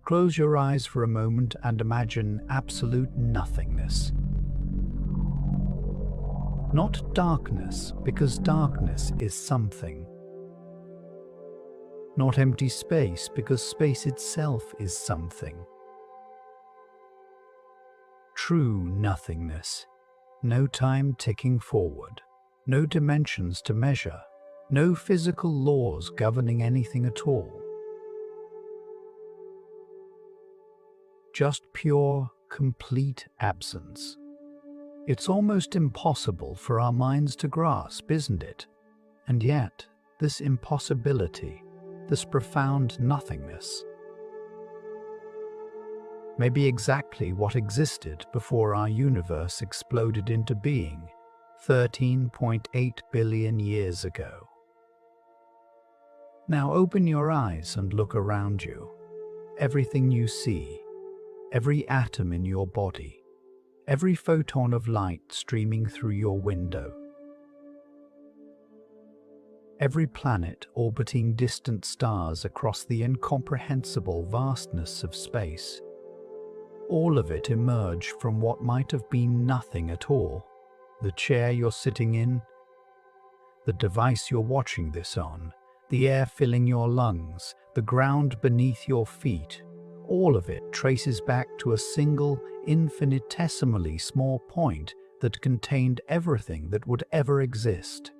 Close your eyes for a moment and imagine absolute nothingness. Not darkness, because darkness is something. Not empty space, because space itself is something. True nothingness. No time ticking forward. No dimensions to measure. No physical laws governing anything at all. Just pure, complete absence. It's almost impossible for our minds to grasp, isn't it? And yet, this impossibility, this profound nothingness, may be exactly what existed before our universe exploded into being 13.8 billion years ago. Now open your eyes and look around you. Everything you see, every atom in your body, every photon of light streaming through your window, every planet orbiting distant stars across the incomprehensible vastness of space, all of it emerged from what might have been nothing at all. The chair you're sitting in, the device you're watching this on, the air filling your lungs, the ground beneath your feet, all of it traces back to a single, infinitesimally small point that contained everything that would ever exist.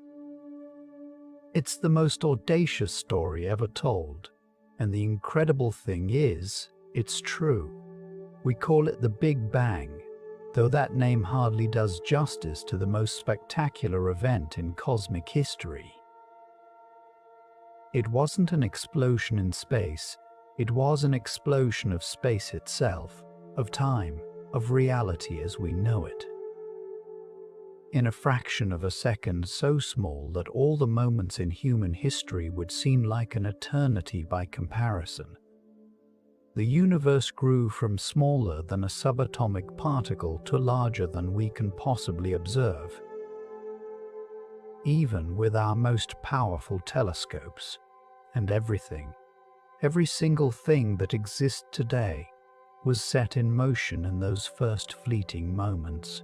It's the most audacious story ever told, and the incredible thing is, it's true. We call it the Big Bang, though that name hardly does justice to the most spectacular event in cosmic history. It wasn't an explosion in space. It was an explosion of space itself, of time, of reality as we know it. In a fraction of a second so small that all the moments in human history would seem like an eternity by comparison, the universe grew from smaller than a subatomic particle to larger than we can possibly observe. Even with our most powerful telescopes, and every single thing that exists today was set in motion in those first fleeting moments.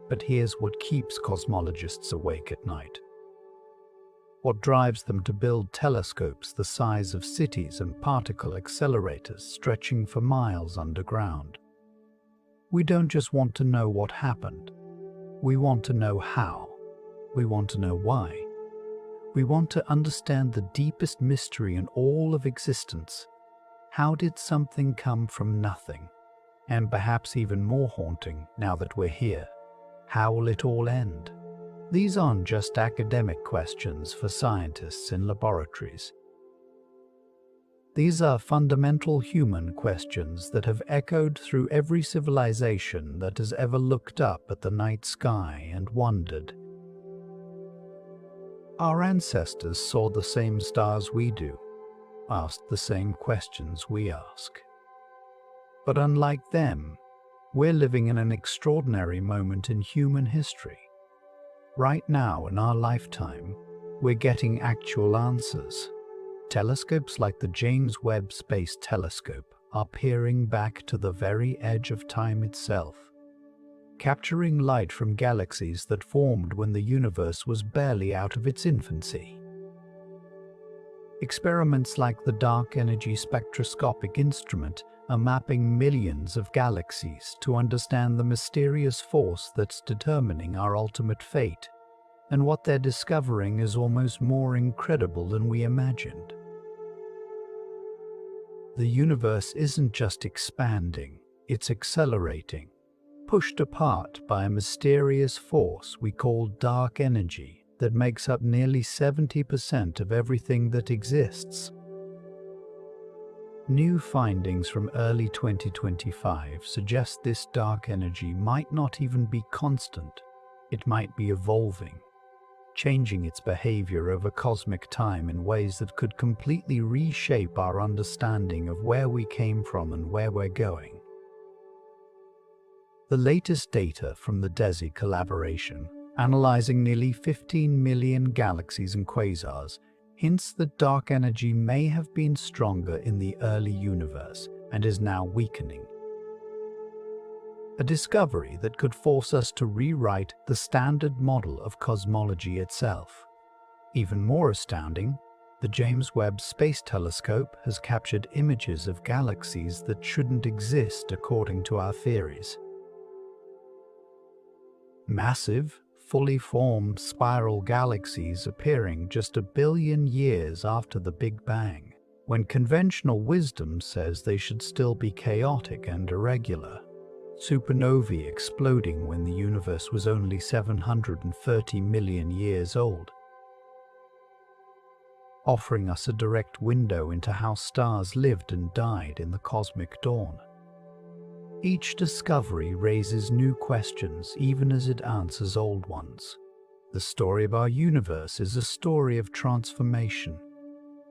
But here's what keeps cosmologists awake at night. What drives them to build telescopes the size of cities and particle accelerators stretching for miles underground. We don't just want to know what happened. We want to know how. We want to know why. We want to understand the deepest mystery in all of existence. How did something come from nothing? And perhaps even more haunting now that we're here, how will it all end? These aren't just academic questions for scientists in laboratories. These are fundamental human questions that have echoed through every civilization that has ever looked up at the night sky and wondered. Our ancestors saw the same stars we do, asked the same questions we ask. But unlike them, we're living in an extraordinary moment in human history. Right now, in our lifetime, we're getting actual answers. Telescopes like the James Webb Space Telescope are peering back to the very edge of time itself, capturing light from galaxies that formed when the universe was barely out of its infancy. Experiments like the Dark Energy Spectroscopic Instrument are mapping millions of galaxies to understand the mysterious force that's determining our ultimate fate, and what they're discovering is almost more incredible than we imagined. The universe isn't just expanding, it's accelerating, pushed apart by a mysterious force we call dark energy that makes up nearly 70% of everything that exists. New findings from early 2025 suggest this dark energy might not even be constant. It might be evolving, changing its behavior over cosmic time in ways that could completely reshape our understanding of where we came from and where we're going. The latest data from the DESI collaboration, analyzing nearly 15 million galaxies and quasars, hints that dark energy may have been stronger in the early universe, and is now weakening. A discovery that could force us to rewrite the standard model of cosmology itself. Even more astounding, the James Webb Space Telescope has captured images of galaxies that shouldn't exist according to our theories. Massive, fully formed spiral galaxies appearing just 1 billion years after the Big Bang, when conventional wisdom says they should still be chaotic and irregular. Supernovae exploding when the universe was only 730 million years old, offering us a direct window into how stars lived and died in the cosmic dawn. Each discovery raises new questions even as it answers old ones. The story of our universe is a story of transformation,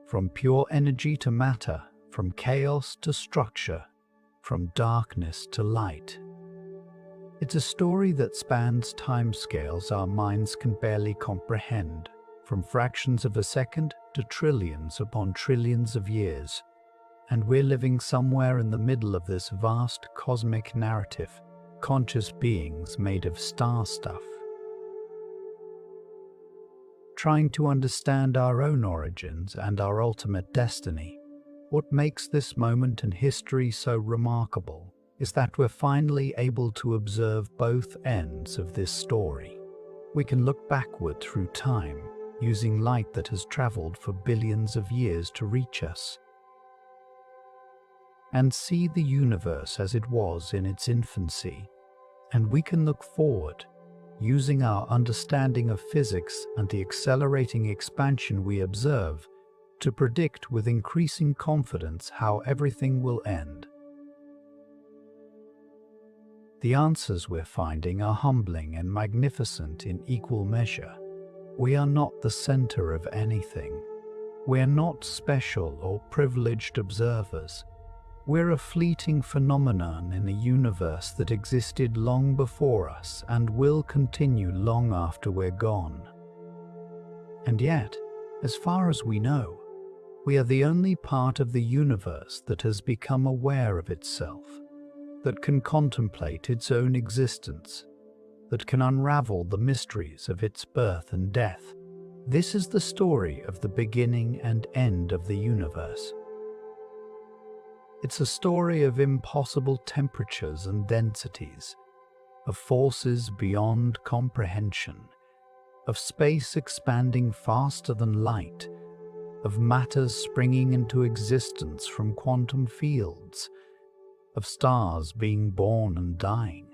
from pure energy to matter, from chaos to structure, from darkness to light. It's a story that spans timescales our minds can barely comprehend, from fractions of a second to trillions upon trillions of years. And we're living somewhere in the middle of this vast cosmic narrative, conscious beings made of star stuff. Trying to understand our own origins and our ultimate destiny, what makes this moment in history so remarkable is that we're finally able to observe both ends of this story. We can look backward through time, using light that has traveled for billions of years to reach us, and see the universe as it was in its infancy. And we can look forward, using our understanding of physics and the accelerating expansion we observe, to predict with increasing confidence how everything will end. The answers we're finding are humbling and magnificent in equal measure. We are not the center of anything. We're not special or privileged observers. We're a fleeting phenomenon in a universe that existed long before us and will continue long after we're gone. And yet, as far as we know, we are the only part of the universe that has become aware of itself, that can contemplate its own existence, that can unravel the mysteries of its birth and death. This is the story of the beginning and end of the universe. It's a story of impossible temperatures and densities, of forces beyond comprehension, of space expanding faster than light, of matters springing into existence from quantum fields, of stars being born and dying,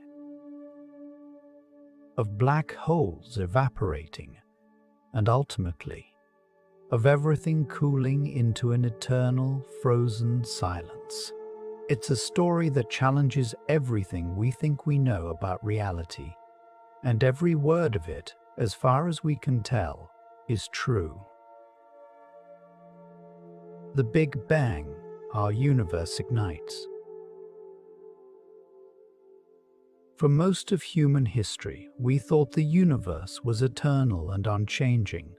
of black holes evaporating, and ultimately, of everything cooling into an eternal, frozen silence. It's a story that challenges everything we think we know about reality, and every word of it, as far as we can tell, is true. The Big Bang, our universe ignites. For most of human history, we thought the universe was eternal and unchanging.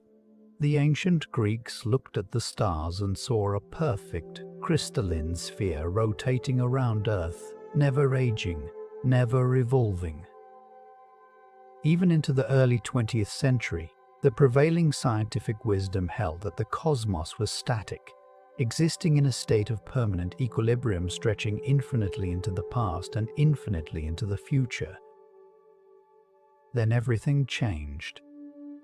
The ancient Greeks looked at the stars and saw a perfect, crystalline sphere rotating around Earth, never aging, never evolving. Even into the early 20th century, the prevailing scientific wisdom held that the cosmos was static, existing in a state of permanent equilibrium stretching infinitely into the past and infinitely into the future. Then everything changed.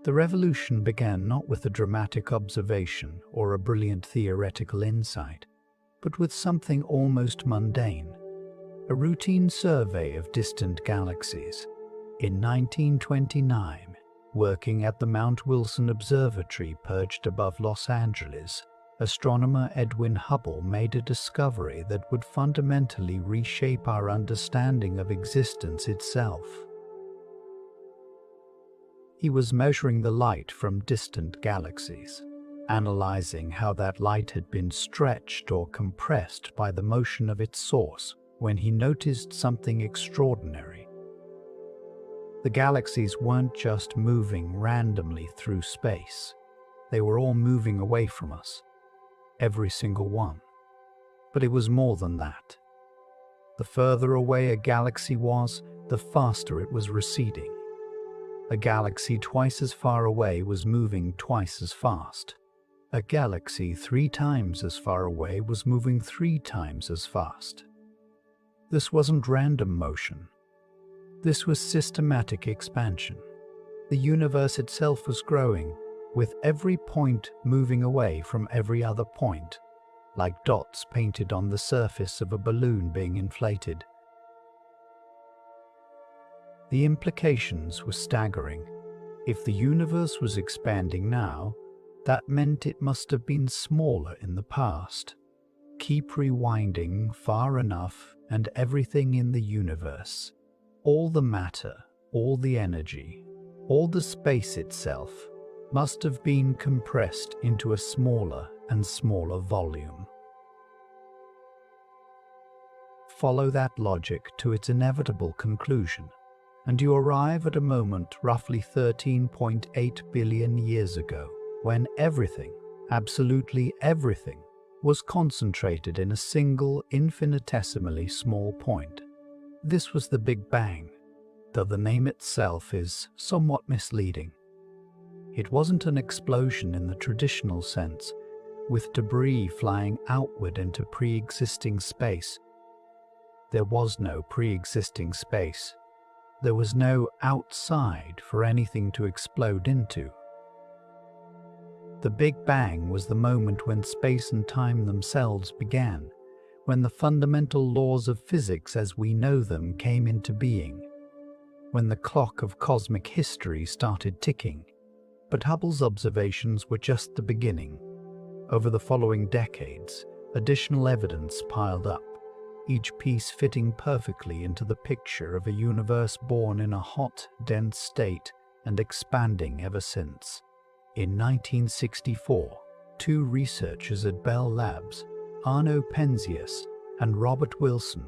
The revolution began not with a dramatic observation or a brilliant theoretical insight, but with something almost mundane, a routine survey of distant galaxies. In 1929, working at the Mount Wilson Observatory perched above Los Angeles, astronomer Edwin Hubble made a discovery that would fundamentally reshape our understanding of existence itself. He was measuring the light from distant galaxies, analyzing how that light had been stretched or compressed by the motion of its source, when he noticed something extraordinary. The galaxies weren't just moving randomly through space. They were all moving away from us. Every single one. But it was more than that. The further away a galaxy was, the faster it was receding. A galaxy twice as far away was moving twice as fast. A galaxy 3 times as far away was moving 3 times as fast. This wasn't random motion. This was systematic expansion. The universe itself was growing, with every point moving away from every other point, like dots painted on the surface of a balloon being inflated. The implications were staggering. If the universe was expanding now, that meant it must have been smaller in the past. Keep rewinding far enough and everything in the universe, all the matter, all the energy, all the space itself, must have been compressed into a smaller and smaller volume. Follow that logic to its inevitable conclusion, and you arrive at a moment roughly 13.8 billion years ago, when everything, absolutely everything, was concentrated in a single infinitesimally small point. This was the Big Bang, though the name itself is somewhat misleading. It wasn't an explosion in the traditional sense, with debris flying outward into pre-existing space. There was no pre-existing space. There was no outside for anything to explode into. The Big Bang was the moment when space and time themselves began, when the fundamental laws of physics as we know them came into being, when the clock of cosmic history started ticking. But Hubble's observations were just the beginning. Over the following decades, additional evidence piled up, each piece fitting perfectly into the picture of a universe born in a hot, dense state and expanding ever since. In 1964, 2 researchers at Bell Labs, Arno Penzias and Robert Wilson,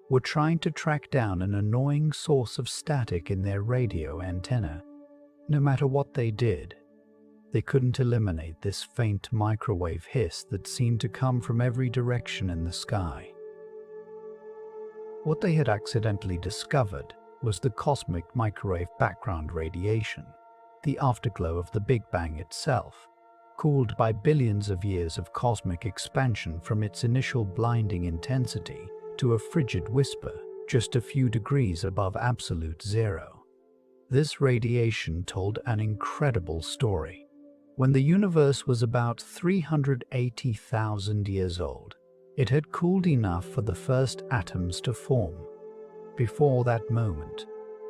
were trying to track down an annoying source of static in their radio antenna. No matter what they did, they couldn't eliminate this faint microwave hiss that seemed to come from every direction in the sky. What they had accidentally discovered was the cosmic microwave background radiation, the afterglow of the Big Bang itself, cooled by billions of years of cosmic expansion from its initial blinding intensity to a frigid whisper just a few degrees above absolute zero. This radiation told an incredible story. When the universe was about 380,000 years old, it had cooled enough for the first atoms to form. Before that moment,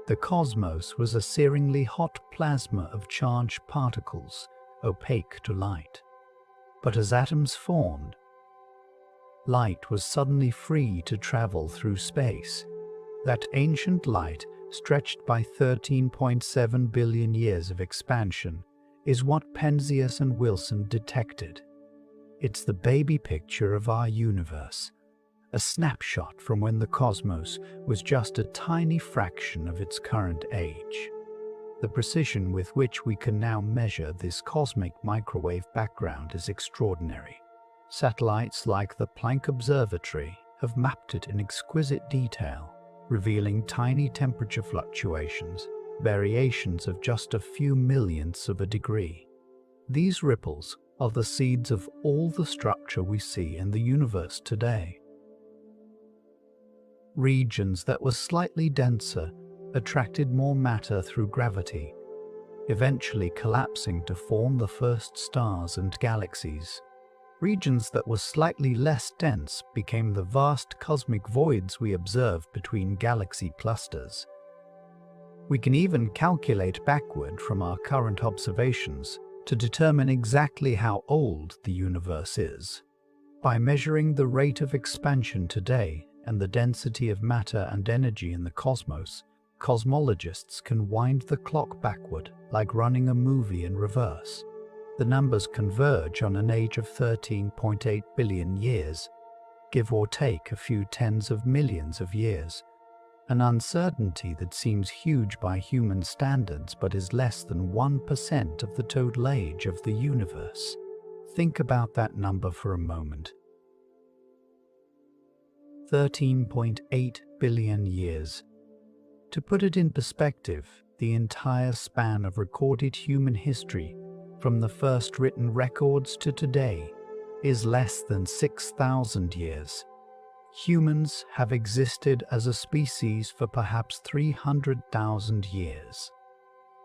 the cosmos was a searingly hot plasma of charged particles, opaque to light. But as atoms formed, light was suddenly free to travel through space. That ancient light, stretched by 13.7 billion years of expansion, is what Penzias and Wilson detected. It's the baby picture of our universe, a snapshot from when the cosmos was just a tiny fraction of its current age. The precision with which we can now measure this cosmic microwave background is extraordinary. Satellites like the Planck Observatory have mapped it in exquisite detail, revealing tiny temperature fluctuations, variations of just a few millionths of a degree. These ripples are the seeds of all the structure we see in the universe today. Regions that were slightly denser attracted more matter through gravity, eventually collapsing to form the first stars and galaxies. Regions that were slightly less dense became the vast cosmic voids we observe between galaxy clusters. We can even calculate backward from our current observations to determine exactly how old the universe is. By measuring the rate of expansion today and the density of matter and energy in the cosmos, cosmologists can wind the clock backward like running a movie in reverse. The numbers converge on an age of 13.8 billion years, give or take a few tens of millions of years, an uncertainty that seems huge by human standards but is less than 1% of the total age of the universe. Think about that number for a moment. 13.8 billion years. To put it in perspective, the entire span of recorded human history, from the first written records to today, is less than 6,000 years. Humans have existed as a species for perhaps 300,000 years.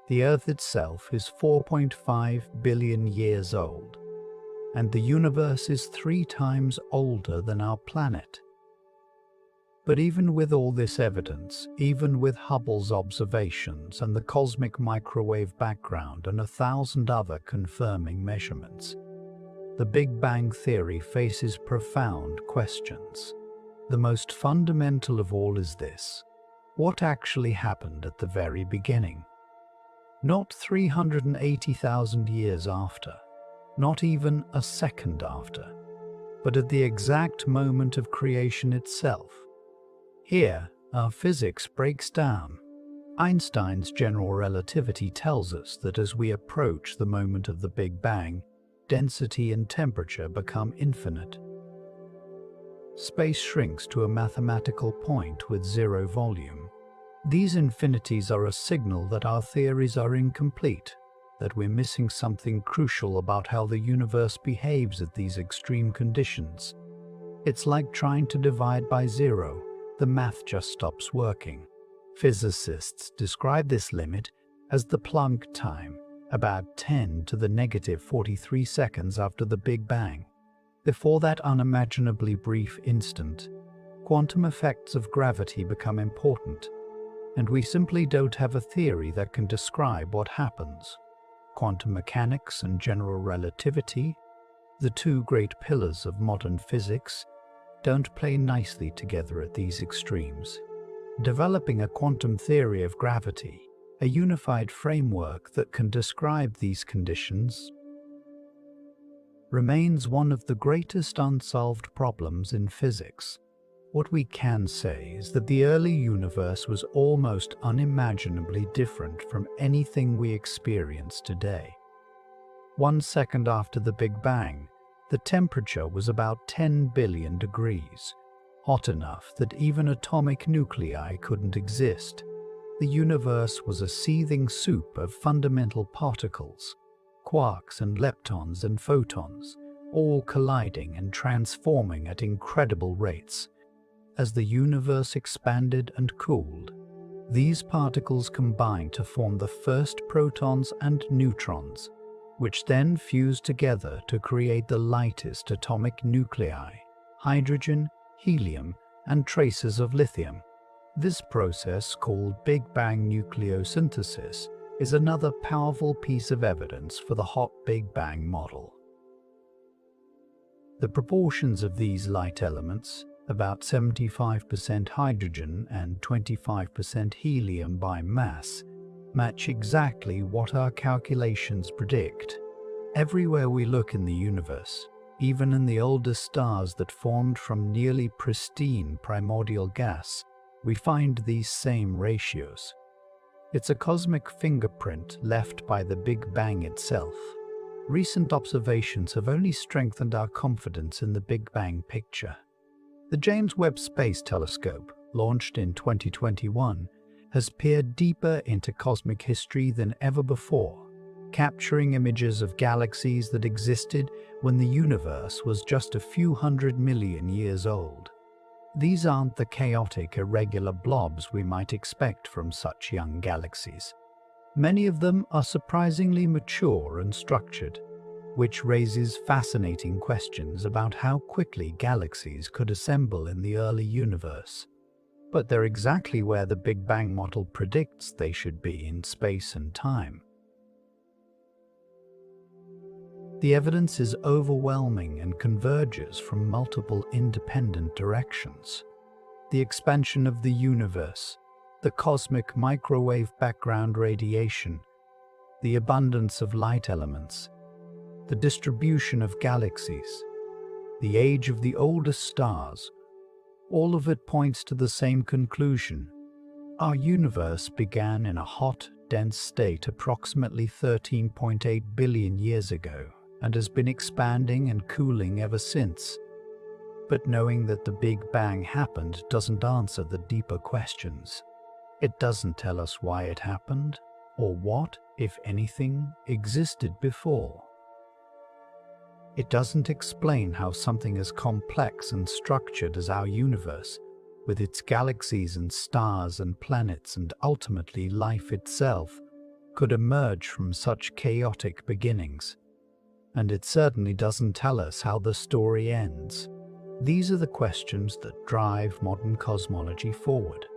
The Earth itself is 4.5 billion years old, and the universe is 3 times older than our planet. But even with all this evidence, even with Hubble's observations and the cosmic microwave background and 1,000 other confirming measurements, the Big Bang theory faces profound questions. The most fundamental of all is this: what actually happened at the very beginning? Not 380,000 years after, not even a second after, but at the exact moment of creation itself. Here, our physics breaks down. Einstein's general relativity tells us that as we approach the moment of the Big Bang, density and temperature become infinite. Space shrinks to a mathematical point with zero volume. These infinities are a signal that our theories are incomplete, that we're missing something crucial about how the universe behaves at these extreme conditions. It's like trying to divide by zero. The math just stops working. Physicists describe this limit as the Planck time, about 10 to the negative 43 seconds after the Big Bang. Before that unimaginably brief instant, quantum effects of gravity become important, and we simply don't have a theory that can describe what happens. Quantum mechanics and general relativity, the two great pillars of modern physics, don't play nicely together at these extremes. Developing a quantum theory of gravity, a unified framework that can describe these conditions, remains one of the greatest unsolved problems in physics. What we can say is that the early universe was almost unimaginably different from anything we experience today. 1 second after the Big Bang, the temperature was about 10 billion degrees, hot enough that even atomic nuclei couldn't exist. The universe was a seething soup of fundamental particles, quarks and leptons and photons, all colliding and transforming at incredible rates. As the universe expanded and cooled, these particles combined to form the first protons and neutrons, which then fused together to create the lightest atomic nuclei, hydrogen, helium, and traces of lithium. This process, called Big Bang nucleosynthesis, is another powerful piece of evidence for the hot Big Bang model. The proportions of these light elements, about 75% hydrogen and 25% helium by mass, match exactly what our calculations predict. Everywhere we look in the universe, even in the oldest stars that formed from nearly pristine primordial gas, we find these same ratios. It's a cosmic fingerprint left by the Big Bang itself. Recent observations have only strengthened our confidence in the Big Bang picture. The James Webb Space Telescope, launched in 2021, has peered deeper into cosmic history than ever before, capturing images of galaxies that existed when the universe was just a few 100 million years old. These aren't the chaotic, irregular blobs we might expect from such young galaxies. Many of them are surprisingly mature and structured, which raises fascinating questions about how quickly galaxies could assemble in the early universe. But they're exactly where the Big Bang model predicts they should be in space and time. The evidence is overwhelming and converges from multiple independent directions. The expansion of the universe, the cosmic microwave background radiation, the abundance of light elements, the distribution of galaxies, the age of the oldest stars, all of it points to the same conclusion. Our universe began in a hot, dense state approximately 13.8 billion years ago and has been expanding and cooling ever since. But knowing that the Big Bang happened doesn't answer the deeper questions. It doesn't tell us why it happened, or what, if anything, existed before. It doesn't explain how something as complex and structured as our universe, with its galaxies and stars and planets and ultimately life itself, could emerge from such chaotic beginnings. And it certainly doesn't tell us how the story ends. These are the questions that drive modern cosmology forward,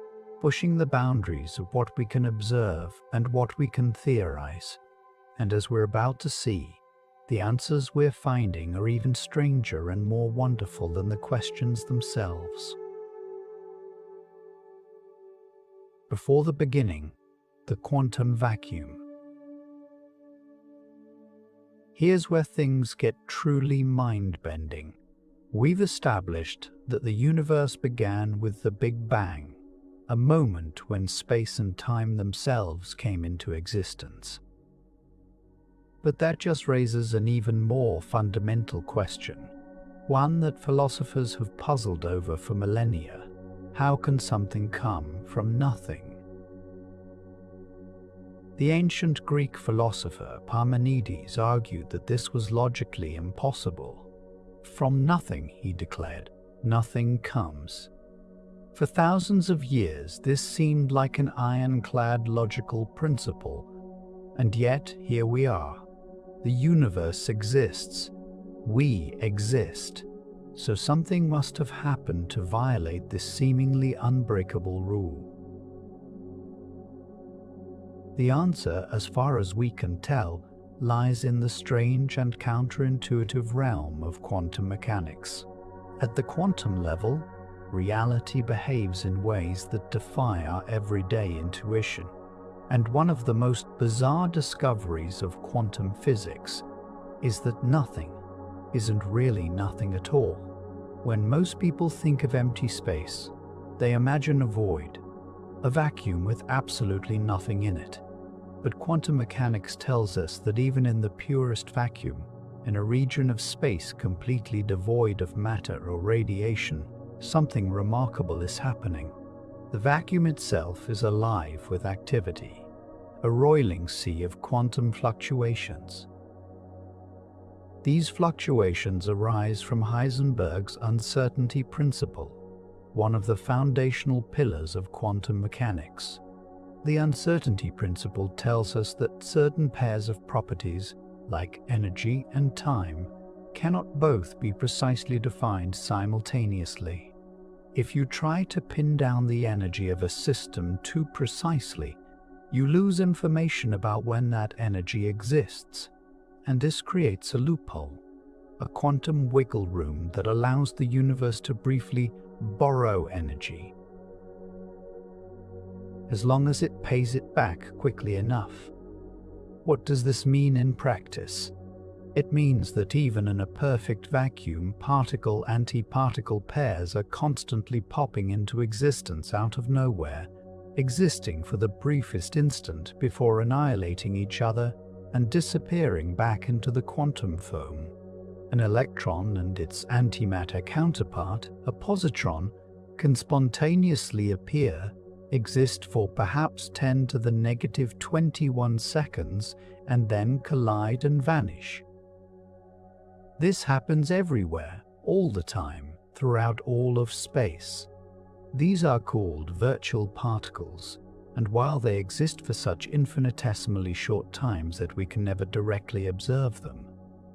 pushing the boundaries of what we can observe and what we can theorize. And as we're about to see, the answers we're finding are even stranger and more wonderful than the questions themselves. Before the beginning, the quantum vacuum. Here's where things get truly mind-bending. We've established that the universe began with the Big Bang, a moment when space and time themselves came into existence. But that just raises an even more fundamental question, one that philosophers have puzzled over for millennia. How can something come from nothing? The ancient Greek philosopher Parmenides argued that this was logically impossible. From nothing, he declared, nothing comes. For thousands of years, this seemed like an ironclad logical principle, and yet here we are. The universe exists. We exist. So something must have happened to violate this seemingly unbreakable rule. The answer, as far as we can tell, lies in the strange and counterintuitive realm of quantum mechanics. At the quantum level, reality behaves in ways that defy our everyday intuition. And one of the most bizarre discoveries of quantum physics is that nothing isn't really nothing at all. When most people think of empty space, they imagine a void, a vacuum with absolutely nothing in it. But quantum mechanics tells us that even in the purest vacuum, in a region of space completely devoid of matter or radiation, something remarkable is happening. The vacuum itself is alive with activity, a roiling sea of quantum fluctuations. These fluctuations arise from Heisenberg's uncertainty principle, one of the foundational pillars of quantum mechanics. The uncertainty principle tells us that certain pairs of properties, like energy and time, cannot both be precisely defined simultaneously. If you try to pin down the energy of a system too precisely, you lose information about when that energy exists, and this creates a loophole, a quantum wiggle room that allows the universe to briefly borrow energy, as long as it pays it back quickly enough. What does this mean in practice? It means that even in a perfect vacuum, particle-antiparticle pairs are constantly popping into existence out of nowhere, existing for the briefest instant before annihilating each other and disappearing back into the quantum foam. An electron and its antimatter counterpart, a positron, can spontaneously appear, exist for perhaps 10 to the negative 21 seconds, and then collide and vanish. This happens everywhere, all the time, throughout all of space. These are called virtual particles, and while they exist for such infinitesimally short times that we can never directly observe them,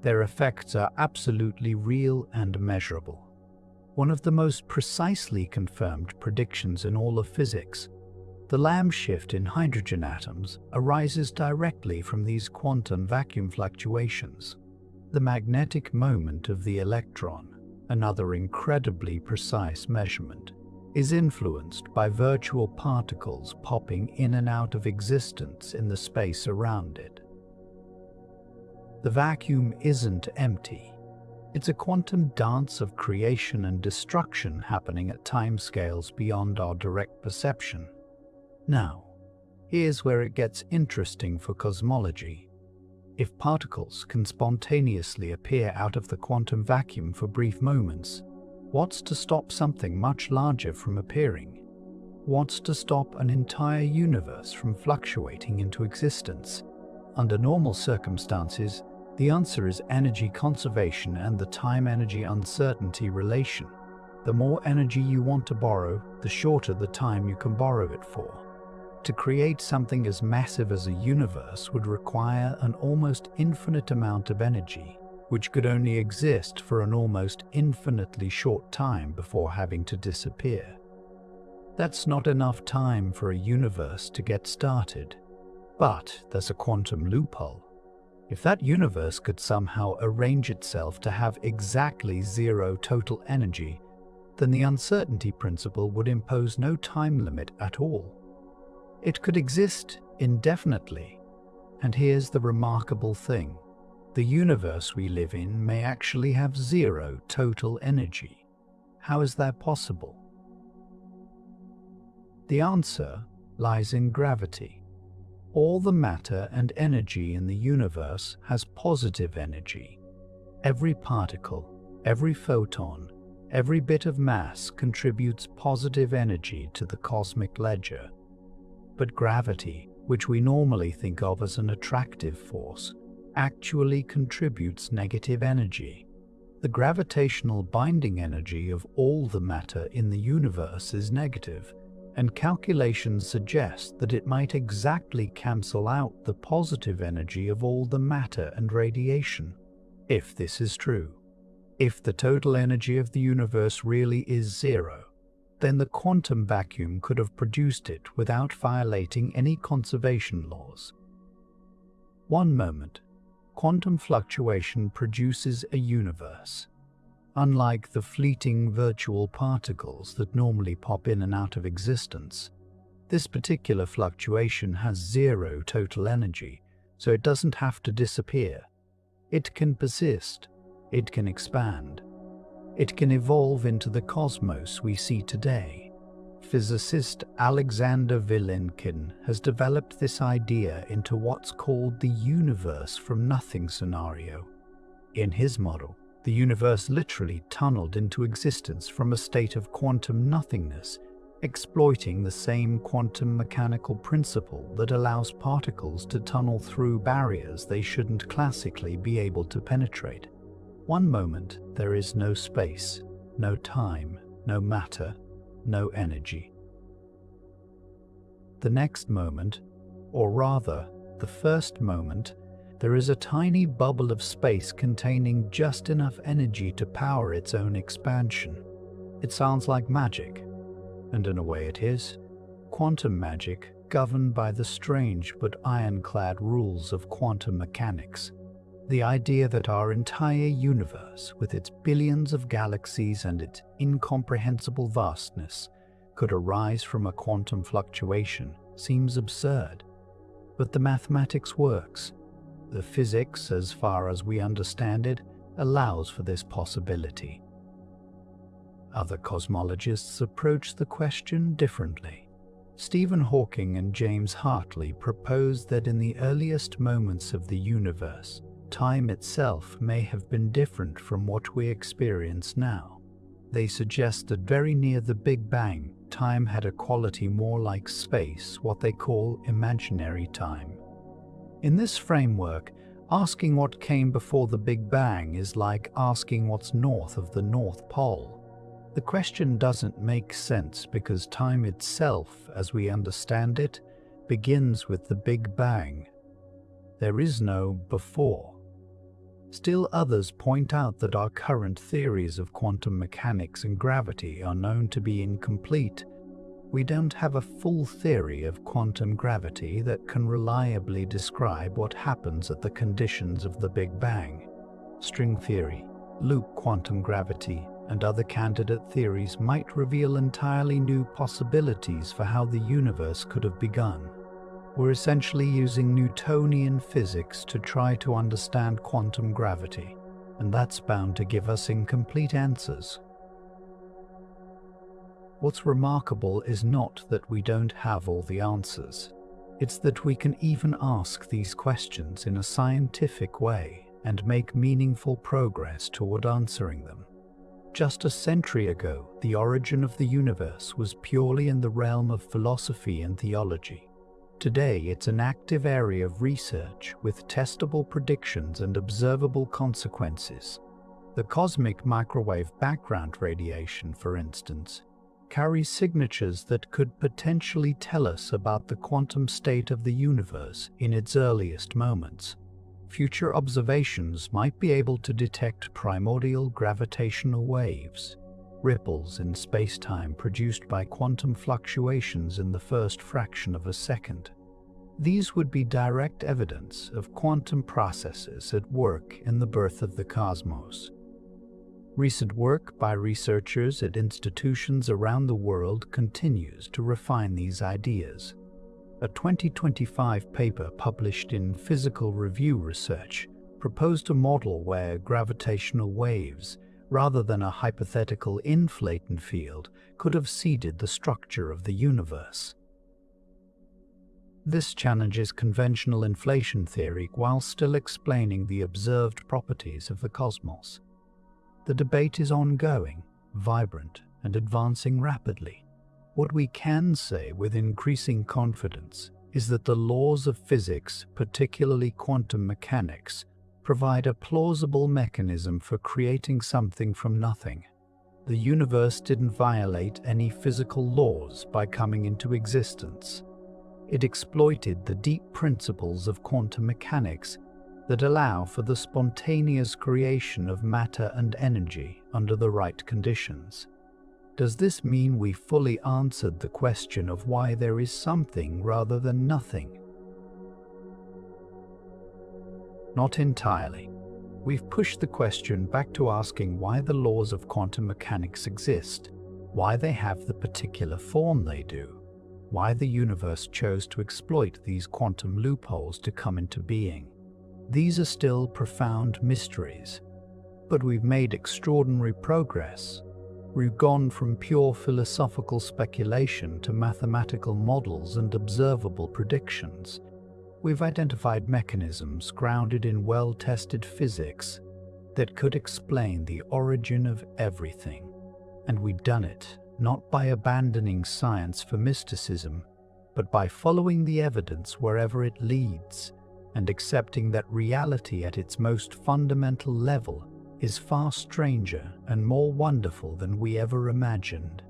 their effects are absolutely real and measurable. One of the most precisely confirmed predictions in all of physics, the Lamb shift in hydrogen atoms, arises directly from these quantum vacuum fluctuations. The magnetic moment of the electron, another incredibly precise measurement, is influenced by virtual particles popping in and out of existence in the space around it. The vacuum isn't empty. It's a quantum dance of creation and destruction happening at timescales beyond our direct perception. Now, here's where it gets interesting for cosmology. If particles can spontaneously appear out of the quantum vacuum for brief moments, What's to stop something much larger from appearing? What's to stop an entire universe from fluctuating into existence? Under normal circumstances, the answer is energy conservation and the time-energy uncertainty relation. The more energy you want to borrow, the shorter the time you can borrow it for. To create something as massive as a universe would require an almost infinite amount of energy, which could only exist for an almost infinitely short time before having to disappear. That's not enough time for a universe to get started. But there's a quantum loophole. If that universe could somehow arrange itself to have exactly zero total energy, then the uncertainty principle would impose no time limit at all. It could exist indefinitely. And here's the remarkable thing. The universe we live in may actually have zero total energy. How is that possible? The answer lies in gravity. All the matter and energy in the universe has positive energy. Every particle, every photon, every bit of mass contributes positive energy to the cosmic ledger. But gravity, which we normally think of as an attractive force, actually contributes negative energy. The gravitational binding energy of all the matter in the universe is negative, and calculations suggest that it might exactly cancel out the positive energy of all the matter and radiation. If this is true, if the total energy of the universe really is zero, then the quantum vacuum could have produced it without violating any conservation laws. One moment, quantum fluctuation produces a universe. Unlike the fleeting virtual particles that normally pop in and out of existence, this particular fluctuation has zero total energy, so it doesn't have to disappear. It can persist, it can expand, it can evolve into the cosmos we see today. Physicist Alexander Vilenkin has developed this idea into what's called the universe from nothing scenario. In his model, the universe literally tunneled into existence from a state of quantum nothingness, exploiting the same quantum mechanical principle that allows particles to tunnel through barriers they shouldn't classically be able to penetrate. One moment, there is no space, no time, no matter, no energy. The next moment, or rather, the first moment, there is a tiny bubble of space containing just enough energy to power its own expansion. It sounds like magic, and in a way it is. Quantum magic, governed by the strange but ironclad rules of quantum mechanics. The idea that our entire universe, with its billions of galaxies and its incomprehensible vastness, could arise from a quantum fluctuation seems absurd. But the mathematics works. The physics, as far as we understand it, allows for this possibility. Other cosmologists approach the question differently. Stephen Hawking and James Hartley proposed that in the earliest moments of the universe, time itself may have been different from what we experience now. They suggest that very near the Big Bang, time had a quality more like space, what they call imaginary time. In this framework, asking what came before the Big Bang is like asking what's north of the North Pole. The question doesn't make sense because time itself, as we understand it, begins with the Big Bang. There is no before. Still others point out that our current theories of quantum mechanics and gravity are known to be incomplete. We don't have a full theory of quantum gravity that can reliably describe what happens at the conditions of the Big Bang. String theory, loop quantum gravity, and other candidate theories might reveal entirely new possibilities for how the universe could have begun. We're essentially using Newtonian physics to try to understand quantum gravity, and that's bound to give us incomplete answers. What's remarkable is not that we don't have all the answers. It's that we can even ask these questions in a scientific way and make meaningful progress toward answering them. Just a century ago, the origin of the universe was purely in the realm of philosophy and theology. Today, it's an active area of research with testable predictions and observable consequences. The cosmic microwave background radiation, for instance, carries signatures that could potentially tell us about the quantum state of the universe in its earliest moments. Future observations might be able to detect primordial gravitational waves, ripples in space-time produced by quantum fluctuations in the first fraction of a second. These would be direct evidence of quantum processes at work in the birth of the cosmos. Recent work by researchers at institutions around the world continues to refine these ideas. A 2025 paper published in Physical Review Research proposed a model where gravitational waves, rather than a hypothetical inflaton field, could have seeded the structure of the universe. This challenges conventional inflation theory while still explaining the observed properties of the cosmos. The debate is ongoing, vibrant, and advancing rapidly. What we can say with increasing confidence is that the laws of physics, particularly quantum mechanics, provide a plausible mechanism for creating something from nothing. The universe didn't violate any physical laws by coming into existence. It exploited the deep principles of quantum mechanics that allow for the spontaneous creation of matter and energy under the right conditions. Does this mean we fully answered the question of why there is something rather than nothing? Not entirely. We've pushed the question back to asking why the laws of quantum mechanics exist, why they have the particular form they do, why the universe chose to exploit these quantum loopholes to come into being. These are still profound mysteries, but we've made extraordinary progress. We've gone from pure philosophical speculation to mathematical models and observable predictions. We've identified mechanisms grounded in well-tested physics that could explain the origin of everything. And we've done it not by abandoning science for mysticism, but by following the evidence wherever it leads and accepting that reality at its most fundamental level is far stranger and more wonderful than we ever imagined.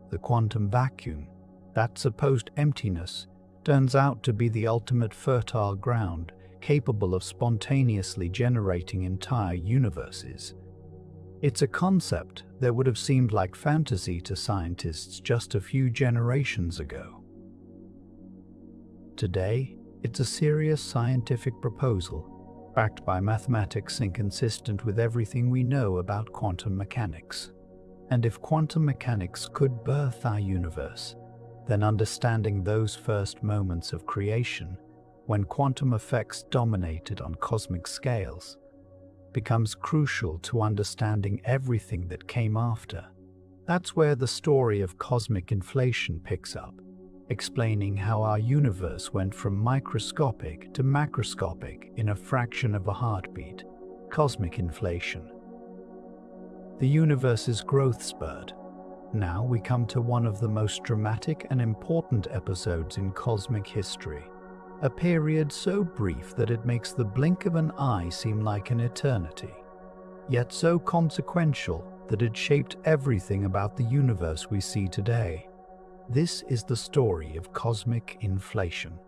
The quantum vacuum, that supposed emptiness, turns out to be the ultimate fertile ground, capable of spontaneously generating entire universes. It's a concept that would have seemed like fantasy to scientists just a few generations ago. Today, it's a serious scientific proposal, backed by mathematics and consistent with everything we know about quantum mechanics. And if quantum mechanics could birth our universe, then understanding those first moments of creation, when quantum effects dominated on cosmic scales, becomes crucial to understanding everything that came after. That's where the story of cosmic inflation picks up, explaining how our universe went from microscopic to macroscopic in a fraction of a heartbeat. Cosmic inflation. The universe's growth spurt. Now we come to one of the most dramatic and important episodes in cosmic history. A period so brief that it makes the blink of an eye seem like an eternity, yet so consequential that it shaped everything about the universe we see today. This is the story of cosmic inflation,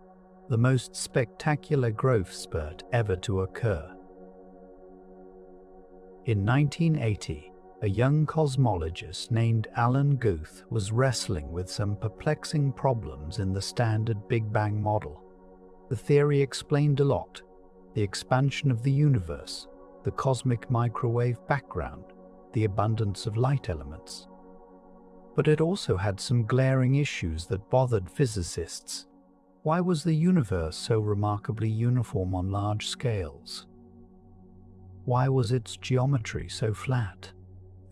the most spectacular growth spurt ever to occur. In 1980, a young cosmologist named Alan Guth was wrestling with some perplexing problems in the standard Big Bang model. The theory explained a lot: the expansion of the universe, the cosmic microwave background, the abundance of light elements. But it also had some glaring issues that bothered physicists. Why was the universe so remarkably uniform on large scales? Why was its geometry so flat?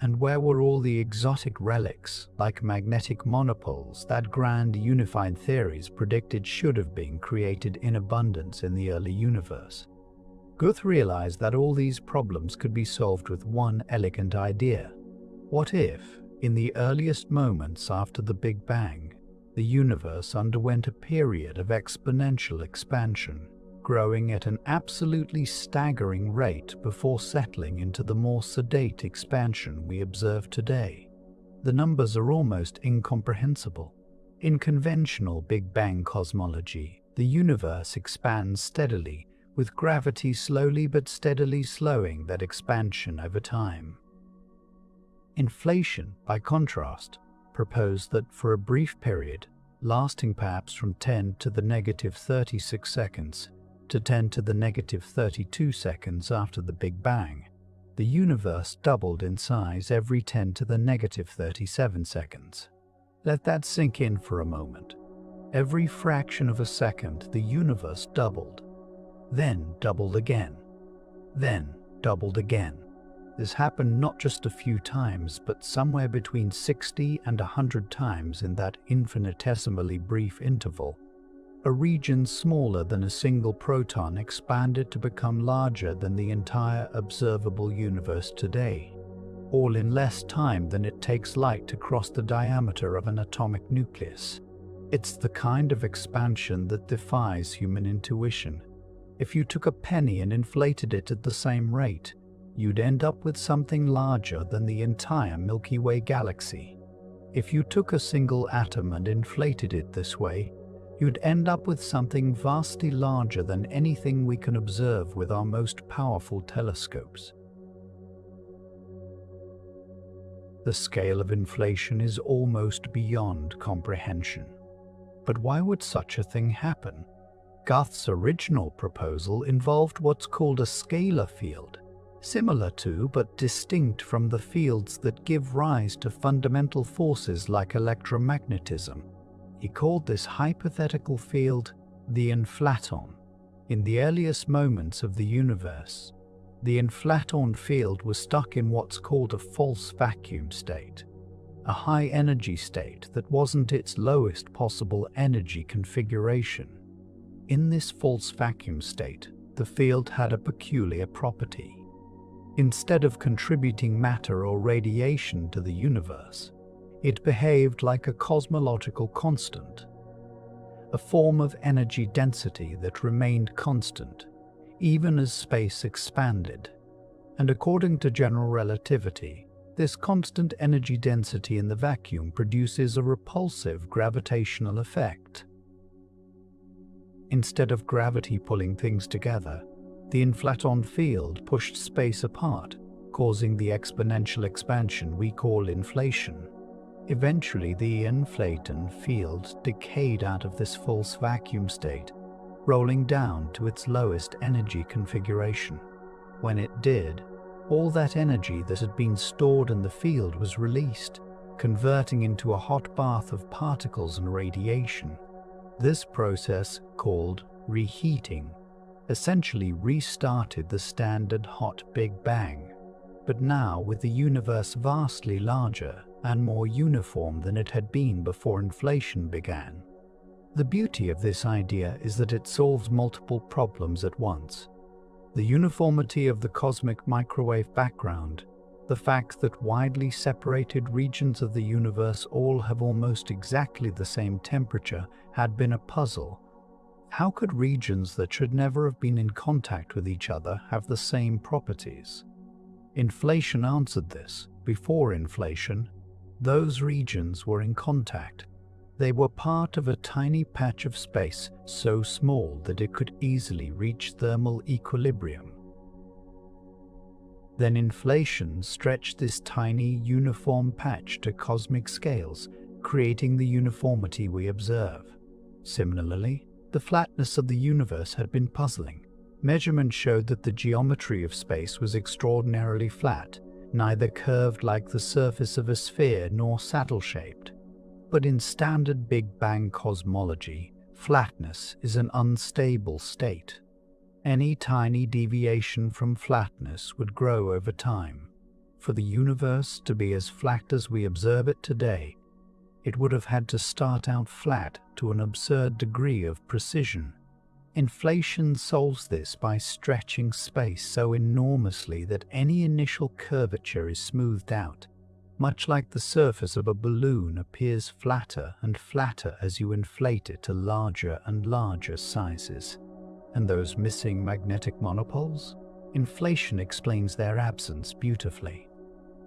And where were all the exotic relics, like magnetic monopoles, that grand unified theories predicted should have been created in abundance in the early universe? Guth realized that all these problems could be solved with one elegant idea. What if, in the earliest moments after the Big Bang, the universe underwent a period of exponential expansion, growing at an absolutely staggering rate before settling into the more sedate expansion we observe today? The numbers are almost incomprehensible. In conventional Big Bang cosmology, the universe expands steadily, with gravity slowly but steadily slowing that expansion over time. Inflation, by contrast, proposed that for a brief period, lasting perhaps from 10 to the negative 36 seconds to 10 to the negative 32 seconds after the Big Bang, the universe doubled in size every 10 to the negative 37 seconds. Let that sink in for a moment. Every fraction of a second, the universe doubled, then doubled again, then doubled again. This happened not just a few times, but somewhere between 60 and 100 times in that infinitesimally brief interval. A region smaller than a single proton expanded to become larger than the entire observable universe today, all in less time than it takes light to cross the diameter of an atomic nucleus. It's the kind of expansion that defies human intuition. If you took a penny and inflated it at the same rate, you'd end up with something larger than the entire Milky Way galaxy. If you took a single atom and inflated it this way, you'd end up with something vastly larger than anything we can observe with our most powerful telescopes. The scale of inflation is almost beyond comprehension. But why would such a thing happen? Guth's original proposal involved what's called a scalar field, similar to but distinct from the fields that give rise to fundamental forces like electromagnetism. He called this hypothetical field the inflaton. In the earliest moments of the universe, the inflaton field was stuck in what's called a false vacuum state, a high energy state that wasn't its lowest possible energy configuration. In this false vacuum state, the field had a peculiar property. Instead of contributing matter or radiation to the universe, it behaved like a cosmological constant, a form of energy density that remained constant, even as space expanded. And according to general relativity, this constant energy density in the vacuum produces a repulsive gravitational effect. Instead of gravity pulling things together, the inflaton field pushed space apart, causing the exponential expansion we call inflation. Eventually, the inflaton field decayed out of this false vacuum state, rolling down to its lowest energy configuration. When it did, all that energy that had been stored in the field was released, converting into a hot bath of particles and radiation. This process, called reheating, essentially restarted the standard hot Big Bang, but now with the universe vastly larger and more uniform than it had been before inflation began. The beauty of this idea is that it solves multiple problems at once. The uniformity of the cosmic microwave background, the fact that widely separated regions of the universe all have almost exactly the same temperature, had been a puzzle. How could regions that should never have been in contact with each other have the same properties? Inflation answered this. Before inflation, those regions were in contact. They were part of a tiny patch of space so small that it could easily reach thermal equilibrium. Then inflation stretched this tiny, uniform patch to cosmic scales, creating the uniformity we observe. Similarly, the flatness of the universe had been puzzling. Measurements showed that the geometry of space was extraordinarily flat, neither curved like the surface of a sphere nor saddle-shaped. But in standard Big Bang cosmology, flatness is an unstable state. Any tiny deviation from flatness would grow over time. For the universe to be as flat as we observe it today, it would have had to start out flat to an absurd degree of precision. Inflation solves this by stretching space so enormously that any initial curvature is smoothed out. much like the surface of a balloon appears flatter and flatter as you inflate it to larger and larger sizes. And those missing magnetic monopoles? Inflation explains their absence beautifully.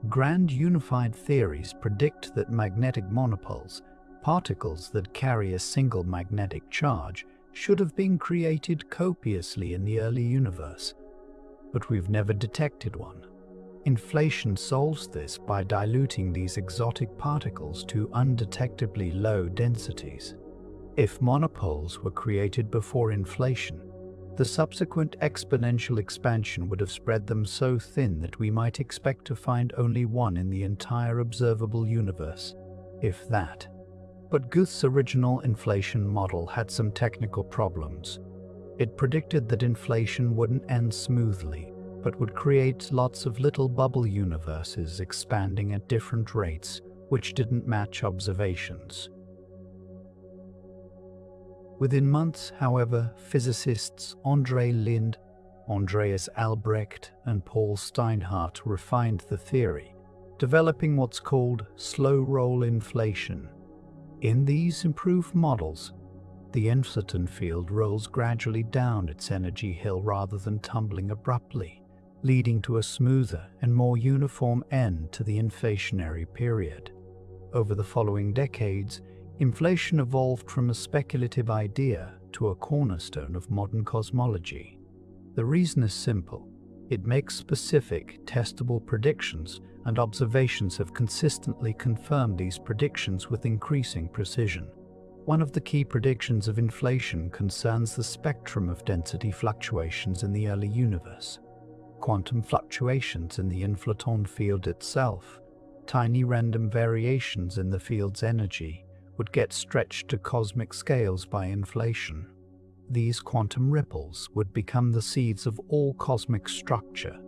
Grand unified theories predict that magnetic monopoles, particles that carry a single magnetic charge, should have been created copiously in the early universe. But we've never detected one. Inflation solves this by diluting these exotic particles to undetectably low densities. If monopoles were created before inflation, the subsequent exponential expansion would have spread them so thin that we might expect to find only one in the entire observable universe, if that. But Guth's original inflation model had some technical problems. It predicted that inflation wouldn't end smoothly, but would create lots of little bubble universes expanding at different rates, which didn't match observations. Within months, however, physicists André Linde, Andreas Albrecht, and Paul Steinhardt refined the theory, developing what's called slow-roll inflation. In these improved models, the inflaton field rolls gradually down its energy hill rather than tumbling abruptly, leading to a smoother and more uniform end to the inflationary period. Over the following decades, inflation evolved from a speculative idea to a cornerstone of modern cosmology. The reason is simple. It makes specific, testable predictions, and observations have consistently confirmed these predictions with increasing precision. One of the key predictions of inflation concerns the spectrum of density fluctuations in the early universe. Quantum fluctuations in the inflaton field itself, tiny random variations in the field's energy, would get stretched to cosmic scales by inflation. These quantum ripples would become the seeds of all cosmic structure,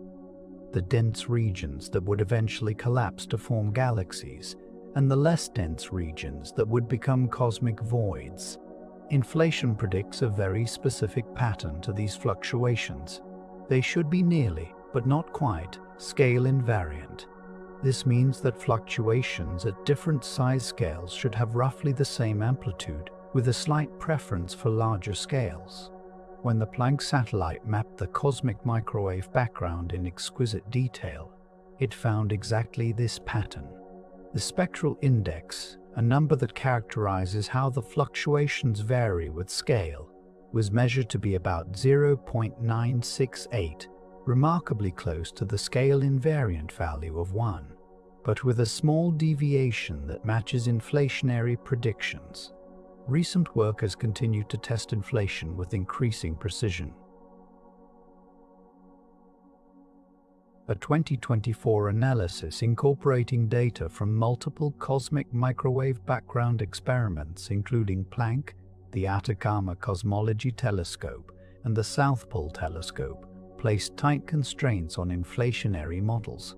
the dense regions that would eventually collapse to form galaxies, and the less dense regions that would become cosmic voids. Inflation predicts a very specific pattern to these fluctuations. They should be nearly, but not quite, scale invariant. This means that fluctuations at different size scales should have roughly the same amplitude, with a slight preference for larger scales. When the Planck satellite mapped the cosmic microwave background in exquisite detail, it found exactly this pattern. The spectral index, a number that characterizes how the fluctuations vary with scale, was measured to be about 0.968, remarkably close to the scale invariant value of 1, but with a small deviation that matches inflationary predictions. Recent work has continued to test inflation with increasing precision. A 2024 analysis incorporating data from multiple cosmic microwave background experiments, including Planck, the Atacama Cosmology Telescope, and the South Pole Telescope, placed tight constraints on inflationary models.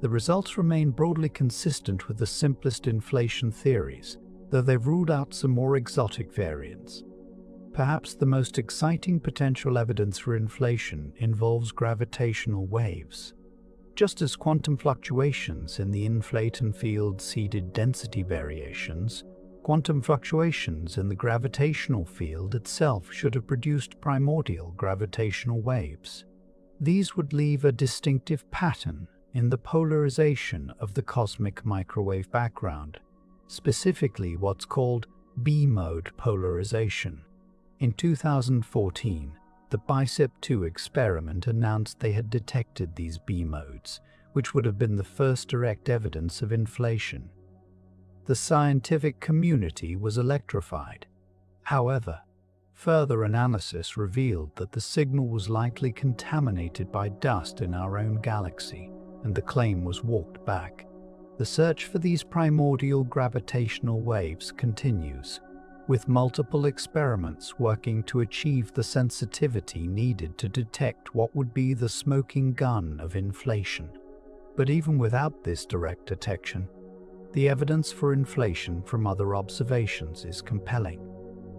The results remain broadly consistent with the simplest inflation theories, though they've ruled out some more exotic variants. Perhaps the most exciting potential evidence for inflation involves gravitational waves. Just as quantum fluctuations in the inflaton field seeded density variations, quantum fluctuations in the gravitational field itself should have produced primordial gravitational waves. These would leave a distinctive pattern in the polarization of the cosmic microwave background, specifically what's called B-mode polarization. In 2014, the BICEP-2 experiment announced they had detected these B-modes, which would have been the first direct evidence of inflation. The scientific community was electrified. However, further analysis revealed that the signal was likely contaminated by dust in our own galaxy, and the claim was walked back. The search for these primordial gravitational waves continues, with multiple experiments working to achieve the sensitivity needed to detect what would be the smoking gun of inflation. But even without this direct detection, the evidence for inflation from other observations is compelling.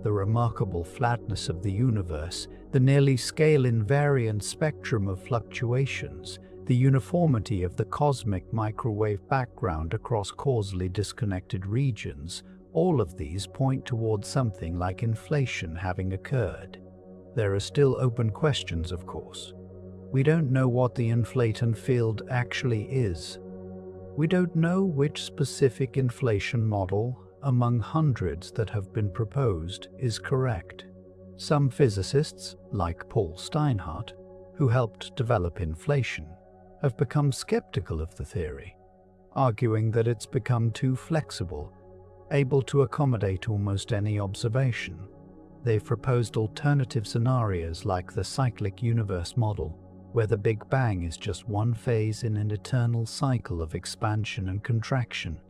The remarkable flatness of the universe, the nearly scale-invariant spectrum of fluctuations, the uniformity of the cosmic microwave background across causally disconnected regions, all of these point towards something like inflation having occurred. There are still open questions, of course. We don't know what the inflaton field actually is. We don't know which specific inflation model, among hundreds that have been proposed, is correct. Some physicists, like Paul Steinhardt, who helped develop inflation, have become skeptical of the theory, arguing that it's become too flexible, able to accommodate almost any observation. They've proposed alternative scenarios like the cyclic universe model, where the Big Bang is just one phase in an eternal cycle of expansion and contraction.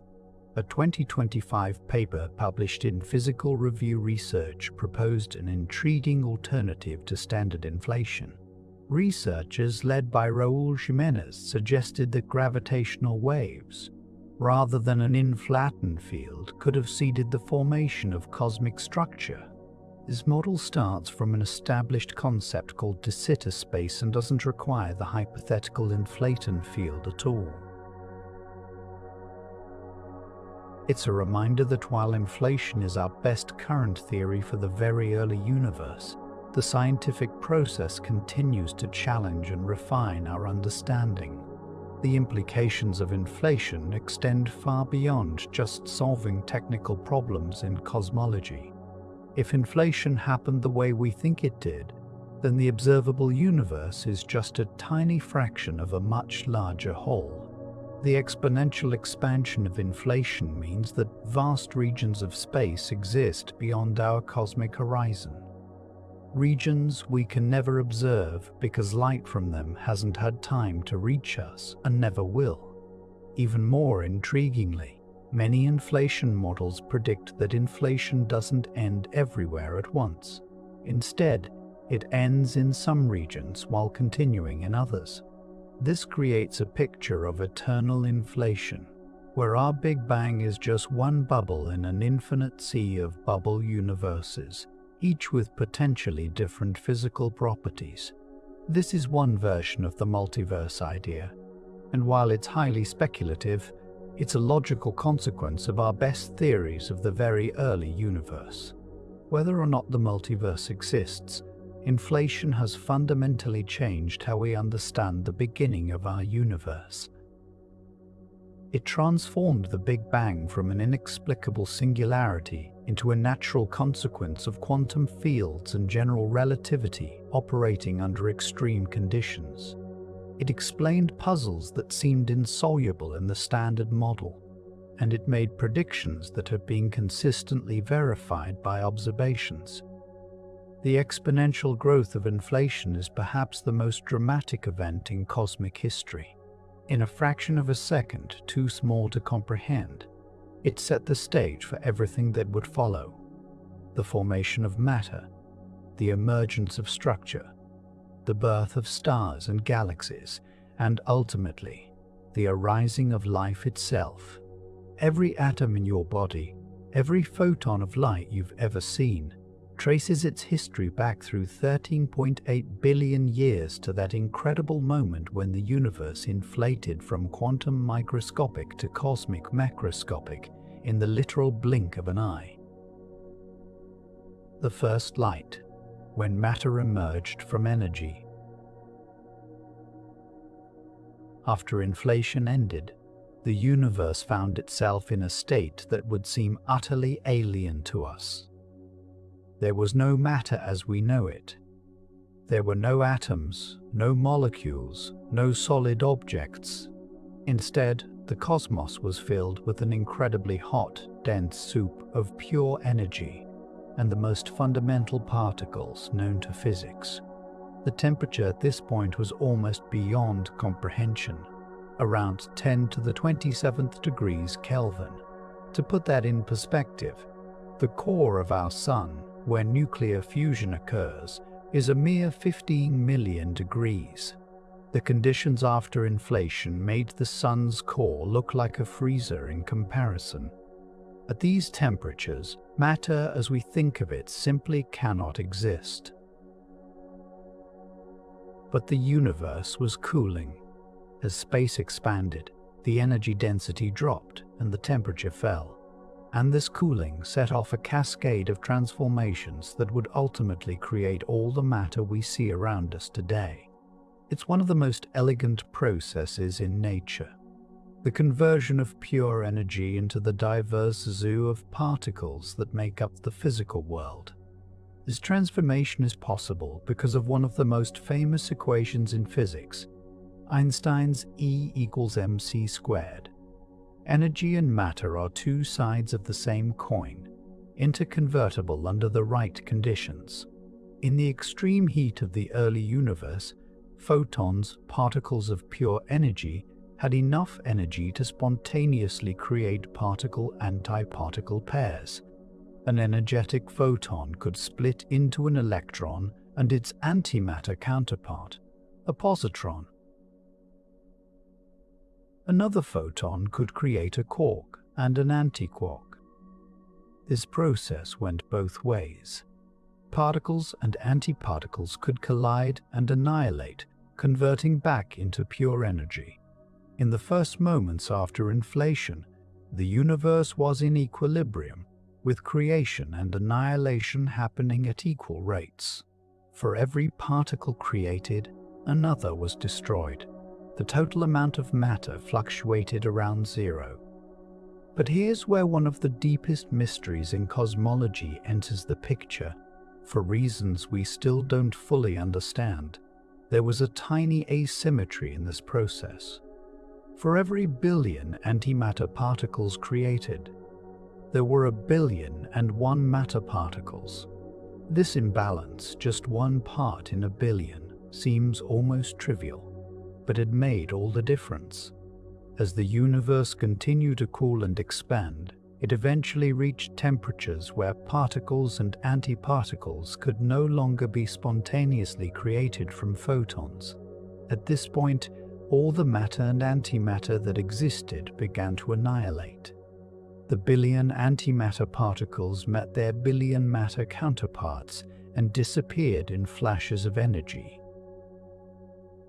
A 2025 paper published in Physical Review Research proposed an intriguing alternative to standard inflation. Researchers led by Raúl Jiménez suggested that gravitational waves, rather than an inflaton field, could have seeded the formation of cosmic structure. This model starts from an established concept called de Sitter space and doesn't require the hypothetical inflaton field at all. It's a reminder that while inflation is our best current theory for the very early universe, the scientific process continues to challenge and refine our understanding. The implications of inflation extend far beyond just solving technical problems in cosmology. If inflation happened the way we think it did, then the observable universe is just a tiny fraction of a much larger whole. The exponential expansion of inflation means that vast regions of space exist beyond our cosmic horizon. Regions we can never observe because light from them hasn't had time to reach us and never will. Even more intriguingly, many inflation models predict that inflation doesn't end everywhere at once. Instead, it ends in some regions while continuing in others. This creates a picture of eternal inflation, where our Big Bang is just one bubble in an infinite sea of bubble universes, each with potentially different physical properties. This is one version of the multiverse idea, and while it's highly speculative, it's a logical consequence of our best theories of the very early universe. Whether or not the multiverse exists, inflation has fundamentally changed how we understand the beginning of our universe. It transformed the Big Bang from an inexplicable singularity into a natural consequence of quantum fields and general relativity operating under extreme conditions. It explained puzzles that seemed insoluble in the standard model, and it made predictions that have been consistently verified by observations. The exponential growth of inflation is perhaps the most dramatic event in cosmic history. In a fraction of a second, too small to comprehend, it set the stage for everything that would follow: the formation of matter, the emergence of structure, the birth of stars and galaxies, and ultimately, the arising of life itself. Every atom in your body, every photon of light you've ever seen, traces its history back through 13.8 billion years to that incredible moment when the universe inflated from quantum microscopic to cosmic macroscopic in the literal blink of an eye. The first light, when matter emerged from energy. After inflation ended, the universe found itself in a state that would seem utterly alien to us. There was no matter as we know it. There were no atoms, no molecules, no solid objects. Instead, the cosmos was filled with an incredibly hot, dense soup of pure energy and the most fundamental particles known to physics. The temperature at this point was almost beyond comprehension, around 10 to the 27th degrees Kelvin. To put that in perspective, the core of our Sun, where nuclear fusion occurs, is a mere 15 million degrees. The conditions after inflation made the Sun's core look like a freezer in comparison. At these temperatures, matter as we think of it simply cannot exist. But the universe was cooling. As space expanded, the energy density dropped and the temperature fell, and this cooling set off a cascade of transformations that would ultimately create all the matter we see around us today. It's one of the most elegant processes in nature, the conversion of pure energy into the diverse zoo of particles that make up the physical world. This transformation is possible because of one of the most famous equations in physics, Einstein's E=mc². Energy and matter are two sides of the same coin, interconvertible under the right conditions. In the extreme heat of the early universe, photons, particles of pure energy, had enough energy to spontaneously create particle-antiparticle pairs. An energetic photon could split into an electron and its antimatter counterpart, a positron. Another photon could create a quark and an antiquark. This process went both ways. Particles and antiparticles could collide and annihilate, converting back into pure energy. In the first moments after inflation, the universe was in equilibrium, with creation and annihilation happening at equal rates. For every particle created, another was destroyed. The total amount of matter fluctuated around zero. But here's where one of the deepest mysteries in cosmology enters the picture. For reasons we still don't fully understand, there was a tiny asymmetry in this process. For every billion antimatter particles created, there were 1,000,000,001 matter particles. This imbalance, just one part in a billion, seems almost trivial, but it made all the difference. As the universe continued to cool and expand, it eventually reached temperatures where particles and antiparticles could no longer be spontaneously created from photons. At this point, all the matter and antimatter that existed began to annihilate. The billion antimatter particles met their billion matter counterparts and disappeared in flashes of energy.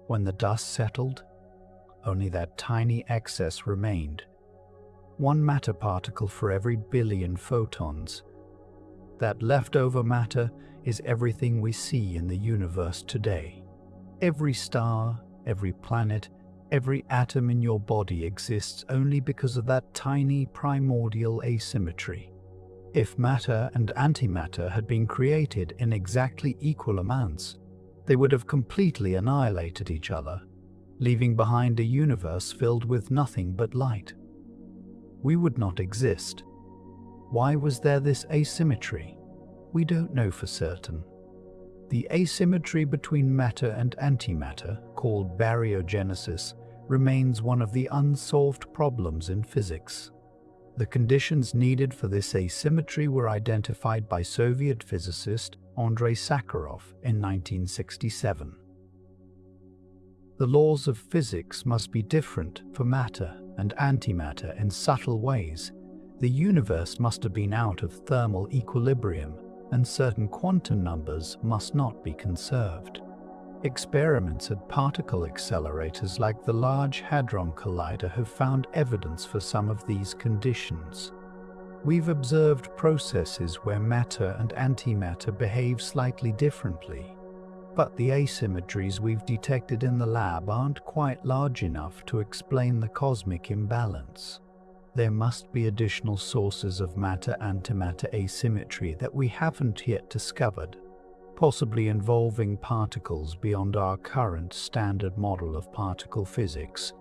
When the dust settled, only that tiny excess remained. One matter particle for every billion photons. That leftover matter is everything we see in the universe today. Every star, every planet, every atom in your body exists only because of that tiny primordial asymmetry. If matter and antimatter had been created in exactly equal amounts, they would have completely annihilated each other, leaving behind a universe filled with nothing but light. We would not exist. Why was there this asymmetry? We don't know for certain. The asymmetry between matter and antimatter, called baryogenesis, remains one of the unsolved problems in physics. The conditions needed for this asymmetry were identified by Soviet physicist Andrei Sakharov in 1967. The laws of physics must be different for matter and antimatter in subtle ways. The universe must have been out of thermal equilibrium, and certain quantum numbers must not be conserved. Experiments at particle accelerators like the Large Hadron Collider have found evidence for some of these conditions. We've observed processes where matter and antimatter behave slightly differently, but the asymmetries we've detected in the lab aren't quite large enough to explain the cosmic imbalance. There must be additional sources of matter-antimatter asymmetry that we haven't yet discovered, possibly involving particles beyond our current standard model of particle physics.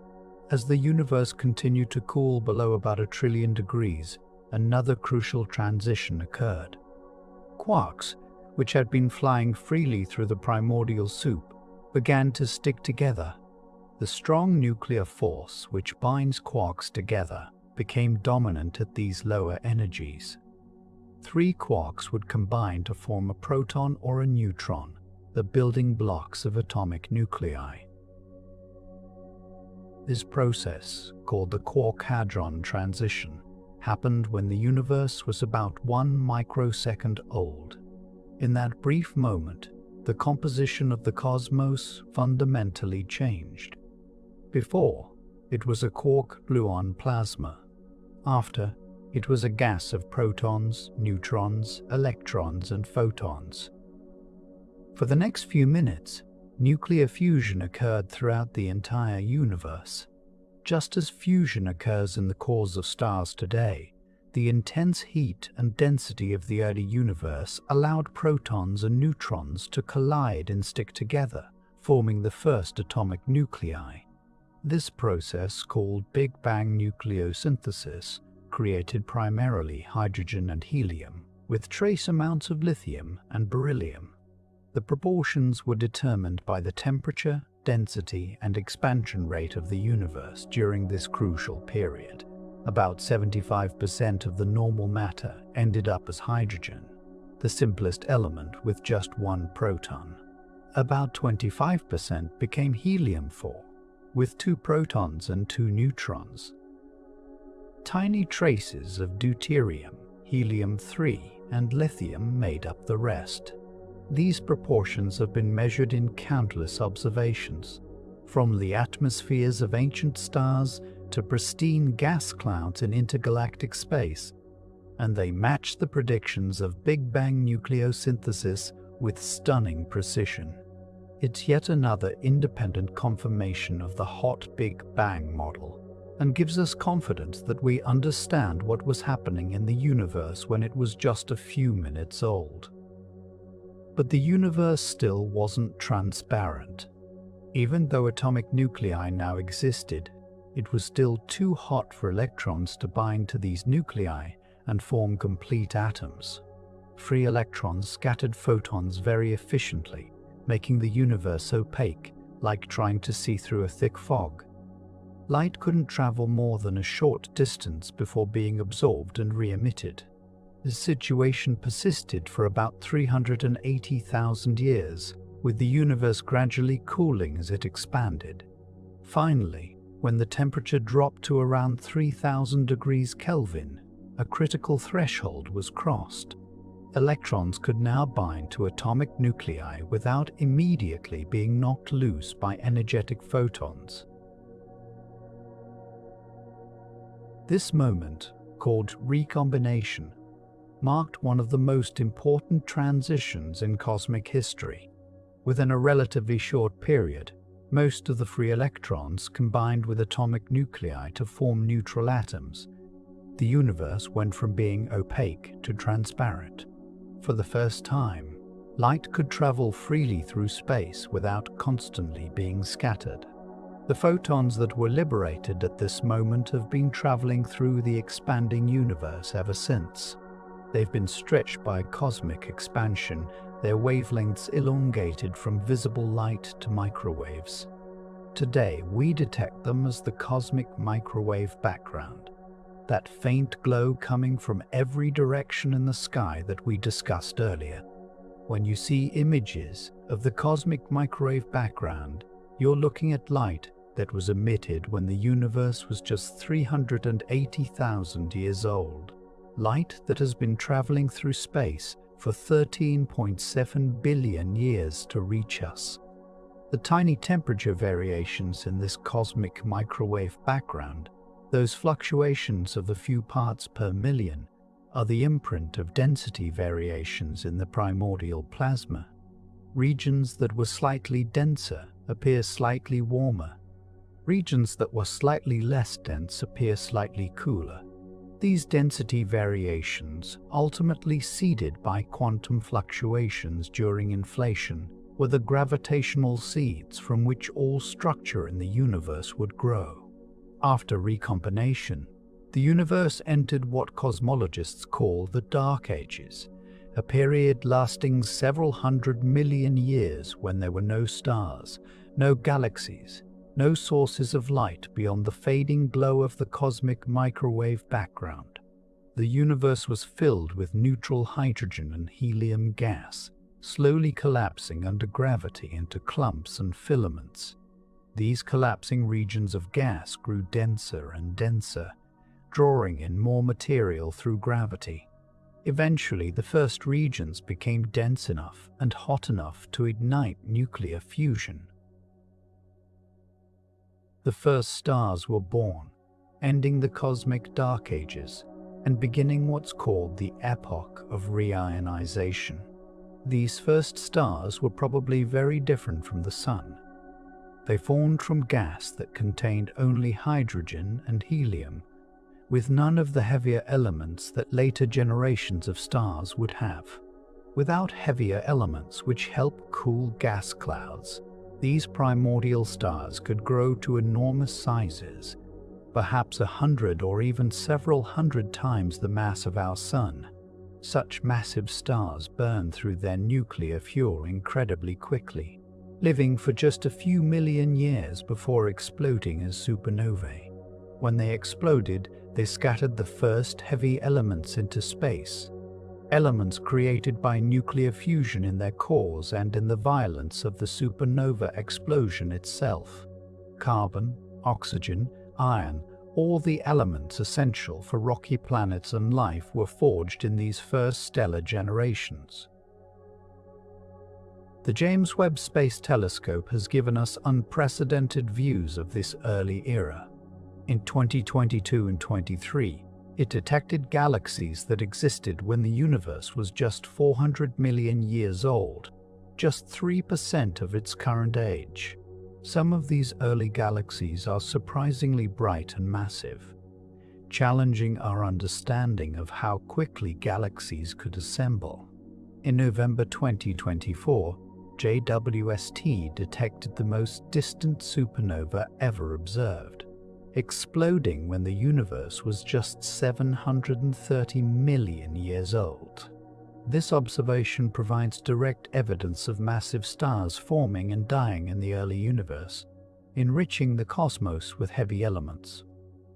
As the universe continued to cool below about 1 trillion degrees, another crucial transition occurred. Quarks, which had been flying freely through the primordial soup, began to stick together. The strong nuclear force which binds quarks together became dominant at these lower energies. 3 quarks would combine to form a proton or a neutron, the building blocks of atomic nuclei. This process, called the quark-hadron transition, happened when the universe was about 1 microsecond old. In that brief moment, the composition of the cosmos fundamentally changed. Before, it was a quark-gluon plasma. After, it was a gas of protons, neutrons, electrons, and photons. For the next few minutes, nuclear fusion occurred throughout the entire universe. Just as fusion occurs in the cores of stars today, the intense heat and density of the early universe allowed protons and neutrons to collide and stick together, forming the first atomic nuclei. This process, called Big Bang nucleosynthesis, created primarily hydrogen and helium, with trace amounts of lithium and beryllium. The proportions were determined by the temperature, density, and expansion rate of the universe during this crucial period. About 75% of the normal matter ended up as hydrogen, the simplest element with just one proton. About 25% became helium-4, with 2 protons and 2 neutrons. Tiny traces of deuterium, helium-3, and lithium made up the rest. These proportions have been measured in countless observations, from the atmospheres of ancient stars to pristine gas clouds in intergalactic space, and they match the predictions of Big Bang nucleosynthesis with stunning precision. It's yet another independent confirmation of the hot Big Bang model, and gives us confidence that we understand what was happening in the universe when it was just a few minutes old. But the universe still wasn't transparent. Even though atomic nuclei now existed, it was still too hot for electrons to bind to these nuclei and form complete atoms. Free electrons scattered photons very efficiently, making the universe opaque, like trying to see through a thick fog. Light couldn't travel more than a short distance before being absorbed and re-emitted. This situation persisted for about 380,000 years, with the universe gradually cooling as it expanded. Finally, when the temperature dropped to around 3,000 degrees Kelvin, a critical threshold was crossed. Electrons could now bind to atomic nuclei without immediately being knocked loose by energetic photons. This moment, called recombination, marked one of the most important transitions in cosmic history. Within a relatively short period, most of the free electrons combined with atomic nuclei to form neutral atoms. The universe went from being opaque to transparent. For the first time, light could travel freely through space without constantly being scattered. The photons that were liberated at this moment have been traveling through the expanding universe ever since. They've been stretched by cosmic expansion, their wavelengths elongated from visible light to microwaves. Today, we detect them as the cosmic microwave background, that faint glow coming from every direction in the sky that we discussed earlier. When you see images of the cosmic microwave background, you're looking at light that was emitted when the universe was just 380,000 years old. Light that has been traveling through space for 13.7 billion years to reach us. The tiny temperature variations in this cosmic microwave background, those fluctuations of a few parts per million, are the imprint of density variations in the primordial plasma. Regions that were slightly denser appear slightly warmer. Regions that were slightly less dense appear slightly cooler. These density variations, ultimately seeded by quantum fluctuations during inflation, were the gravitational seeds from which all structure in the universe would grow. After recombination, the universe entered what cosmologists call the Dark Ages, a period lasting several 100 million years when there were no stars, no galaxies, no sources of light beyond the fading glow of the cosmic microwave background. The universe was filled with neutral hydrogen and helium gas, slowly collapsing under gravity into clumps and filaments. These collapsing regions of gas grew denser and denser, drawing in more material through gravity. Eventually, the first regions became dense enough and hot enough to ignite nuclear fusion. The first stars were born, ending the cosmic dark ages and beginning what's called the epoch of reionization. These first stars were probably very different from the Sun. They formed from gas that contained only hydrogen and helium, with none of the heavier elements that later generations of stars would have. Without heavier elements which help cool gas clouds, these primordial stars could grow to enormous sizes, perhaps 100 or even several hundred times the mass of our Sun. Such massive stars burn through their nuclear fuel incredibly quickly, living for just a few million years before exploding as supernovae. When they exploded, they scattered the first heavy elements into space, elements created by nuclear fusion in their cores and in the violence of the supernova explosion itself. Carbon, oxygen, iron, all the elements essential for rocky planets and life were forged in these first stellar generations. The James Webb Space Telescope has given us unprecedented views of this early era. In 2022 and 23, it detected galaxies that existed when the universe was just 400 million years old, just 3% of its current age. Some of these early galaxies are surprisingly bright and massive, challenging our understanding of how quickly galaxies could assemble. In November 2024, JWST detected the most distant supernova ever observed, exploding when the universe was just 730 million years old. This observation provides direct evidence of massive stars forming and dying in the early universe, enriching the cosmos with heavy elements.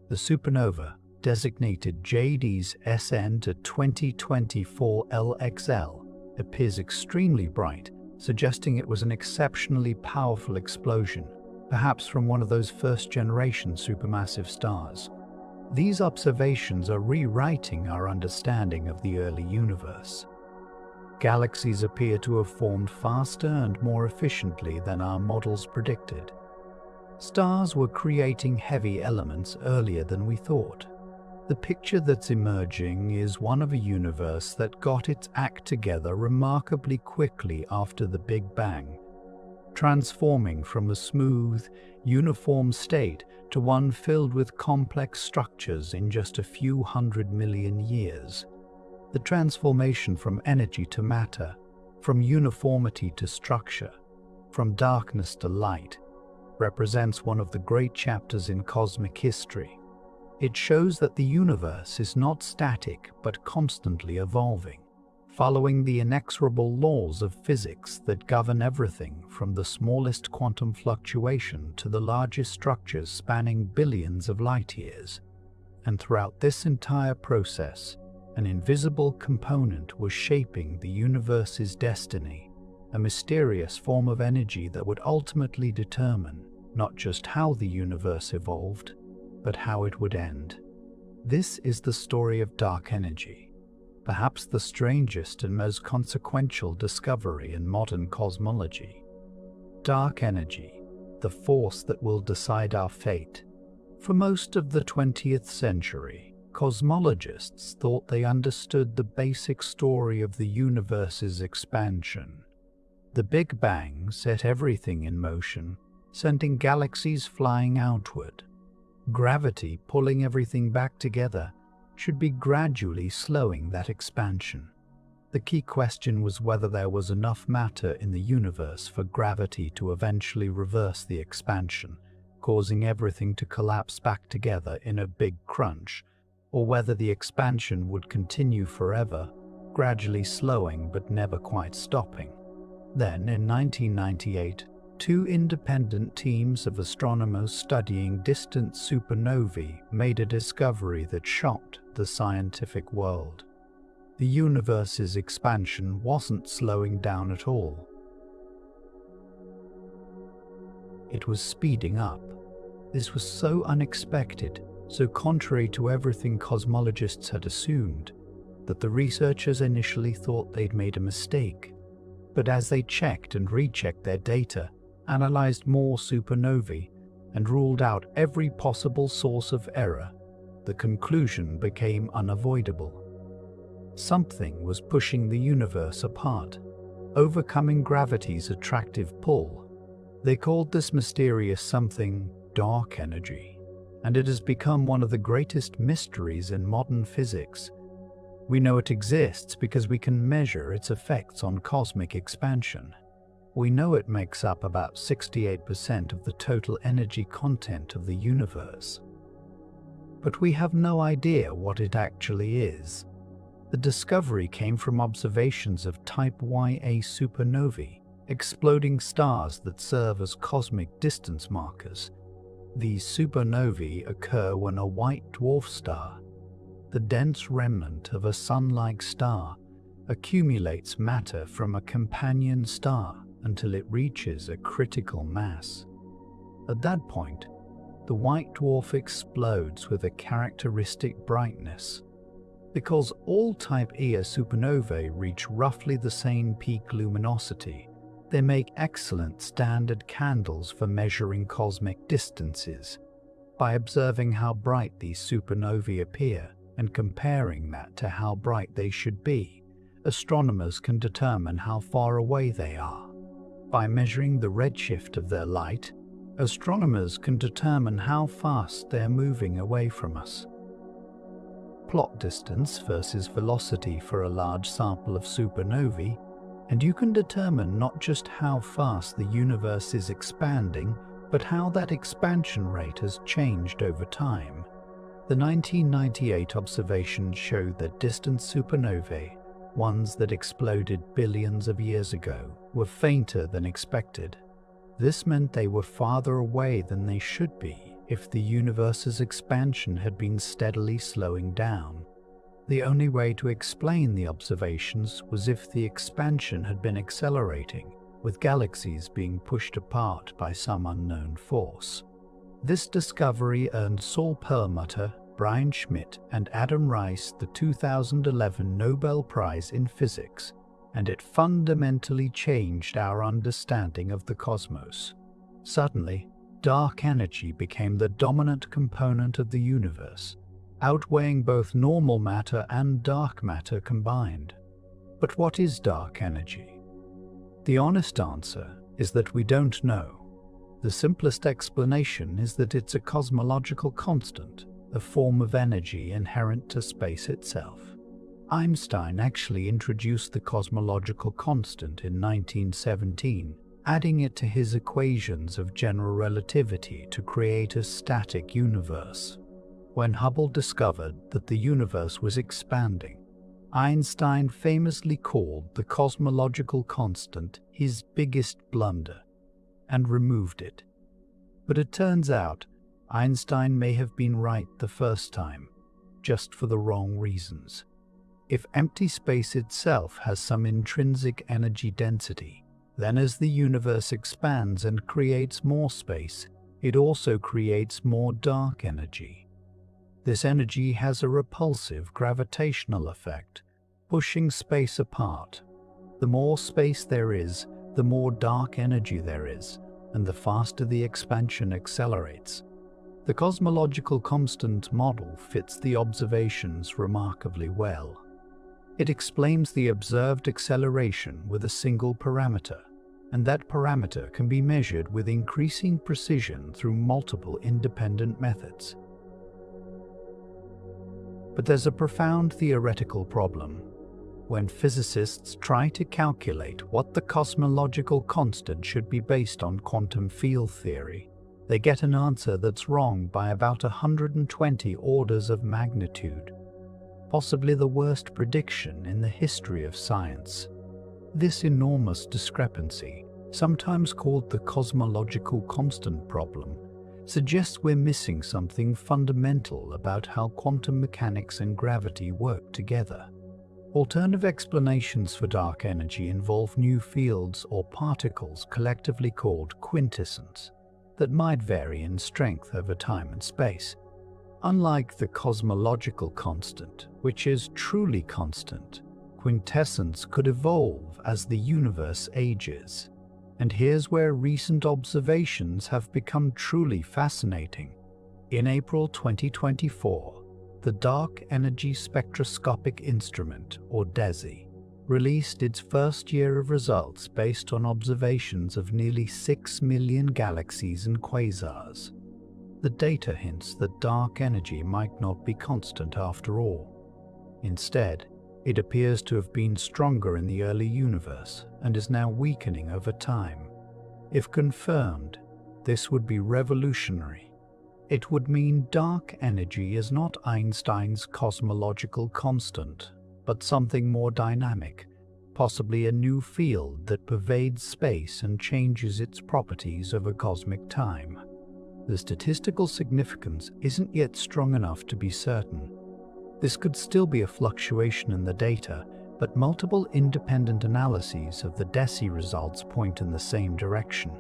The supernova, designated JD's SN to 2024 LXL, appears extremely bright, suggesting it was an exceptionally powerful explosion, perhaps from one of those first-generation supermassive stars. These observations are rewriting our understanding of the early universe. Galaxies appear to have formed faster and more efficiently than our models predicted. Stars were creating heavy elements earlier than we thought. The picture that's emerging is one of a universe that got its act together remarkably quickly after the Big Bang, transforming from a smooth, uniform state to one filled with complex structures in just a few 100 million years. The transformation from energy to matter, from uniformity to structure, from darkness to light, represents one of the great chapters in cosmic history. It shows that the universe is not static but constantly evolving, following the inexorable laws of physics that govern everything from the smallest quantum fluctuation to the largest structures spanning billions of light years. And throughout this entire process, an invisible component was shaping the universe's destiny, a mysterious form of energy that would ultimately determine not just how the universe evolved, but how it would end. This is the story of dark energy, perhaps the strangest and most consequential discovery in modern cosmology. Dark energy, the force that will decide our fate. For most of the 20th century, cosmologists thought they understood the basic story of the universe's expansion. The Big Bang set everything in motion, sending galaxies flying outward. Gravity, pulling everything back together, should be gradually slowing that expansion. The key question was whether there was enough matter in the universe for gravity to eventually reverse the expansion, causing everything to collapse back together in a big crunch, or whether the expansion would continue forever, gradually slowing but never quite stopping. Then, in 1998, two independent teams of astronomers studying distant supernovae made a discovery that shocked the scientific world. The universe's expansion wasn't slowing down at all. It was speeding up. This was so unexpected, so contrary to everything cosmologists had assumed, that the researchers initially thought they'd made a mistake. But as they checked and rechecked their data, analyzed more supernovae, and ruled out every possible source of error, the conclusion became unavoidable. Something was pushing the universe apart, overcoming gravity's attractive pull. They called this mysterious something dark energy, and it has become one of the greatest mysteries in modern physics. We know it exists because we can measure its effects on cosmic expansion. We know it makes up about 68% of the total energy content of the universe. But we have no idea what it actually is. The discovery came from observations of type Ia supernovae, exploding stars that serve as cosmic distance markers. These supernovae occur when a white dwarf star, the dense remnant of a sun-like star, accumulates matter from a companion star until it reaches a critical mass. At that point, the white dwarf explodes with a characteristic brightness. Because all type Ia supernovae reach roughly the same peak luminosity, they make excellent standard candles for measuring cosmic distances. By observing how bright these supernovae appear and comparing that to how bright they should be, astronomers can determine how far away they are. By measuring the redshift of their light, astronomers can determine how fast they are moving away from us. Plot distance versus velocity for a large sample of supernovae, and you can determine not just how fast the universe is expanding, but how that expansion rate has changed over time. The 1998 observations showed that distant supernovae, ones that exploded billions of years ago, were fainter than expected. This meant they were farther away than they should be if the universe's expansion had been steadily slowing down. The only way to explain the observations was if the expansion had been accelerating, with galaxies being pushed apart by some unknown force. This discovery earned Saul Perlmutter, Brian Schmidt, and Adam Rice the 2011 Nobel Prize in Physics, and it fundamentally changed our understanding of the cosmos. Suddenly, dark energy became the dominant component of the universe, outweighing both normal matter and dark matter combined. But what is dark energy? The honest answer is that we don't know. The simplest explanation is that it's a cosmological constant, a form of energy inherent to space itself. Einstein actually introduced the cosmological constant in 1917, adding it to his equations of general relativity to create a static universe. When Hubble discovered that the universe was expanding, Einstein famously called the cosmological constant his biggest blunder and removed it. But it turns out Einstein may have been right the first time, just for the wrong reasons. If empty space itself has some intrinsic energy density, then as the universe expands and creates more space, it also creates more dark energy. This energy has a repulsive gravitational effect, pushing space apart. The more space there is, the more dark energy there is, and the faster the expansion accelerates. The cosmological constant model fits the observations remarkably well. It explains the observed acceleration with a single parameter, and that parameter can be measured with increasing precision through multiple independent methods. But there's a profound theoretical problem. When physicists try to calculate what the cosmological constant should be based on quantum field theory, they get an answer that's wrong by about 120 orders of magnitude, possibly the worst prediction in the history of science. This enormous discrepancy, sometimes called the cosmological constant problem, suggests we're missing something fundamental about how quantum mechanics and gravity work together. Alternative explanations for dark energy involve new fields or particles collectively called quintessence that might vary in strength over time and space. Unlike the cosmological constant, which is truly constant, quintessence could evolve as the universe ages. And here's where recent observations have become truly fascinating. In April 2024, the Dark Energy Spectroscopic Instrument, or DESI, released its first year of results based on observations of nearly 6 million galaxies and quasars. The data hints that dark energy might not be constant after all. Instead, it appears to have been stronger in the early universe and is now weakening over time. If confirmed, this would be revolutionary. It would mean dark energy is not Einstein's cosmological constant, but something more dynamic, possibly a new field that pervades space and changes its properties over cosmic time. The statistical significance isn't yet strong enough to be certain. This could still be a fluctuation in the data, but multiple independent analyses of the DESI results point in the same direction.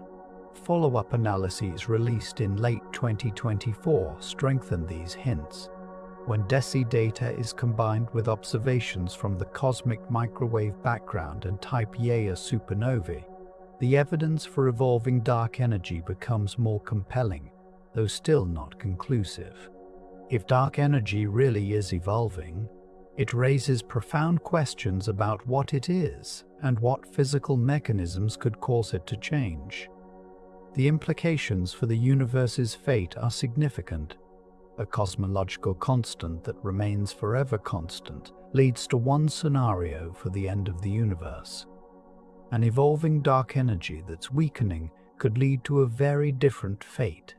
Follow-up analyses released in late 2024 strengthen these hints. When DESI data is combined with observations from the cosmic microwave background and Type Ia supernovae, the evidence for evolving dark energy becomes more compelling, though still not conclusive. If dark energy really is evolving, it raises profound questions about what it is and what physical mechanisms could cause it to change. The implications for the universe's fate are significant. A cosmological constant that remains forever constant leads to one scenario for the end of the universe. An evolving dark energy that's weakening could lead to a very different fate.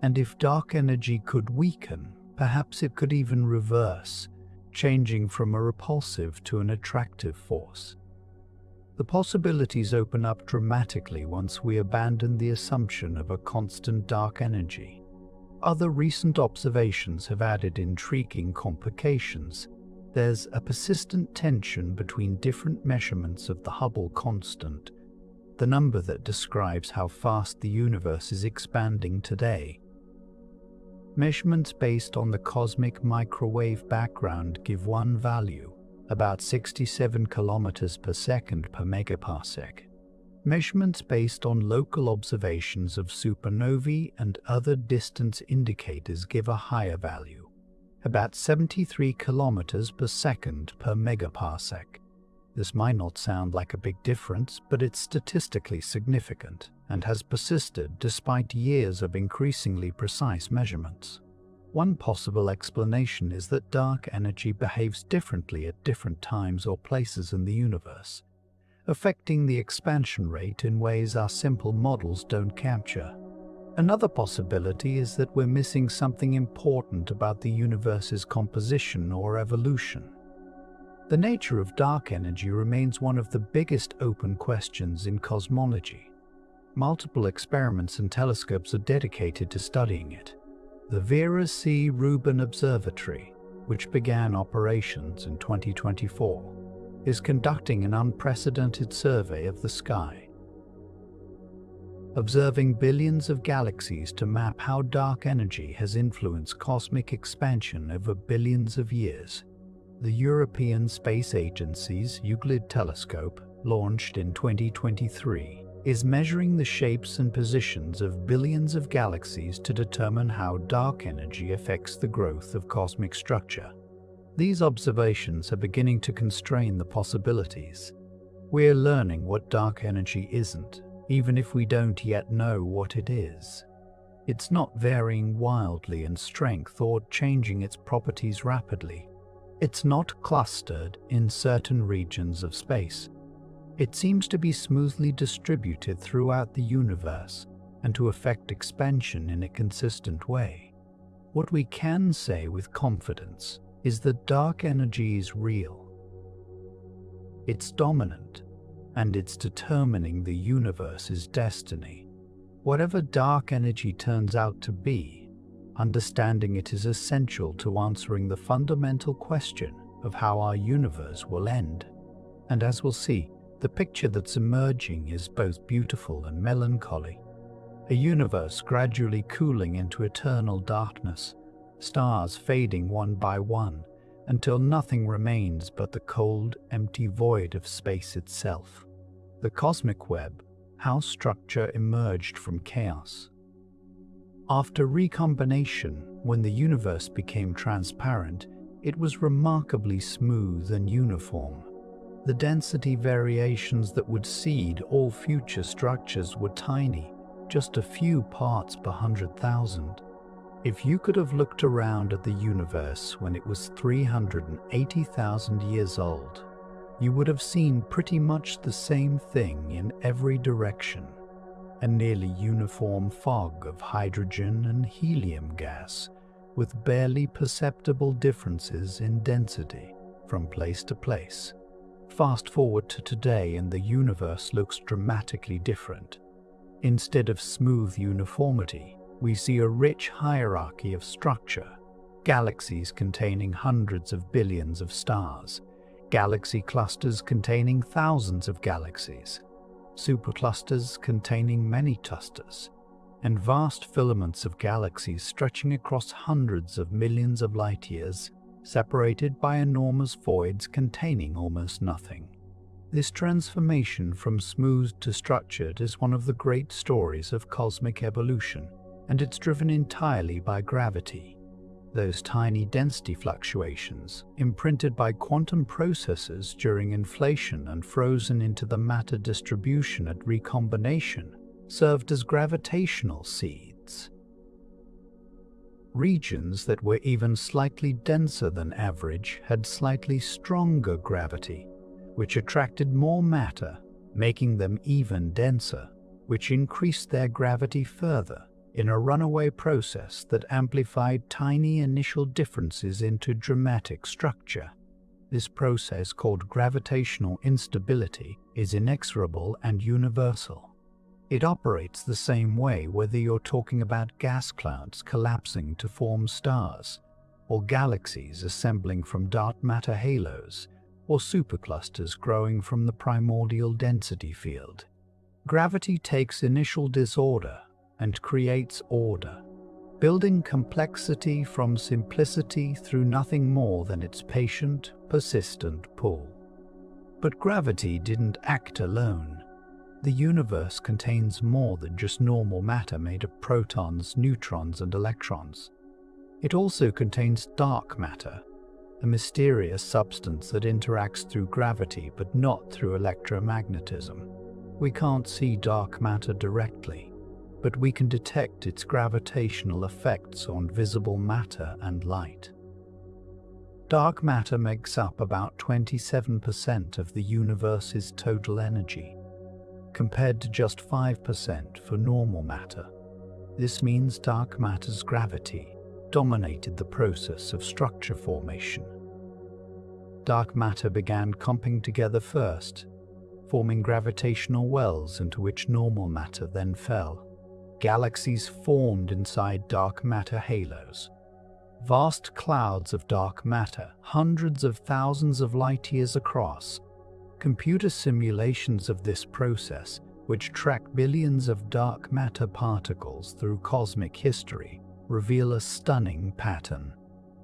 And if dark energy could weaken, perhaps it could even reverse, changing from a repulsive to an attractive force. The possibilities open up dramatically once we abandon the assumption of a constant dark energy. Other recent observations have added intriguing complications. There's a persistent tension between different measurements of the Hubble constant, the number that describes how fast the universe is expanding today. Measurements based on the cosmic microwave background give one value, about 67 kilometers per second per megaparsec. Measurements based on local observations of supernovae and other distance indicators give a higher value, about 73 kilometers per second per megaparsec. This might not sound like a big difference, but it's statistically significant and has persisted despite years of increasingly precise measurements. One possible explanation is that dark energy behaves differently at different times or places in the universe, affecting the expansion rate in ways our simple models don't capture. Another possibility is that we're missing something important about the universe's composition or evolution. The nature of dark energy remains one of the biggest open questions in cosmology. Multiple experiments and telescopes are dedicated to studying it. The Vera C. Rubin Observatory, which began operations in 2024, is conducting an unprecedented survey of the sky, observing billions of galaxies to map how dark energy has influenced cosmic expansion over billions of years. The European Space Agency's Euclid telescope, launched in 2023, is measuring the shapes and positions of billions of galaxies to determine how dark energy affects the growth of cosmic structure. These observations are beginning to constrain the possibilities. We're learning what dark energy isn't, even if we don't yet know what it is. It's not varying wildly in strength or changing its properties rapidly. It's not clustered in certain regions of space. It seems to be smoothly distributed throughout the universe and to affect expansion in a consistent way. What we can say with confidence is that dark energy is real. It's dominant, and it's determining the universe's destiny. Whatever dark energy turns out to be, understanding it is essential to answering the fundamental question of how our universe will end. And as we'll see, the picture that's emerging is both beautiful and melancholy. A universe gradually cooling into eternal darkness, stars fading one by one, until nothing remains but the cold, empty void of space itself. The cosmic web how structure emerged from chaos. After recombination, when the universe became transparent, it was remarkably smooth and uniform. The density variations that would seed all future structures were tiny, just a few parts per 100,000. If you could have looked around at the universe when it was 380,000 years old, you would have seen pretty much the same thing in every direction: a nearly uniform fog of hydrogen and helium gas, with barely perceptible differences in density from place to place. Fast forward to today and the universe looks dramatically different. Instead of smooth uniformity, we see a rich hierarchy of structure: galaxies containing hundreds of billions of stars, galaxy clusters containing thousands of galaxies, superclusters containing many clusters, and vast filaments of galaxies stretching across hundreds of millions of light years, separated by enormous voids containing almost nothing. This transformation from smooth to structured is one of the great stories of cosmic evolution, and it's driven entirely by gravity. Those tiny density fluctuations, imprinted by quantum processes during inflation and frozen into the matter distribution at recombination, served as gravitational seeds. Regions that were even slightly denser than average had slightly stronger gravity, which attracted more matter, making them even denser, which increased their gravity further in a runaway process that amplified tiny initial differences into dramatic structure. This process, called gravitational instability, is inexorable and universal. It operates the same way whether you're talking about gas clouds collapsing to form stars, or galaxies assembling from dark matter halos, or superclusters growing from the primordial density field. Gravity takes initial disorder and creates order, building complexity from simplicity through nothing more than its patient, persistent pull. But gravity didn't act alone. The universe contains more than just normal matter made of protons, neutrons, and electrons. It also contains dark matter, a mysterious substance that interacts through gravity but not through electromagnetism. We can't see dark matter directly, but we can detect its gravitational effects on visible matter and light. Dark matter makes up about 27% of the universe's total energy, compared to just 5% for normal matter. This means dark matter's gravity dominated the process of structure formation. Dark matter began clumping together first, forming gravitational wells into which normal matter then fell. Galaxies formed inside dark matter halos. Vast clouds of dark matter, hundreds of thousands of light years across. Computer simulations of this process, which track billions of dark matter particles through cosmic history, reveal a stunning pattern.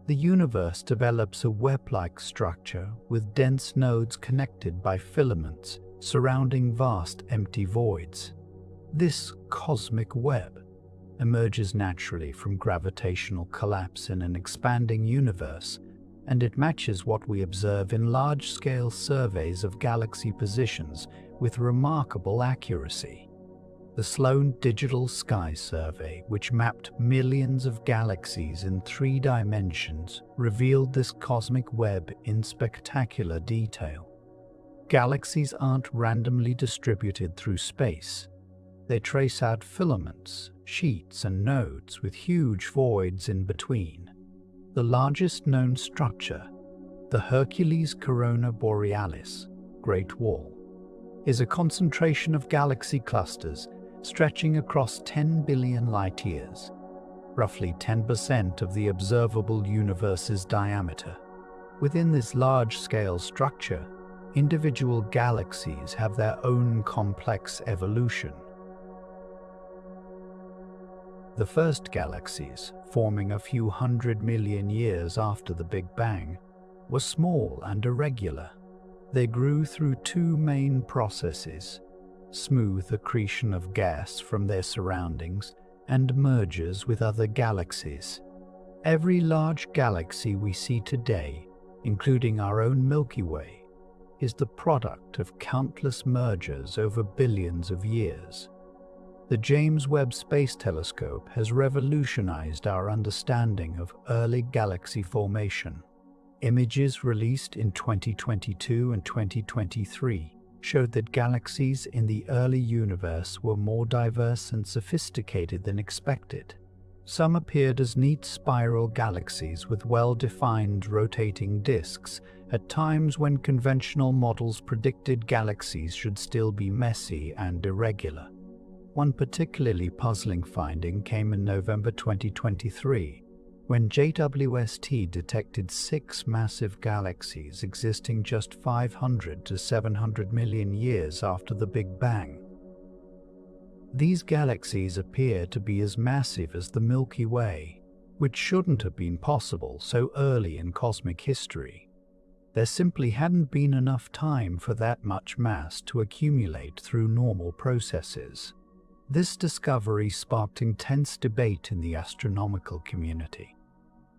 The universe develops a web-like structure with dense nodes connected by filaments surrounding vast empty voids. This cosmic web emerges naturally from gravitational collapse in an expanding universe, and it matches what we observe in large-scale surveys of galaxy positions with remarkable accuracy. The Sloan Digital Sky Survey, which mapped millions of galaxies in 3 dimensions, revealed this cosmic web in spectacular detail. Galaxies aren't randomly distributed through space. They trace out filaments, sheets, and nodes with huge voids in between. The largest known structure, the Hercules Corona Borealis, Great Wall, is a concentration of galaxy clusters stretching across 10 billion light-years, roughly 10% of the observable universe's diameter. Within this large-scale structure, individual galaxies have their own complex evolution. The first galaxies, forming a few 100 million years after the Big Bang, were small and irregular. They grew through 2 main processes: smooth accretion of gas from their surroundings, and mergers with other galaxies. Every large galaxy we see today, including our own Milky Way, is the product of countless mergers over billions of years. The James Webb Space Telescope has revolutionized our understanding of early galaxy formation. Images released in 2022 and 2023 showed that galaxies in the early universe were more diverse and sophisticated than expected. Some appeared as neat spiral galaxies with well-defined rotating disks at times when conventional models predicted galaxies should still be messy and irregular. One particularly puzzling finding came in November 2023, when JWST detected 6 massive galaxies existing just 500 to 700 million years after the Big Bang. These galaxies appear to be as massive as the Milky Way, which shouldn't have been possible so early in cosmic history. There simply hadn't been enough time for that much mass to accumulate through normal processes. This discovery sparked intense debate in the astronomical community.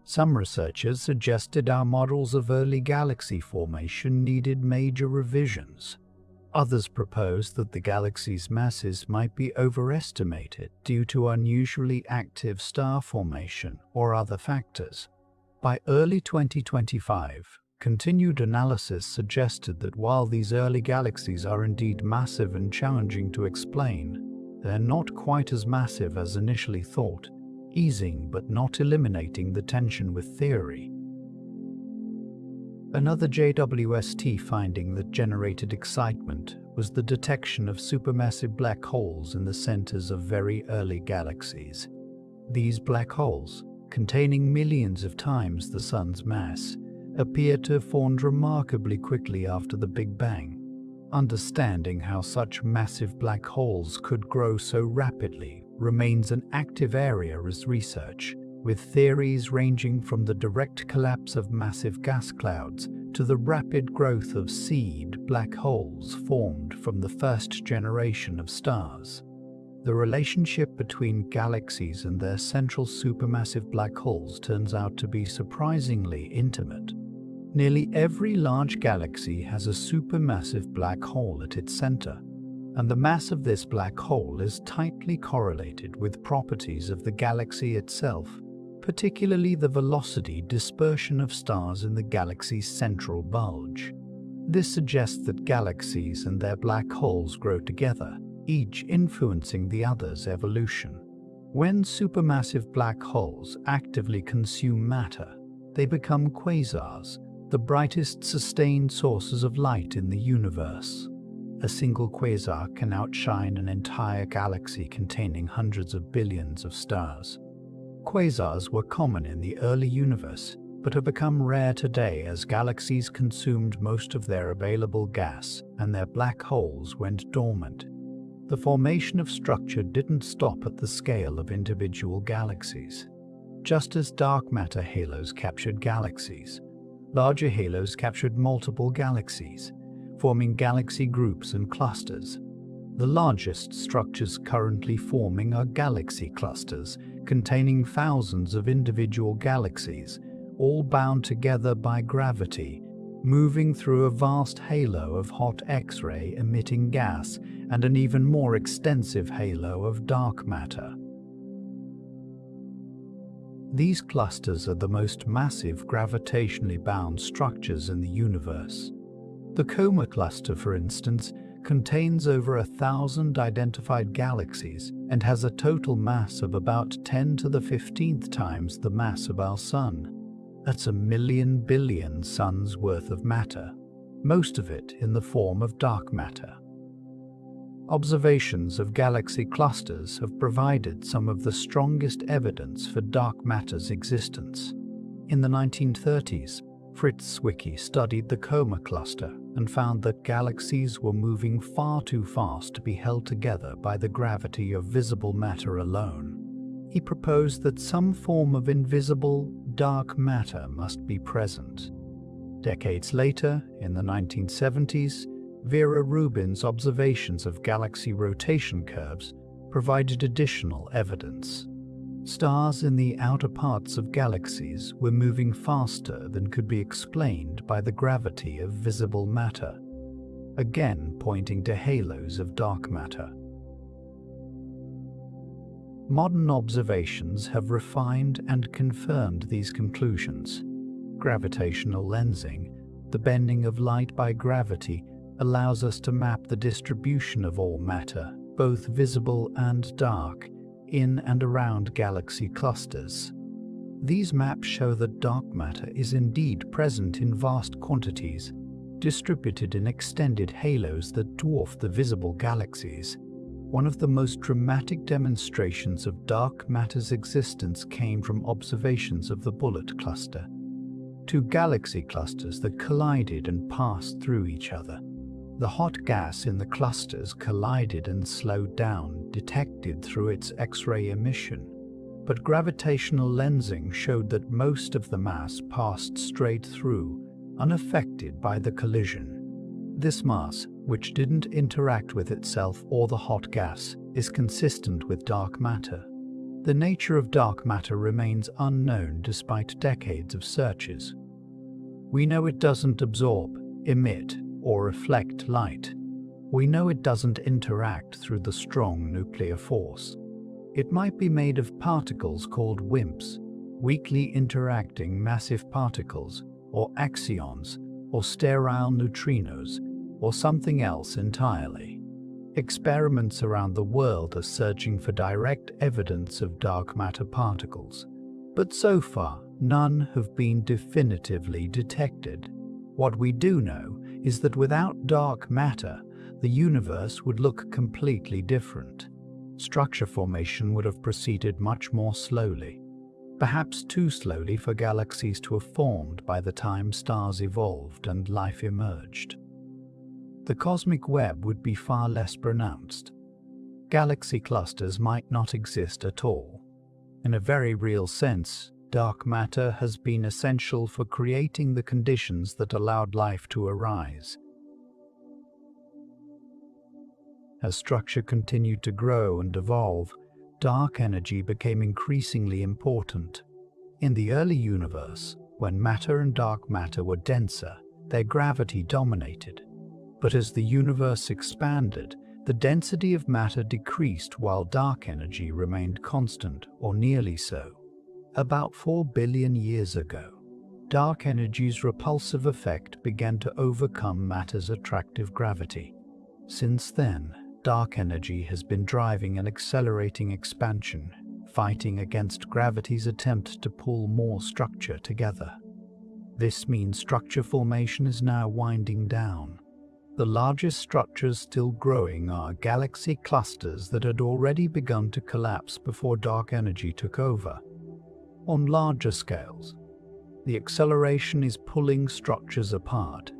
Some researchers suggested our models of early galaxy formation needed major revisions. Others proposed that the galaxy's masses might be overestimated due to unusually active star formation or other factors. By early 2025, continued analysis suggested that while these early galaxies are indeed massive and challenging to explain, they're not quite as massive as initially thought, easing but not eliminating the tension with theory. Another JWST finding that generated excitement was the detection of supermassive black holes in the centers of very early galaxies. These black holes, containing millions of times the Sun's mass, appear to have formed remarkably quickly after the Big Bang. Understanding how such massive black holes could grow so rapidly remains an active area as research, with theories ranging from the direct collapse of massive gas clouds to the rapid growth of seed black holes formed from the first generation of stars. The relationship between galaxies and their central supermassive black holes turns out to be surprisingly intimate. Nearly every large galaxy has a supermassive black hole at its center, and the mass of this black hole is tightly correlated with properties of the galaxy itself, particularly the velocity dispersion of stars in the galaxy's central bulge. This suggests that galaxies and their black holes grow together, each influencing the other's evolution. When supermassive black holes actively consume matter, they become quasars, the brightest sustained sources of light in the universe. A single quasar can outshine an entire galaxy containing hundreds of billions of stars. Quasars were common in the early universe, but have become rare today as galaxies consumed most of their available gas and their black holes went dormant. The formation of structure didn't stop at the scale of individual galaxies. Just as dark matter halos captured galaxies, larger halos captured multiple galaxies, forming galaxy groups and clusters. The largest structures currently forming are galaxy clusters, containing thousands of individual galaxies, all bound together by gravity, moving through a vast halo of hot X-ray emitting gas and an even more extensive halo of dark matter. These clusters are the most massive gravitationally bound structures in the universe. The Coma cluster, for instance, contains over 1,000 identified galaxies and has a total mass of about 10 to the 15th times the mass of our Sun. That's 1,000,000 billion suns worth of matter, most of it in the form of dark matter. Observations of galaxy clusters have provided some of the strongest evidence for dark matter's existence. In the 1930s, Fritz Zwicky studied the Coma cluster and found that galaxies were moving far too fast to be held together by the gravity of visible matter alone. He proposed that some form of invisible, dark matter must be present. Decades later, in the 1970s, Vera Rubin's observations of galaxy rotation curves provided additional evidence. Stars in the outer parts of galaxies were moving faster than could be explained by the gravity of visible matter, again pointing to halos of dark matter. Modern observations have refined and confirmed these conclusions. Gravitational lensing, the bending of light by gravity, allows us to map the distribution of all matter, both visible and dark, in and around galaxy clusters. These maps show that dark matter is indeed present in vast quantities, distributed in extended halos that dwarf the visible galaxies. One of the most dramatic demonstrations of dark matter's existence came from observations of the Bullet cluster, two galaxy clusters that collided and passed through each other. The hot gas in the clusters collided and slowed down, detected through its X-ray emission. But gravitational lensing showed that most of the mass passed straight through, unaffected by the collision. This mass, which didn't interact with itself or the hot gas, is consistent with dark matter. The nature of dark matter remains unknown despite decades of searches. We know it doesn't absorb, emit, or reflect light. We know it doesn't interact through the strong nuclear force. It might be made of particles called WIMPs, weakly interacting massive particles, or axions, or sterile neutrinos, or something else entirely. Experiments around the world are searching for direct evidence of dark matter particles, but so far none have been definitively detected. What we do know is that without dark matter, the universe would look completely different. Structure formation would have proceeded much more slowly, perhaps too slowly for galaxies to have formed by the time stars evolved and life emerged. The cosmic web would be far less pronounced. Galaxy clusters might not exist at all. In a very real sense, dark matter has been essential for creating the conditions that allowed life to arise. As structure continued to grow and evolve, dark energy became increasingly important. In the early universe, when matter and dark matter were denser, their gravity dominated. But as the universe expanded, the density of matter decreased while dark energy remained constant, or nearly so. About 4 billion years ago, dark energy's repulsive effect began to overcome matter's attractive gravity. Since then, dark energy has been driving an accelerating expansion, fighting against gravity's attempt to pull more structure together. This means structure formation is now winding down. The largest structures still growing are galaxy clusters that had already begun to collapse before dark energy took over. On larger scales, the acceleration is pulling structures apart.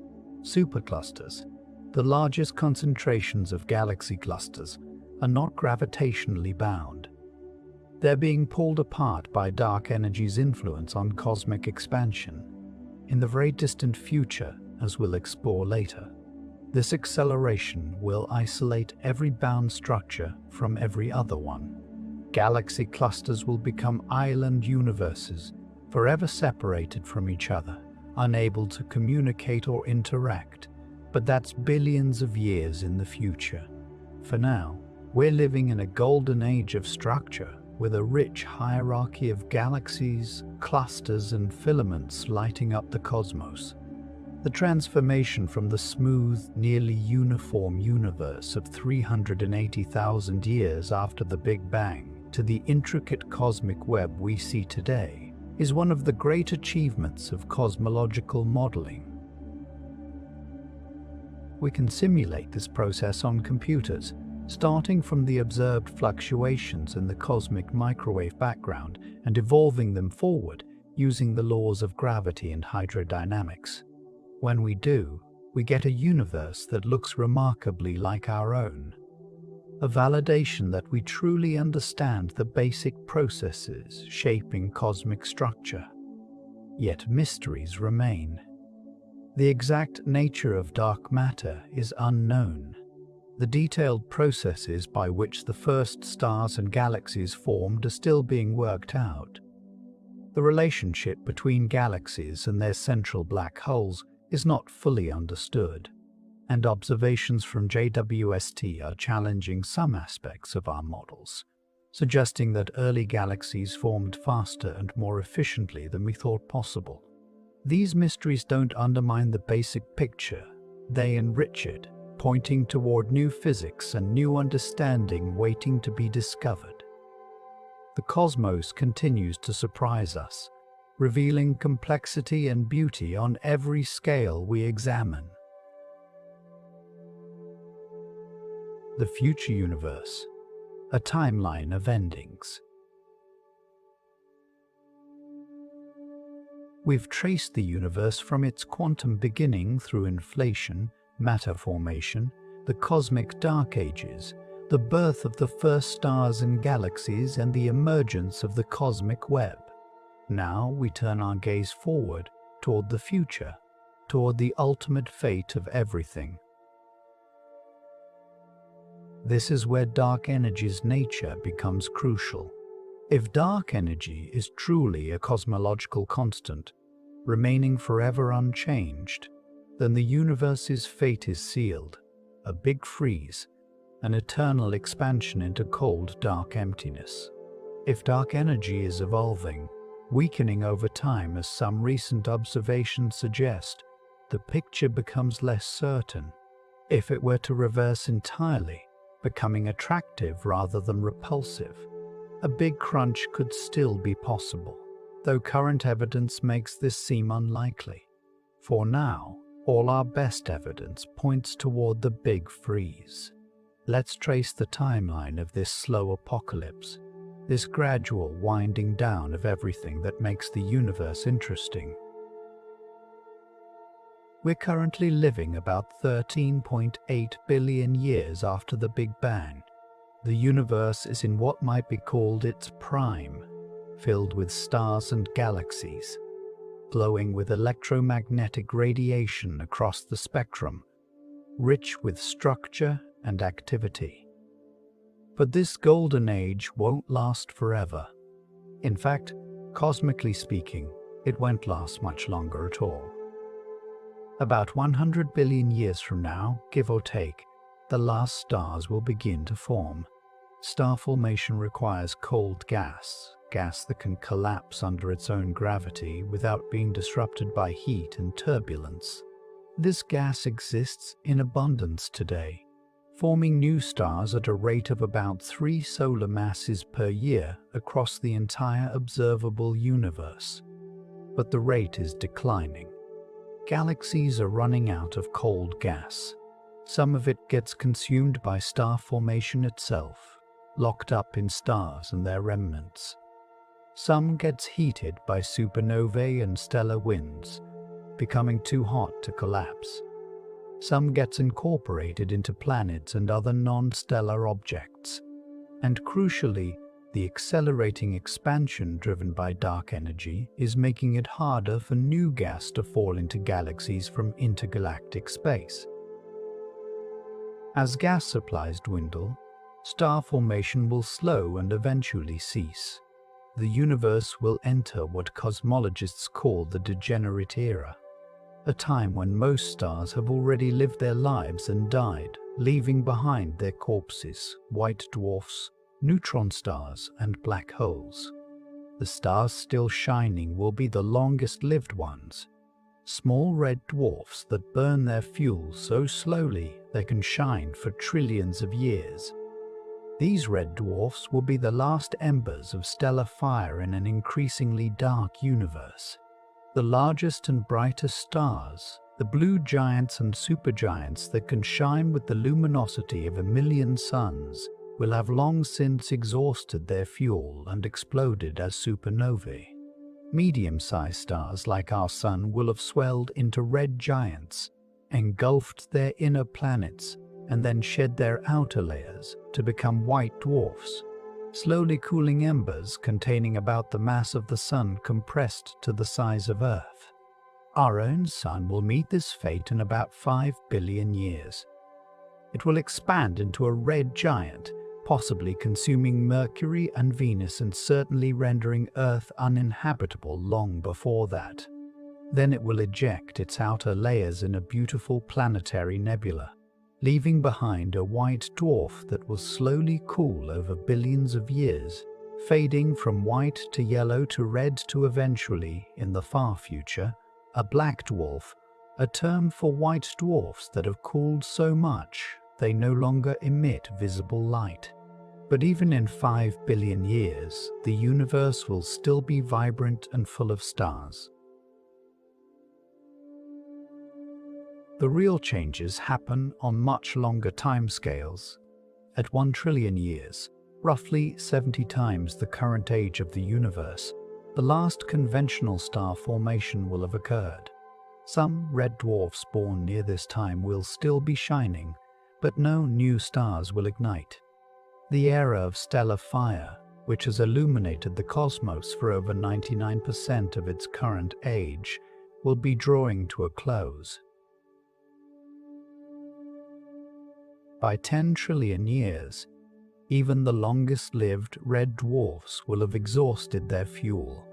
Superclusters, the largest concentrations of galaxy clusters, are not gravitationally bound. They're being pulled apart by dark energy's influence on cosmic expansion. In the very distant future, as we'll explore later, this acceleration will isolate every bound structure from every other one. Galaxy clusters will become island universes, forever separated from each other, unable to communicate or interact, but that's billions of years in the future. For now, we're living in a golden age of structure, with a rich hierarchy of galaxies, clusters, and filaments lighting up the cosmos. The transformation from the smooth, nearly uniform universe of 380,000 years after the Big Bang to the intricate cosmic web we see today is one of the great achievements of cosmological modeling. We can simulate this process on computers, starting from the observed fluctuations in the cosmic microwave background and evolving them forward using the laws of gravity and hydrodynamics. When we do, we get a universe that looks remarkably like our own, a validation that we truly understand the basic processes shaping cosmic structure. Yet mysteries remain. The exact nature of dark matter is unknown. The detailed processes by which the first stars and galaxies formed are still being worked out. The relationship between galaxies and their central black holes is not fully understood, and observations from JWST are challenging some aspects of our models, suggesting that early galaxies formed faster and more efficiently than we thought possible. These mysteries don't undermine the basic picture, they enrich it, pointing toward new physics and new understanding waiting to be discovered. The cosmos continues to surprise us, revealing complexity and beauty on every scale we examine. The future universe, a timeline of endings. We've traced the universe from its quantum beginning through inflation, matter formation, the cosmic dark ages, the birth of the first stars and galaxies, and the emergence of the cosmic web. Now we turn our gaze forward toward the future, toward the ultimate fate of everything. This is where dark energy's nature becomes crucial. If dark energy is truly a cosmological constant, remaining forever unchanged, then the universe's fate is sealed, a big freeze, an eternal expansion into cold, dark emptiness. If dark energy is evolving, weakening over time as some recent observations suggest, the picture becomes less certain. If it were to reverse entirely, becoming attractive rather than repulsive, a big crunch could still be possible, though current evidence makes this seem unlikely. For now, all our best evidence points toward the big freeze. Let's trace the timeline of this slow apocalypse, this gradual winding down of everything that makes the universe interesting. We're currently living about 13.8 billion years after the Big Bang. The universe is in what might be called its prime, filled with stars and galaxies, glowing with electromagnetic radiation across the spectrum, rich with structure and activity. But this golden age won't last forever. In fact, cosmically speaking, it won't last much longer at all. About 100 billion years from now, give or take, the last stars will begin to form. Star formation requires cold gas that can collapse under its own gravity without being disrupted by heat and turbulence. This gas exists in abundance today, forming new stars at a rate of about 3 solar masses per year across the entire observable universe. But the rate is declining. Galaxies are running out of cold gas. Some of it gets consumed by star formation itself, locked up in stars and their remnants. Some gets heated by supernovae and stellar winds, becoming too hot to collapse. Some gets incorporated into planets and other non-stellar objects. And crucially, the accelerating expansion driven by dark energy is making it harder for new gas to fall into galaxies from intergalactic space. As gas supplies dwindle, star formation will slow and eventually cease. The universe will enter what cosmologists call the degenerate era, a time when most stars have already lived their lives and died, leaving behind their corpses, white dwarfs, neutron stars, and black holes. The stars still shining will be the longest-lived ones, small red dwarfs that burn their fuel so slowly they can shine for trillions of years. These red dwarfs will be the last embers of stellar fire in an increasingly dark universe. The largest and brightest stars, the blue giants and supergiants that can shine with the luminosity of 1,000,000 suns, will have long since exhausted their fuel and exploded as supernovae. Medium-sized stars like our Sun will have swelled into red giants, engulfed their inner planets, and then shed their outer layers to become white dwarfs, slowly cooling embers containing about the mass of the Sun compressed to the size of Earth. Our own Sun will meet this fate in about 5 billion years. It will expand into a red giant, possibly consuming Mercury and Venus and certainly rendering Earth uninhabitable long before that. Then it will eject its outer layers in a beautiful planetary nebula, leaving behind a white dwarf that will slowly cool over billions of years, fading from white to yellow to red to eventually, in the far future, a black dwarf, a term for white dwarfs that have cooled so much they no longer emit visible light. But even in 5 billion years, the universe will still be vibrant and full of stars. The real changes happen on much longer timescales. At 1 trillion years, roughly 70 times the current age of the universe, the last conventional star formation will have occurred. Some red dwarfs born near this time will still be shining, but no new stars will ignite. The era of stellar fire, which has illuminated the cosmos for over 99% of its current age, will be drawing to a close. By 10 trillion years, even the longest-lived red dwarfs will have exhausted their fuel.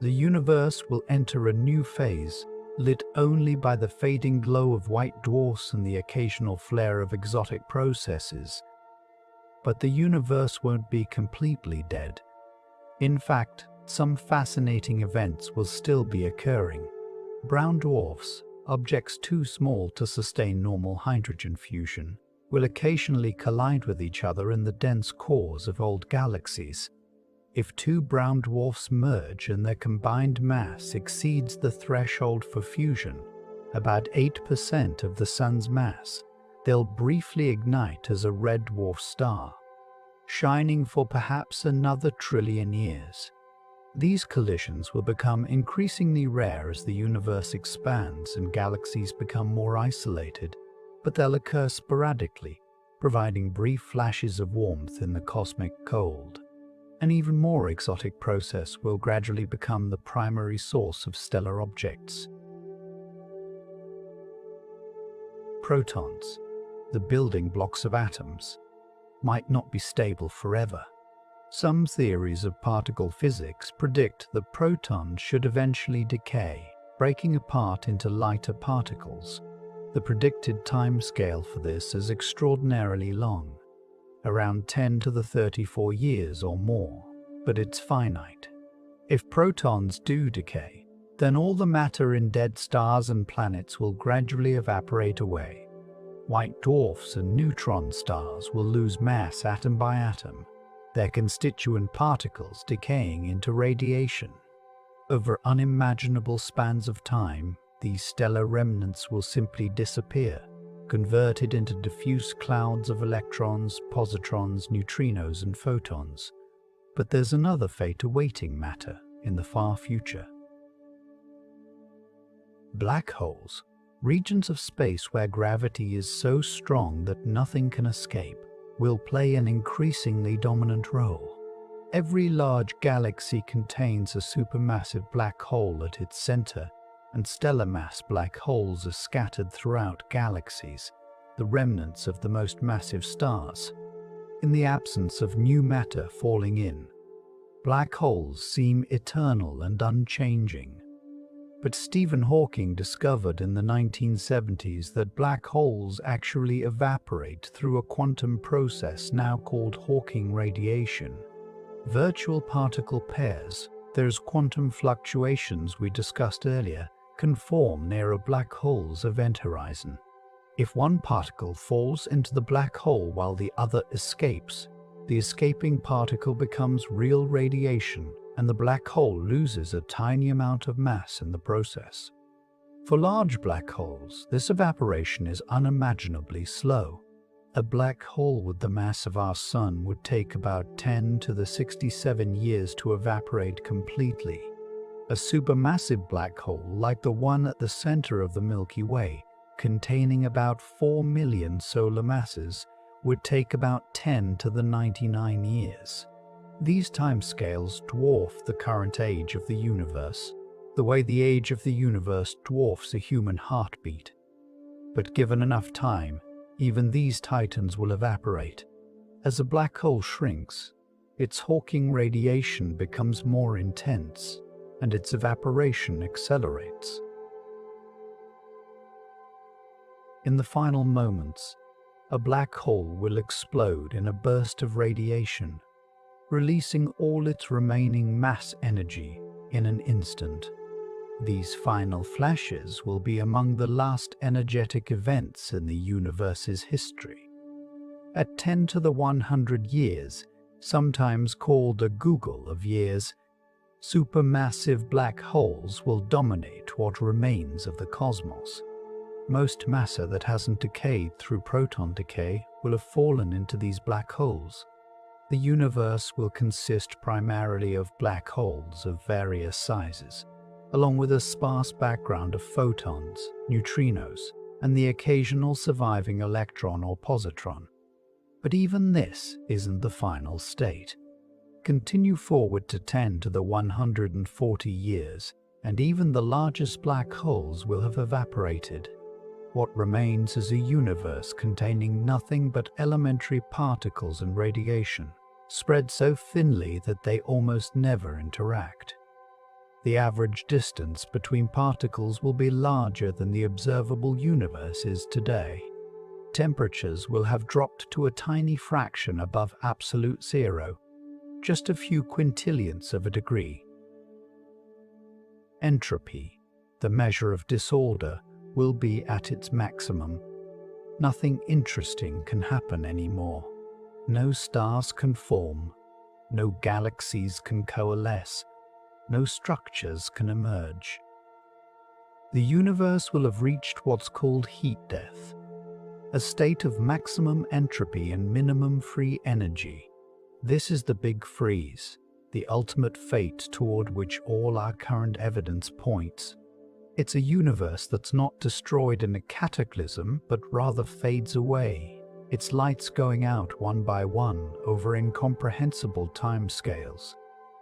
The universe will enter a new phase, lit only by the fading glow of white dwarfs and the occasional flare of exotic processes. But the universe won't be completely dead. In fact, some fascinating events will still be occurring. Brown dwarfs, objects too small to sustain normal hydrogen fusion, will occasionally collide with each other in the dense cores of old galaxies. If two brown dwarfs merge and their combined mass exceeds the threshold for fusion, about 8% of the Sun's mass, they'll briefly ignite as a red dwarf star, shining for perhaps another trillion years. These collisions will become increasingly rare as the universe expands and galaxies become more isolated, but they'll occur sporadically, providing brief flashes of warmth in the cosmic cold. An even more exotic process will gradually become the primary source of stellar objects. Protons, the building blocks of atoms, might not be stable forever. Some theories of particle physics predict that protons should eventually decay, breaking apart into lighter particles. The predicted time scale for this is extraordinarily long, around 10 to the 34 years or more, but it's finite. If protons do decay, then all the matter in dead stars and planets will gradually evaporate away. White dwarfs and neutron stars will lose mass atom by atom, their constituent particles decaying into radiation. Over unimaginable spans of time, these stellar remnants will simply disappear, converted into diffuse clouds of electrons, positrons, neutrinos, and photons. But there's another fate awaiting matter in the far future. Black holes, regions of space where gravity is so strong that nothing can escape, will play an increasingly dominant role. Every large galaxy contains a supermassive black hole at its center, and stellar mass black holes are scattered throughout galaxies, the remnants of the most massive stars. In the absence of new matter falling in, black holes seem eternal and unchanging. But Stephen Hawking discovered in the 1970s that black holes actually evaporate through a quantum process now called Hawking radiation. Virtual particle pairs, those quantum fluctuations we discussed earlier, can form near a black hole's event horizon. If one particle falls into the black hole while the other escapes, the escaping particle becomes real radiation, and the black hole loses a tiny amount of mass in the process. For large black holes, this evaporation is unimaginably slow. A black hole with the mass of our Sun would take about 10 to the 67 years to evaporate completely. A supermassive black hole like the one at the center of the Milky Way, containing about 4 million solar masses, would take about 10 to the 99 years. These timescales dwarf the current age of the universe. the way the age of the universe dwarfs a human heartbeat. But given enough time, even these titans will evaporate. As a black hole shrinks, its Hawking radiation becomes more intense, and its evaporation accelerates. In the final moments, a black hole will explode in a burst of radiation, releasing all its remaining mass energy in an instant. These final flashes will be among the last energetic events in the universe's history. At 10 to the 100 years, sometimes called a Google of years, supermassive black holes will dominate what remains of the cosmos. Most matter that hasn't decayed through proton decay will have fallen into these black holes. The universe will consist primarily of black holes of various sizes, along with a sparse background of photons, neutrinos, and the occasional surviving electron or positron. But even this isn't the final state. Continue forward to 10 to the 140 years, and even the largest black holes will have evaporated. What remains is a universe containing nothing but elementary particles and radiation, spread so thinly that they almost never interact. The average distance between particles will be larger than the observable universe is today. Temperatures will have dropped to a tiny fraction above absolute zero, just a few quintillionths of a degree. Entropy, the measure of disorder, will be at its maximum. Nothing interesting can happen anymore. No stars can form, no galaxies can coalesce, no structures can emerge. The universe will have reached what's called heat death, a state of maximum entropy and minimum free energy. This is the big freeze, the ultimate fate toward which all our current evidence points. It's a universe that's not destroyed in a cataclysm, but rather fades away, its lights going out one by one over incomprehensible timescales,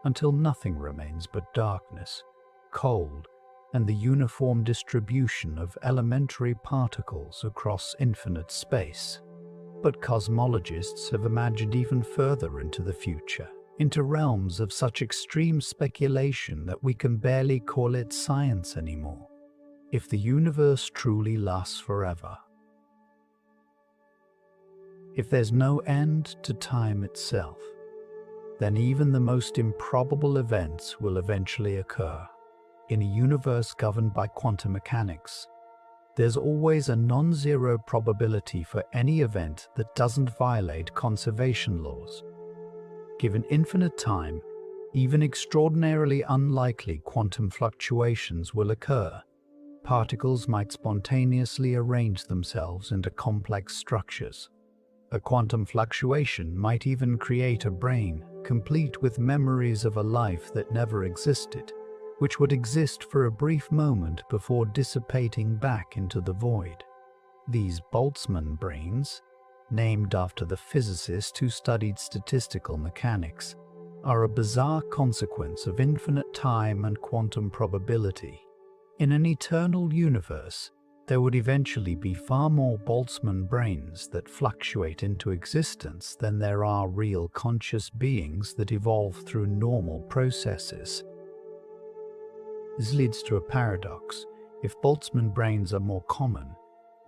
until nothing remains but darkness, cold, and the uniform distribution of elementary particles across infinite space. But cosmologists have imagined even further into the future, into realms of such extreme speculation that we can barely call it science anymore. If the universe truly lasts forever, if there's no end to time itself, then even the most improbable events will eventually occur. In a universe governed by quantum mechanics, there's always a non-zero probability for any event that doesn't violate conservation laws. Given infinite time, even extraordinarily unlikely quantum fluctuations will occur. Particles might spontaneously arrange themselves into complex structures. A quantum fluctuation might even create a brain, complete with memories of a life that never existed, which would exist for a brief moment before dissipating back into the void. These Boltzmann brains, named after the physicist who studied statistical mechanics, are a bizarre consequence of infinite time and quantum probability. In an eternal universe, there would eventually be far more Boltzmann brains that fluctuate into existence than there are real conscious beings that evolve through normal processes. This leads to a paradox. If Boltzmann brains are more common,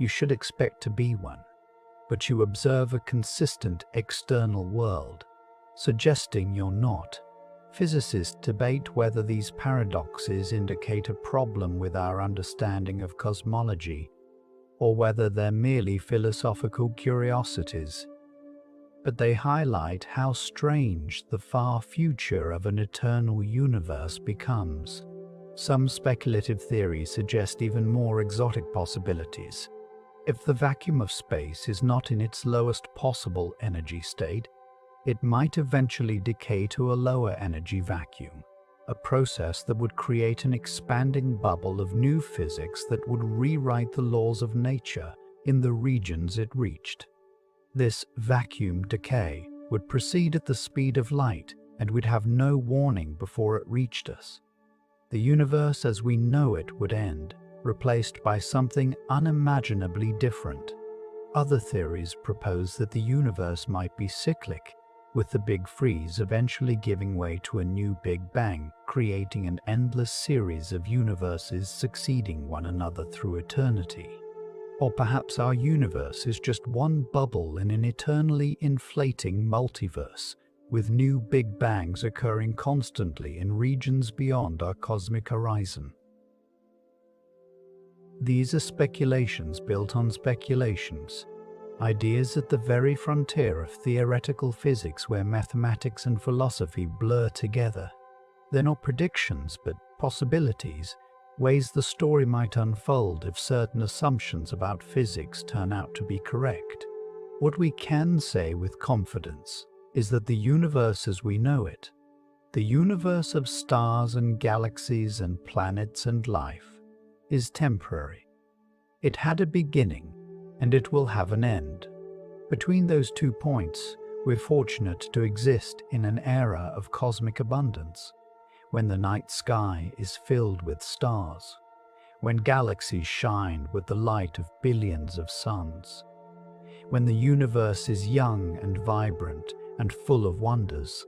you should expect to be one, but you observe a consistent external world, suggesting you're not. Physicists debate whether these paradoxes indicate a problem with our understanding of cosmology, or whether they're merely philosophical curiosities. But they highlight how strange the far future of an eternal universe becomes. Some speculative theories suggest even more exotic possibilities. If the vacuum of space is not in its lowest possible energy state, it might eventually decay to a lower energy vacuum, a process that would create an expanding bubble of new physics that would rewrite the laws of nature in the regions it reached. This vacuum decay would proceed at the speed of light, and we'd have no warning before it reached us. The universe as we know it would end, replaced by something unimaginably different. Other theories propose that the universe might be cyclic, with the Big Freeze eventually giving way to a new Big Bang, creating an endless series of universes succeeding one another through eternity. Or perhaps our universe is just one bubble in an eternally inflating multiverse, with new Big Bangs occurring constantly in regions beyond our cosmic horizon. These are speculations built on speculations, ideas at the very frontier of theoretical physics where mathematics and philosophy blur together. They're not predictions, but possibilities, ways the story might unfold if certain assumptions about physics turn out to be correct. What we can say with confidence is that the universe as we know it, the universe of stars and galaxies and planets and life, is temporary. It had a beginning, and it will have an end. Between those 2 points, we're fortunate to exist in an era of cosmic abundance, when the night sky is filled with stars, when galaxies shine with the light of billions of suns, when the universe is young and vibrant and full of wonders.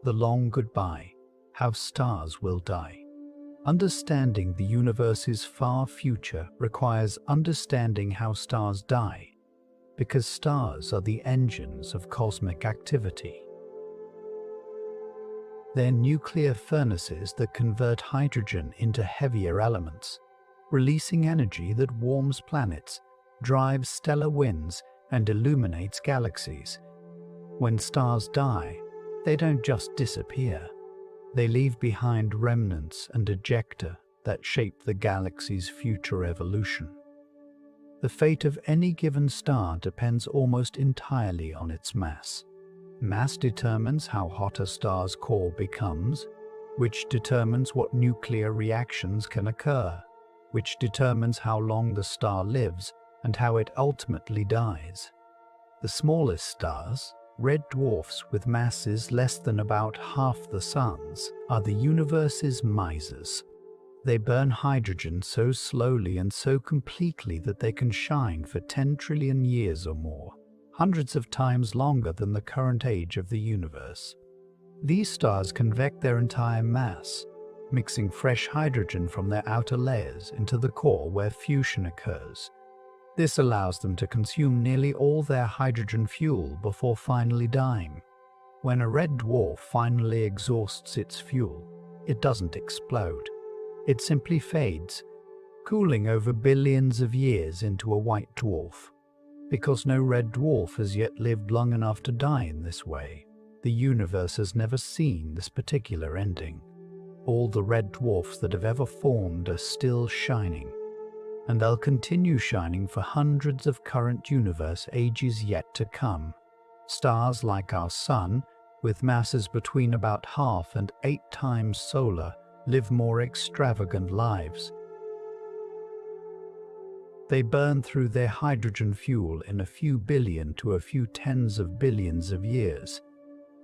The long goodbye, how stars will die. Understanding the universe's far future requires understanding how stars die, because stars are the engines of cosmic activity. They're nuclear furnaces that convert hydrogen into heavier elements, releasing energy that warms planets, drives stellar winds, and illuminates galaxies. When stars die, they don't just disappear. They leave behind remnants and ejecta that shape the galaxy's future evolution. The fate of any given star depends almost entirely on its mass. Mass determines how hot a star's core becomes, which determines what nuclear reactions can occur, which determines how long the star lives and how it ultimately dies. The smallest stars, red dwarfs with masses less than about half the sun's, are the universe's misers. They burn hydrogen so slowly and so completely that they can shine for 10 trillion years or more, hundreds of times longer than the current age of the universe. These stars convect their entire mass, mixing fresh hydrogen from their outer layers into the core where fusion occurs. This allows them to consume nearly all their hydrogen fuel before finally dying. When a red dwarf finally exhausts its fuel, it doesn't explode. It simply fades, cooling over billions of years into a white dwarf. Because no red dwarf has yet lived long enough to die in this way, the universe has never seen this particular ending. All the red dwarfs that have ever formed are still shining, and they'll continue shining for hundreds of current universe ages yet to come. Stars like our Sun, with masses between about half and 8 times solar, live more extravagant lives. They burn through their hydrogen fuel in a few billion to a few tens of billions of years.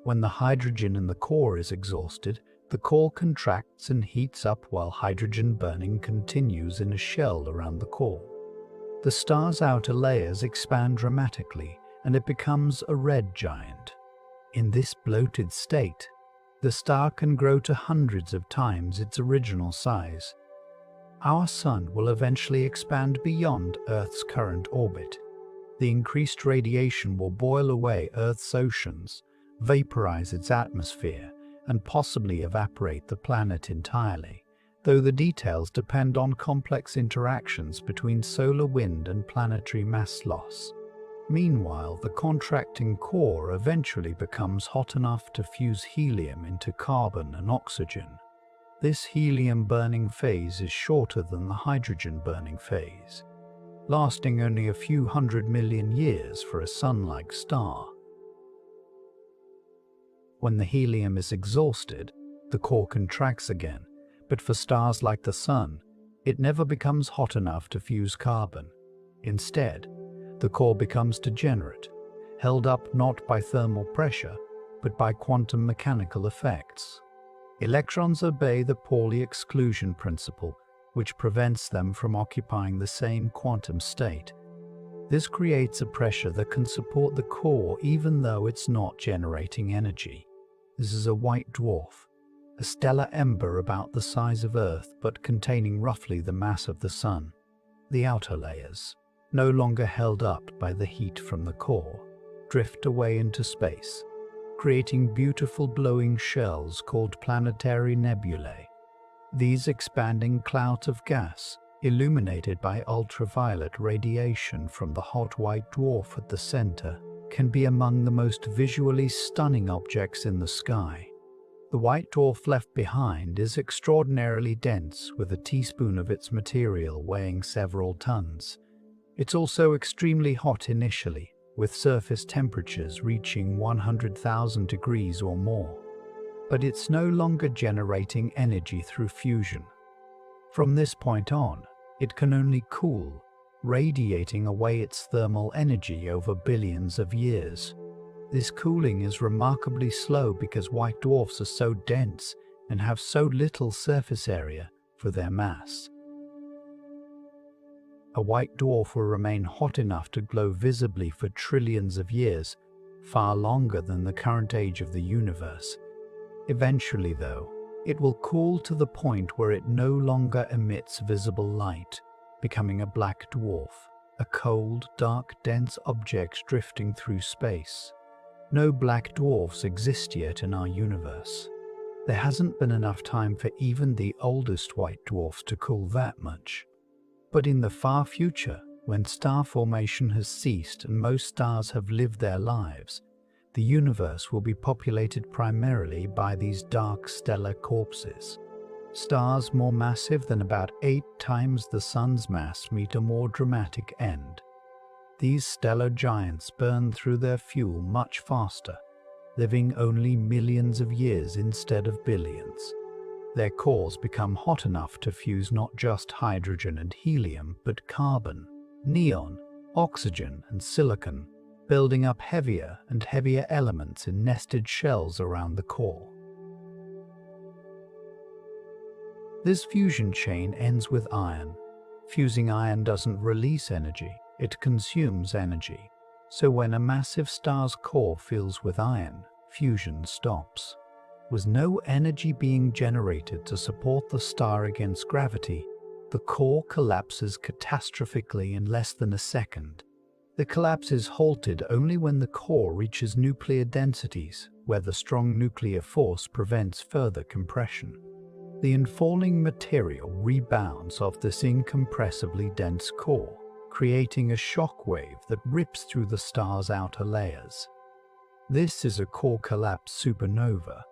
When the hydrogen in the core is exhausted, the core contracts and heats up while hydrogen burning continues in a shell around the core. The star's outer layers expand dramatically, and it becomes a red giant. In this bloated state, the star can grow to hundreds of times its original size. Our Sun will eventually expand beyond Earth's current orbit. The increased radiation will boil away Earth's oceans, vaporize its atmosphere, and possibly evaporate the planet entirely, though the details depend on complex interactions between solar wind and planetary mass loss. Meanwhile, the contracting core eventually becomes hot enough to fuse helium into carbon and oxygen. This helium-burning phase is shorter than the hydrogen-burning phase, lasting only a few 100 million years for a Sun-like star. When the helium is exhausted, the core contracts again, but for stars like the Sun, it never becomes hot enough to fuse carbon. Instead, the core becomes degenerate, held up not by thermal pressure, but by quantum mechanical effects. Electrons obey the Pauli exclusion principle, which prevents them from occupying the same quantum state. This creates a pressure that can support the core even though it's not generating energy. This is a white dwarf, a stellar ember about the size of Earth but containing roughly the mass of the Sun. The outer layers, no longer held up by the heat from the core, drift away into space, creating beautiful glowing shells called planetary nebulae. These expanding clouds of gas, illuminated by ultraviolet radiation from the hot white dwarf at the center, can be among the most visually stunning objects in the sky. The white dwarf left behind is extraordinarily dense, with a teaspoon of its material weighing several tons. It's also extremely hot initially, with surface temperatures reaching 100,000 degrees or more. But it's no longer generating energy through fusion. From this point on, it can only cool, radiating away its thermal energy over billions of years. This cooling is remarkably slow because white dwarfs are so dense and have so little surface area for their mass. A white dwarf will remain hot enough to glow visibly for trillions of years, far longer than the current age of the universe. Eventually, though, it will cool to the point where it no longer emits visible light, becoming a black dwarf, a cold, dark, dense object drifting through space. No black dwarfs exist yet in our universe. There hasn't been enough time for even the oldest white dwarfs to cool that much. But in the far future, when star formation has ceased and most stars have lived their lives, the universe will be populated primarily by these dark stellar corpses. Stars more massive than about 8 times the Sun's mass meet a more dramatic end. These stellar giants burn through their fuel much faster, living only millions of years instead of billions. Their cores become hot enough to fuse not just hydrogen and helium, but carbon, neon, oxygen, and silicon, building up heavier and heavier elements in nested shells around the core. This fusion chain ends with iron. Fusing iron doesn't release energy, it consumes energy. So when a massive star's core fills with iron, fusion stops. With no energy being generated to support the star against gravity, the core collapses catastrophically in less than a second. The collapse is halted only when the core reaches nuclear densities, where the strong nuclear force prevents further compression. The infalling material rebounds off this incompressibly dense core, creating a shock wave that rips through the star's outer layers. This is a core collapse supernova,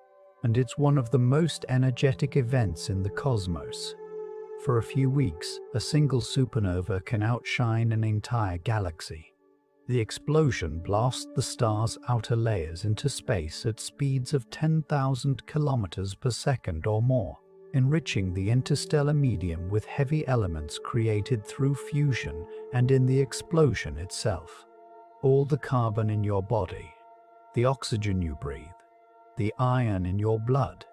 and it's one of the most energetic events in the cosmos. For a few weeks, a single supernova can outshine an entire galaxy. The explosion blasts the star's outer layers into space at speeds of 10,000 kilometers per second or more, enriching the interstellar medium with heavy elements created through fusion and in the explosion itself. All the carbon in your body, the oxygen you breathe, the iron in your blood,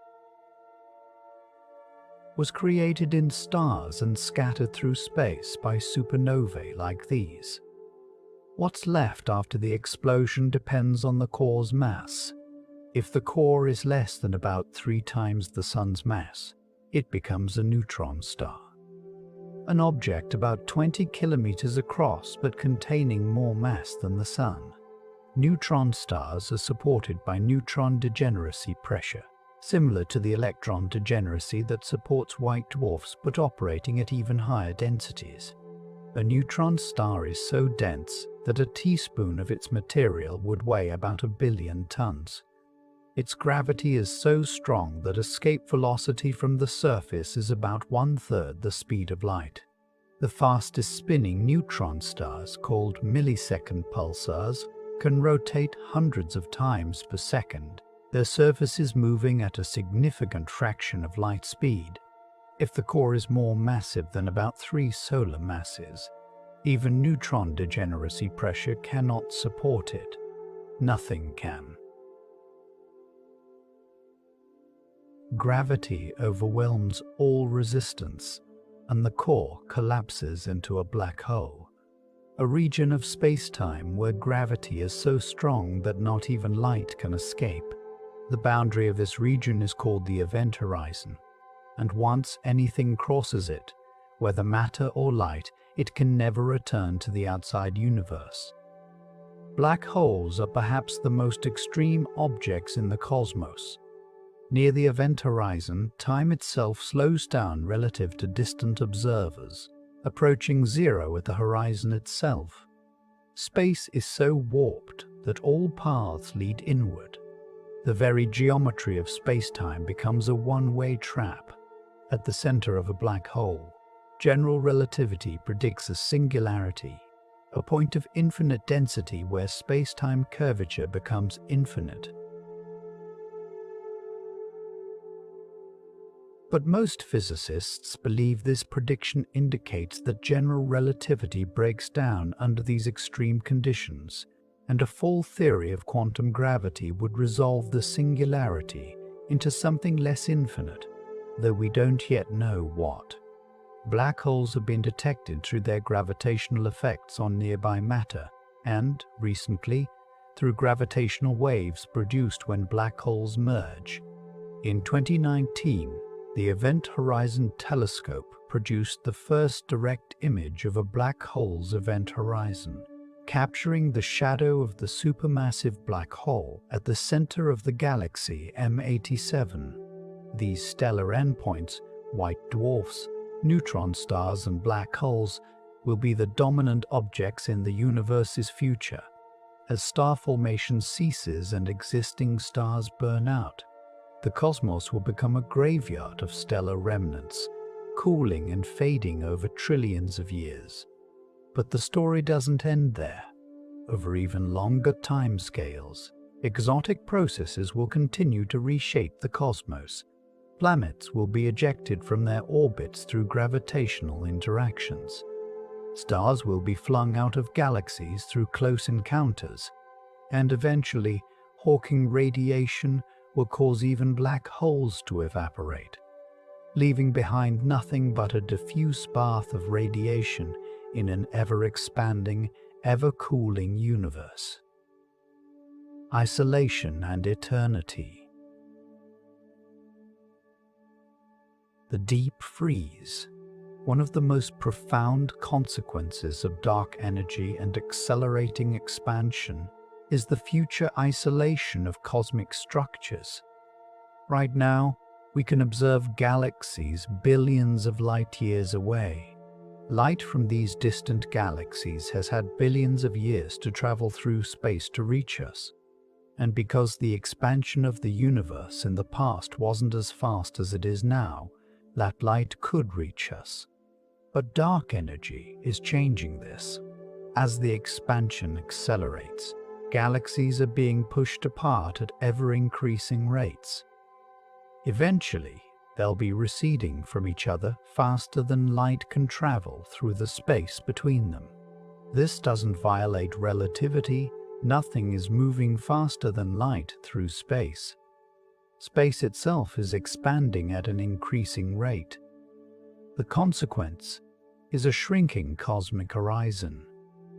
was created in stars and scattered through space by supernovae like these. What's left after the explosion depends on the core's mass. If the core is less than about 3 times the Sun's mass, it becomes a neutron star. An object about 20 kilometers across but containing more mass than the Sun. Neutron stars are supported by neutron degeneracy pressure, similar to the electron degeneracy that supports white dwarfs but operating at even higher densities. A neutron star is so dense that a teaspoon of its material would weigh about 1 billion tons. Its gravity is so strong that escape velocity from the surface is about 1/3 the speed of light. The fastest spinning neutron stars, called millisecond pulsars, can rotate hundreds of times per second, their surfaces moving at a significant fraction of light speed. If the core is more massive than about 3 solar masses, even neutron degeneracy pressure cannot support it. Nothing can. Gravity overwhelms all resistance, and the core collapses into a black hole, a region of space-time where gravity is so strong that not even light can escape. The boundary of this region is called the event horizon, and once anything crosses it, whether matter or light, it can never return to the outside universe. Black holes are perhaps the most extreme objects in the cosmos. Near the event horizon, time itself slows down relative to distant observers, approaching zero at the horizon itself. Space is so warped that all paths lead inward. The very geometry of space-time becomes a one-way trap. At the center of a black hole, general relativity predicts a singularity, a point of infinite density where space-time curvature becomes infinite. But most physicists believe this prediction indicates that general relativity breaks down under these extreme conditions, and a full theory of quantum gravity would resolve the singularity into something less infinite, though we don't yet know what. Black holes have been detected through their gravitational effects on nearby matter, and, recently, through gravitational waves produced when black holes merge. In 2019, the Event Horizon Telescope produced the first direct image of a black hole's event horizon, capturing the shadow of the supermassive black hole at the center of the galaxy M87. These stellar endpoints, white dwarfs, neutron stars, and black holes, will be the dominant objects in the universe's future. As star formation ceases and existing stars burn out, the cosmos will become a graveyard of stellar remnants, cooling and fading over trillions of years. But the story doesn't end there. Over even longer timescales, exotic processes will continue to reshape the cosmos. Planets will be ejected from their orbits through gravitational interactions. Stars will be flung out of galaxies through close encounters, and eventually, Hawking radiation will cause even black holes to evaporate, leaving behind nothing but a diffuse bath of radiation in an ever-expanding, ever-cooling universe. Isolation and eternity. The deep freeze, one of the most profound consequences of dark energy and accelerating expansion, is the future isolation of cosmic structures. Right now, we can observe galaxies billions of light years away. Light from these distant galaxies has had billions of years to travel through space to reach us. And because the expansion of the universe in the past wasn't as fast as it is now, that light could reach us. But dark energy is changing this. As the expansion accelerates, galaxies are being pushed apart at ever-increasing rates. Eventually, they'll be receding from each other faster than light can travel through the space between them. This doesn't violate relativity. Nothing is moving faster than light through space. Space itself is expanding at an increasing rate. The consequence is a shrinking cosmic horizon.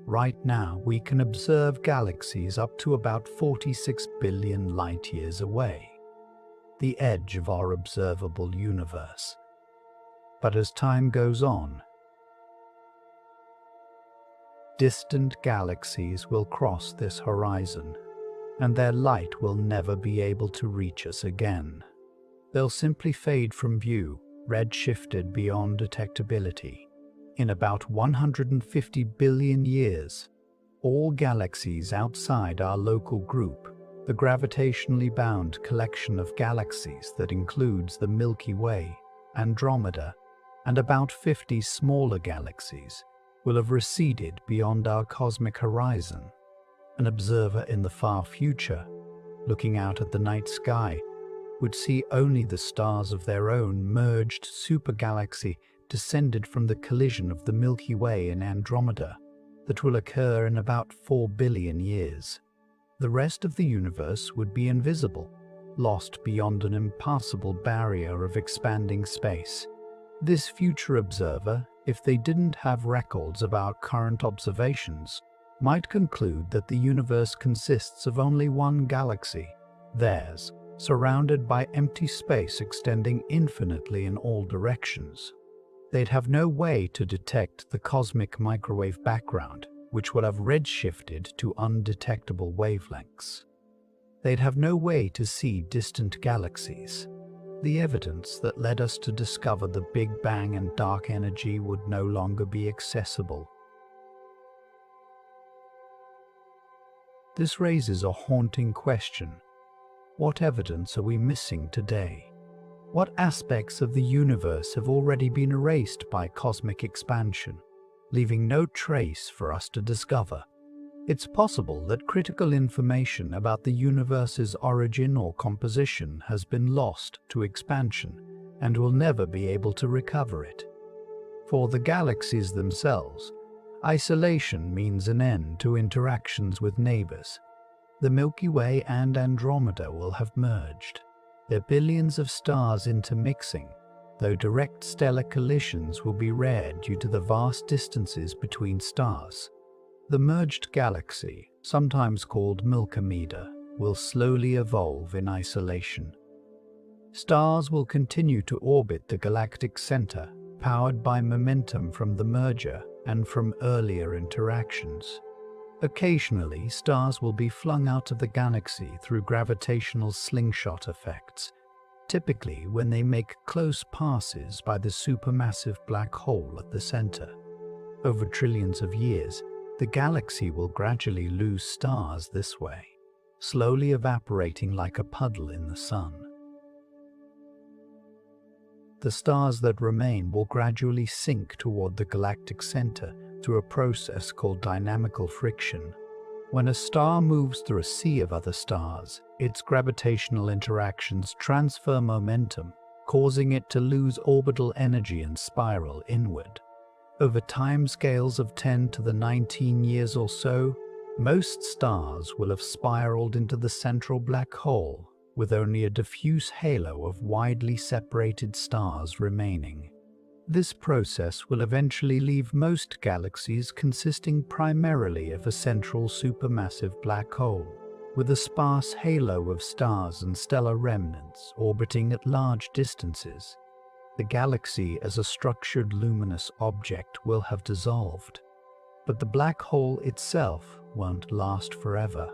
Right now, we can observe galaxies up to about 46 billion light-years away, the edge of our observable universe. But as time goes on, distant galaxies will cross this horizon, and their light will never be able to reach us again. They'll simply fade from view, red-shifted beyond detectability. In about 150 billion years, all galaxies outside our local group, the gravitationally bound collection of galaxies that includes the Milky Way, Andromeda, and about 50 smaller galaxies, will have receded beyond our cosmic horizon. An observer in the far future, looking out at the night sky, would see only the stars of their own merged supergalaxy descended from the collision of the Milky Way and Andromeda that will occur in about 4 billion years. The rest of the universe would be invisible, lost beyond an impassable barrier of expanding space. This future observer, if they didn't have records of our current observations, might conclude that the universe consists of only one galaxy, theirs, surrounded by empty space extending infinitely in all directions. They'd have no way to detect the cosmic microwave background, which would have redshifted to undetectable wavelengths. They'd have no way to see distant galaxies. The evidence that led us to discover the Big Bang and dark energy would no longer be accessible. This raises a haunting question. What evidence are we missing today? What aspects of the universe have already been erased by cosmic expansion, leaving no trace for us to discover? It's possible that critical information about the universe's origin or composition has been lost to expansion and will never be able to recover it. For the galaxies themselves, isolation means an end to interactions with neighbors. The Milky Way and Andromeda will have merged, their billions of stars intermixing, though direct stellar collisions will be rare due to the vast distances between stars. The merged galaxy, sometimes called Milkomeda, will slowly evolve in isolation. Stars will continue to orbit the galactic center, powered by momentum from the merger and from earlier interactions. Occasionally, stars will be flung out of the galaxy through gravitational slingshot effects, typically when they make close passes by the supermassive black hole at the center. Over trillions of years, the galaxy will gradually lose stars this way, slowly evaporating like a puddle in the sun. The stars that remain will gradually sink toward the galactic center through a process called dynamical friction. When a star moves through a sea of other stars, its gravitational interactions transfer momentum, causing it to lose orbital energy and spiral inward. Over timescales of 10 to the 19 years or so, most stars will have spiraled into the central black hole, with only a diffuse halo of widely separated stars remaining. This process will eventually leave most galaxies consisting primarily of a central supermassive black hole, with a sparse halo of stars and stellar remnants orbiting at large distances. The galaxy as a structured luminous object will have dissolved, but the black hole itself won't last forever.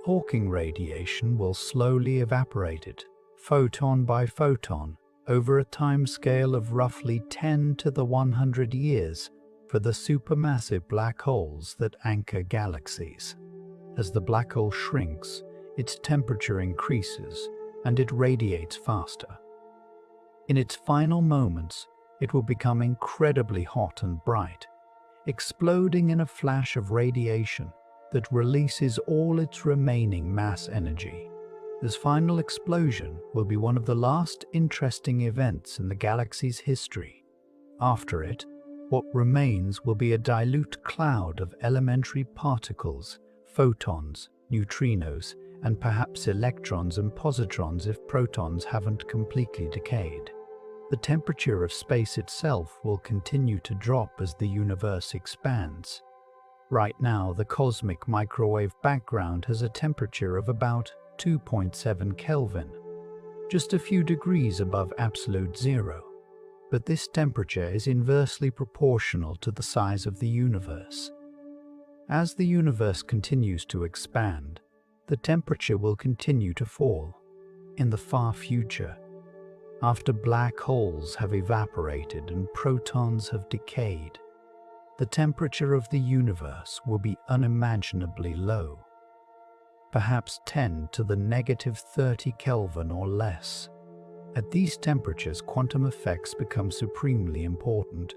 Hawking radiation will slowly evaporate it, photon by photon, over a time scale of roughly 10 to the 100 years for the supermassive black holes that anchor galaxies. As the black hole shrinks, its temperature increases and it radiates faster. In its final moments, it will become incredibly hot and bright, exploding in a flash of radiation that releases all its remaining mass energy. This final explosion will be one of the last interesting events in the galaxy's history. After it, what remains will be a dilute cloud of elementary particles, photons, neutrinos, and perhaps electrons and positrons if protons haven't completely decayed. The temperature of space itself will continue to drop as the universe expands. Right now, the cosmic microwave background has a temperature of about 2.7 Kelvin, just a few degrees above absolute zero. But this temperature is inversely proportional to the size of the universe. As the universe continues to expand, the temperature will continue to fall. In the far future, after black holes have evaporated and protons have decayed, the temperature of the universe will be unimaginably low, perhaps 10 to the negative 30 Kelvin or less. At these temperatures, quantum effects become supremely important.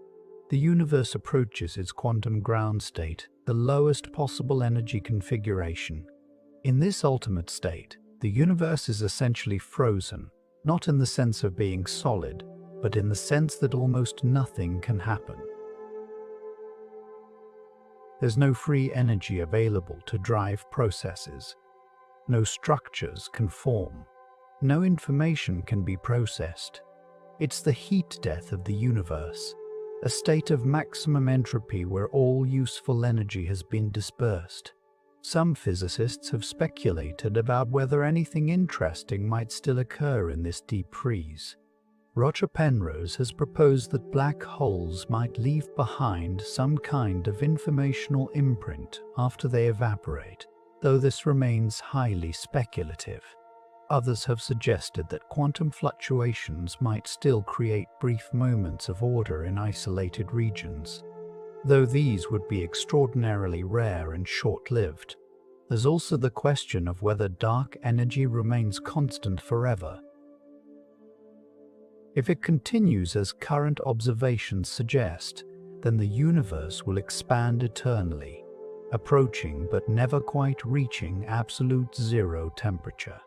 The universe approaches its quantum ground state, the lowest possible energy configuration. In this ultimate state, the universe is essentially frozen, not in the sense of being solid, but in the sense that almost nothing can happen. There's no free energy available to drive processes. No structures can form. no information can be processed. It's the heat death of the universe, a state of maximum entropy where all useful energy has been dispersed. Some physicists have speculated about whether anything interesting might still occur in this deep freeze. Roger Penrose has proposed that black holes might leave behind some kind of informational imprint after they evaporate, though this remains highly speculative. Others have suggested that quantum fluctuations might still create brief moments of order in isolated regions, though these would be extraordinarily rare and short-lived. There's also the question of whether dark energy remains constant forever. If it continues as current observations suggest, then the universe will expand eternally, approaching but never quite reaching absolute zero temperature.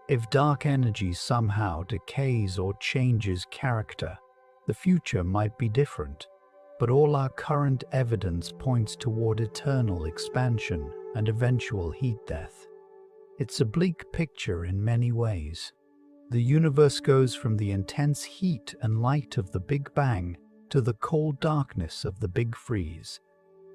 If dark energy somehow decays or changes character, the future might be different, but all our current evidence points toward eternal expansion and eventual heat death. It's a bleak picture in many ways. The universe goes from the intense heat and light of the Big Bang to the cold darkness of the Big Freeze,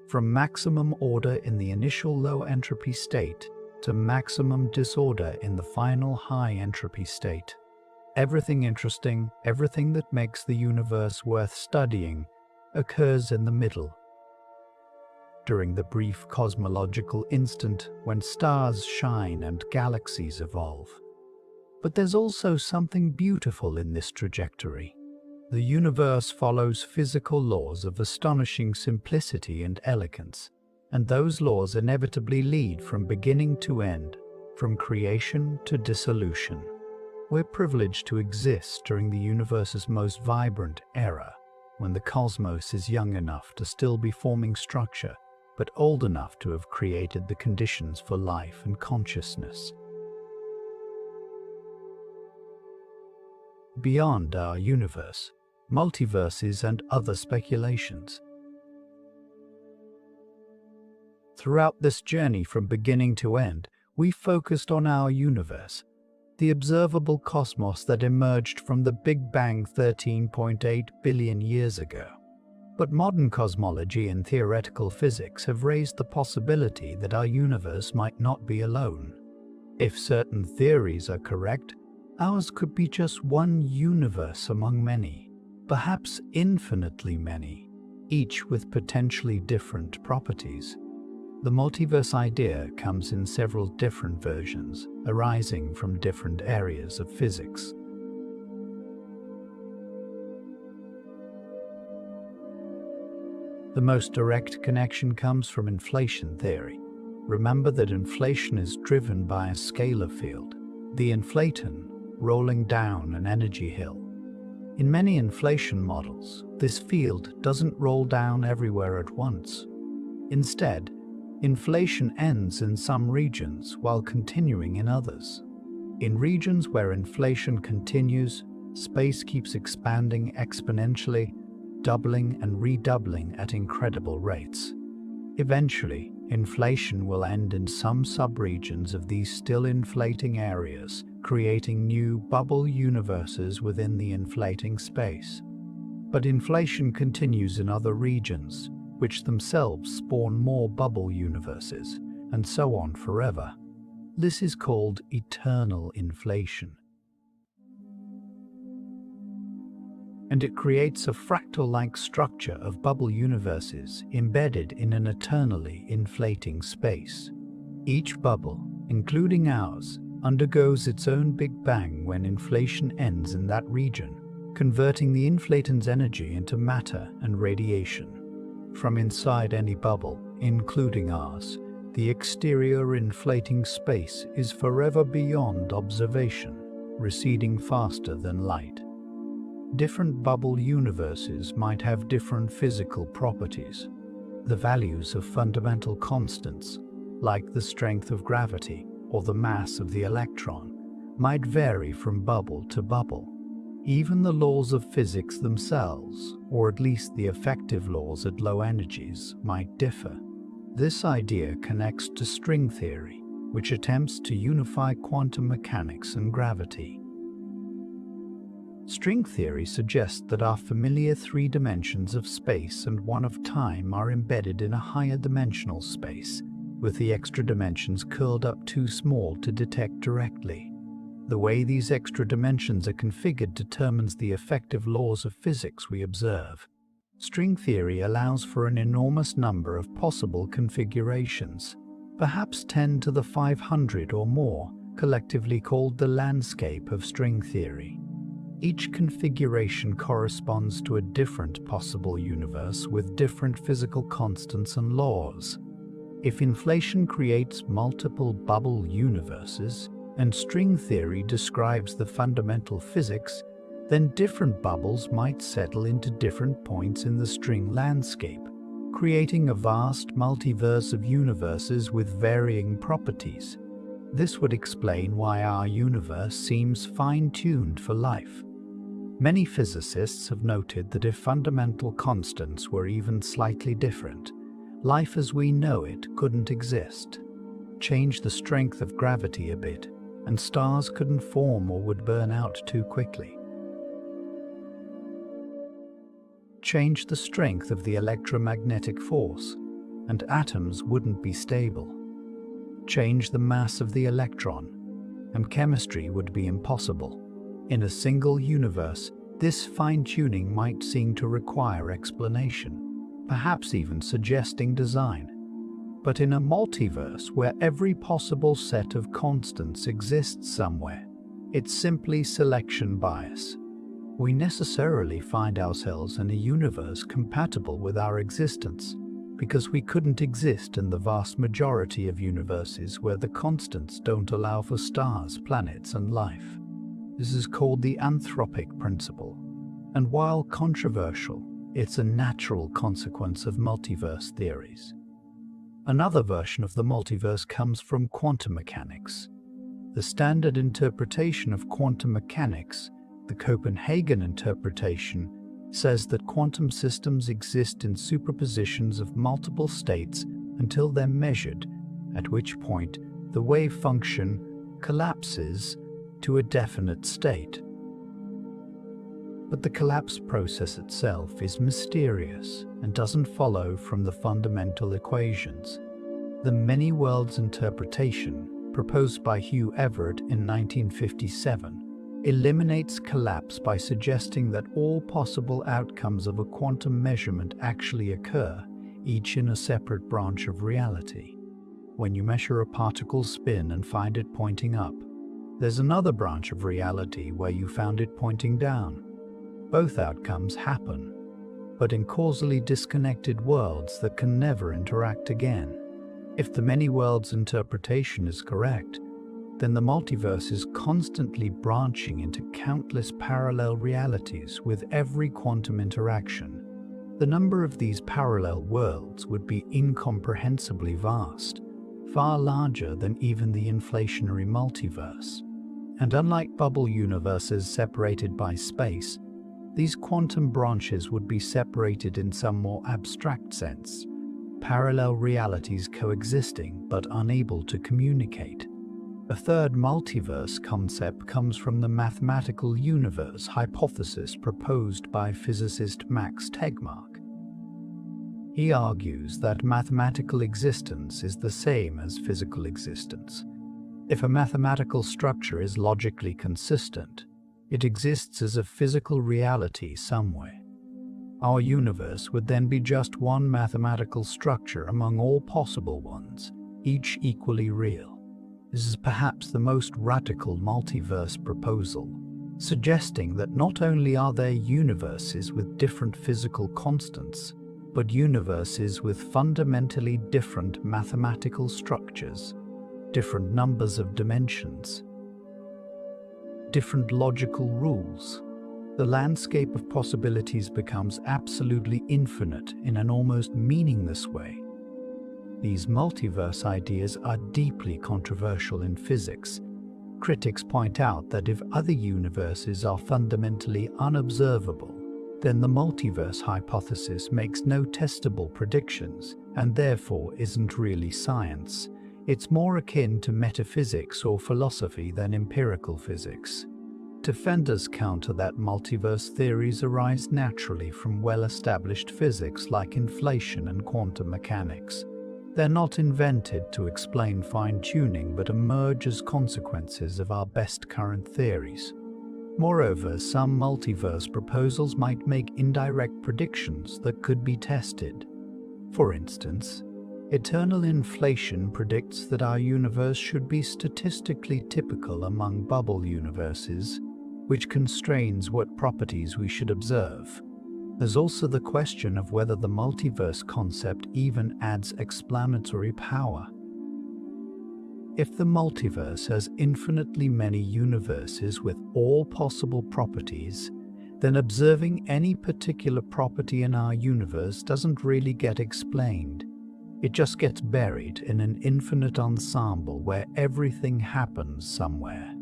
from maximum order in the initial low entropy state to maximum disorder in the final high entropy state. Everything interesting, everything that makes the universe worth studying, occurs in the middle, during the brief cosmological instant when stars shine and galaxies evolve. But there's also something beautiful in this trajectory. The universe follows physical laws of astonishing simplicity and elegance, and those laws inevitably lead from beginning to end, from creation to dissolution. We're privileged to exist during the universe's most vibrant era, when the cosmos is young enough to still be forming structure, but old enough to have created the conditions for life and consciousness. Beyond our universe, multiverses and other speculations. Throughout this journey from beginning to end, we focused on our universe, the observable cosmos that emerged from the Big Bang 13.8 billion years ago. But modern cosmology and theoretical physics have raised the possibility that our universe might not be alone. If certain theories are correct, ours could be just one universe among many, perhaps infinitely many, each with potentially different properties. The multiverse idea comes in several different versions, arising from different areas of physics. The most direct connection comes from inflation theory. Remember that inflation is driven by a scalar field, the inflaton, rolling down an energy hill. In many inflation models, this field doesn't roll down everywhere at once. Instead, inflation ends in some regions while continuing in others. In regions where inflation continues, space keeps expanding exponentially, doubling and redoubling at incredible rates. Eventually, inflation will end in some subregions of these still inflating areas, creating new bubble universes within the inflating space. But inflation continues in other regions, which themselves spawn more bubble universes, and so on forever. This is called eternal inflation. And it creates a fractal-like structure of bubble universes embedded in an eternally inflating space. Each bubble, including ours, undergoes its own Big Bang when inflation ends in that region, converting the inflaton's energy into matter and radiation. From inside any bubble, including ours, the exterior inflating space is forever beyond observation, receding faster than light. Different bubble universes might have different physical properties. The values of fundamental constants, like the strength of gravity or the mass of the electron, might vary from bubble to bubble. Even the laws of physics themselves, or at least the effective laws at low energies, might differ. This idea connects to string theory, which attempts to unify quantum mechanics and gravity. String theory suggests that our familiar three dimensions of space and one of time are embedded in a higher dimensional space, with the extra dimensions curled up too small to detect directly. The way these extra dimensions are configured determines the effective laws of physics we observe. String theory allows for an enormous number of possible configurations, perhaps 10 to the 500 or more, collectively called the landscape of string theory. Each configuration corresponds to a different possible universe with different physical constants and laws. If inflation creates multiple bubble universes, and string theory describes the fundamental physics, then different bubbles might settle into different points in the string landscape, creating a vast multiverse of universes with varying properties. This would explain why our universe seems fine-tuned for life. Many physicists have noted that if fundamental constants were even slightly different, life as we know it couldn't exist. Change the strength of gravity a bit, and stars couldn't form or would burn out too quickly. Change the strength of the electromagnetic force, and atoms wouldn't be stable. Change the mass of the electron, and chemistry would be impossible. In a single universe, this fine-tuning might seem to require explanation, perhaps even suggesting design. But in a multiverse where every possible set of constants exists somewhere, it's simply selection bias. We necessarily find ourselves in a universe compatible with our existence, because we couldn't exist in the vast majority of universes where the constants don't allow for stars, planets, and life. This is called the anthropic principle, and while controversial, it's a natural consequence of multiverse theories. Another version of the multiverse comes from quantum mechanics. The standard interpretation of quantum mechanics, the Copenhagen interpretation, says that quantum systems exist in superpositions of multiple states until they're measured, at which point the wave function collapses to a definite state. But the collapse process itself is mysterious and doesn't follow from the fundamental equations. The many worlds interpretation, proposed by Hugh Everett in 1957, eliminates collapse by suggesting that all possible outcomes of a quantum measurement actually occur, each in a separate branch of reality. When you measure a particle's spin and find it pointing up, there's another branch of reality where you found it pointing down. Both outcomes happen, but in causally disconnected worlds that can never interact again. If the many worlds interpretation is correct, then the multiverse is constantly branching into countless parallel realities with every quantum interaction. The number of these parallel worlds would be incomprehensibly vast, far larger than even the inflationary multiverse. And unlike bubble universes separated by space, these quantum branches would be separated in some more abstract sense, parallel realities coexisting but unable to communicate. A third multiverse concept comes from the mathematical universe hypothesis proposed by physicist Max Tegmark. He argues that mathematical existence is the same as physical existence. If a mathematical structure is logically consistent, it exists as a physical reality somewhere. Our universe would then be just one mathematical structure among all possible ones, each equally real. This is perhaps the most radical multiverse proposal, suggesting that not only are there universes with different physical constants, but universes with fundamentally different mathematical structures, different numbers of dimensions, different logical rules. The landscape of possibilities becomes absolutely infinite in an almost meaningless way. These multiverse ideas are deeply controversial in physics. Critics point out that if other universes are fundamentally unobservable, then the multiverse hypothesis makes no testable predictions and therefore isn't really science. It's more akin to metaphysics or philosophy than empirical physics. Defenders counter that multiverse theories arise naturally from well-established physics like inflation and quantum mechanics. They're not invented to explain fine-tuning, but emerge as consequences of our best current theories. Moreover, some multiverse proposals might make indirect predictions that could be tested. For instance, eternal inflation predicts that our universe should be statistically typical among bubble universes, which constrains what properties we should observe. There's also the question of whether the multiverse concept even adds explanatory power. If the multiverse has infinitely many universes with all possible properties, then observing any particular property in our universe doesn't really get explained. It just gets buried in an infinite ensemble where everything happens somewhere.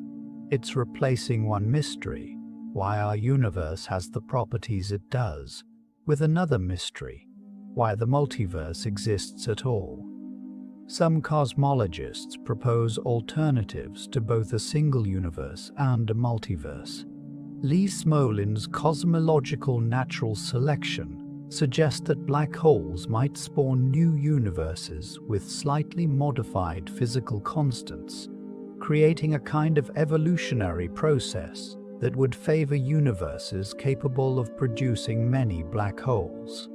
It's replacing one mystery, why our universe has the properties it does, with another mystery, why the multiverse exists at all. Some cosmologists propose alternatives to both a single universe and a multiverse. Lee Smolin's cosmological natural selection suggests that black holes might spawn new universes with slightly modified physical constants, creating a kind of evolutionary process that would favor universes capable of producing many black holes.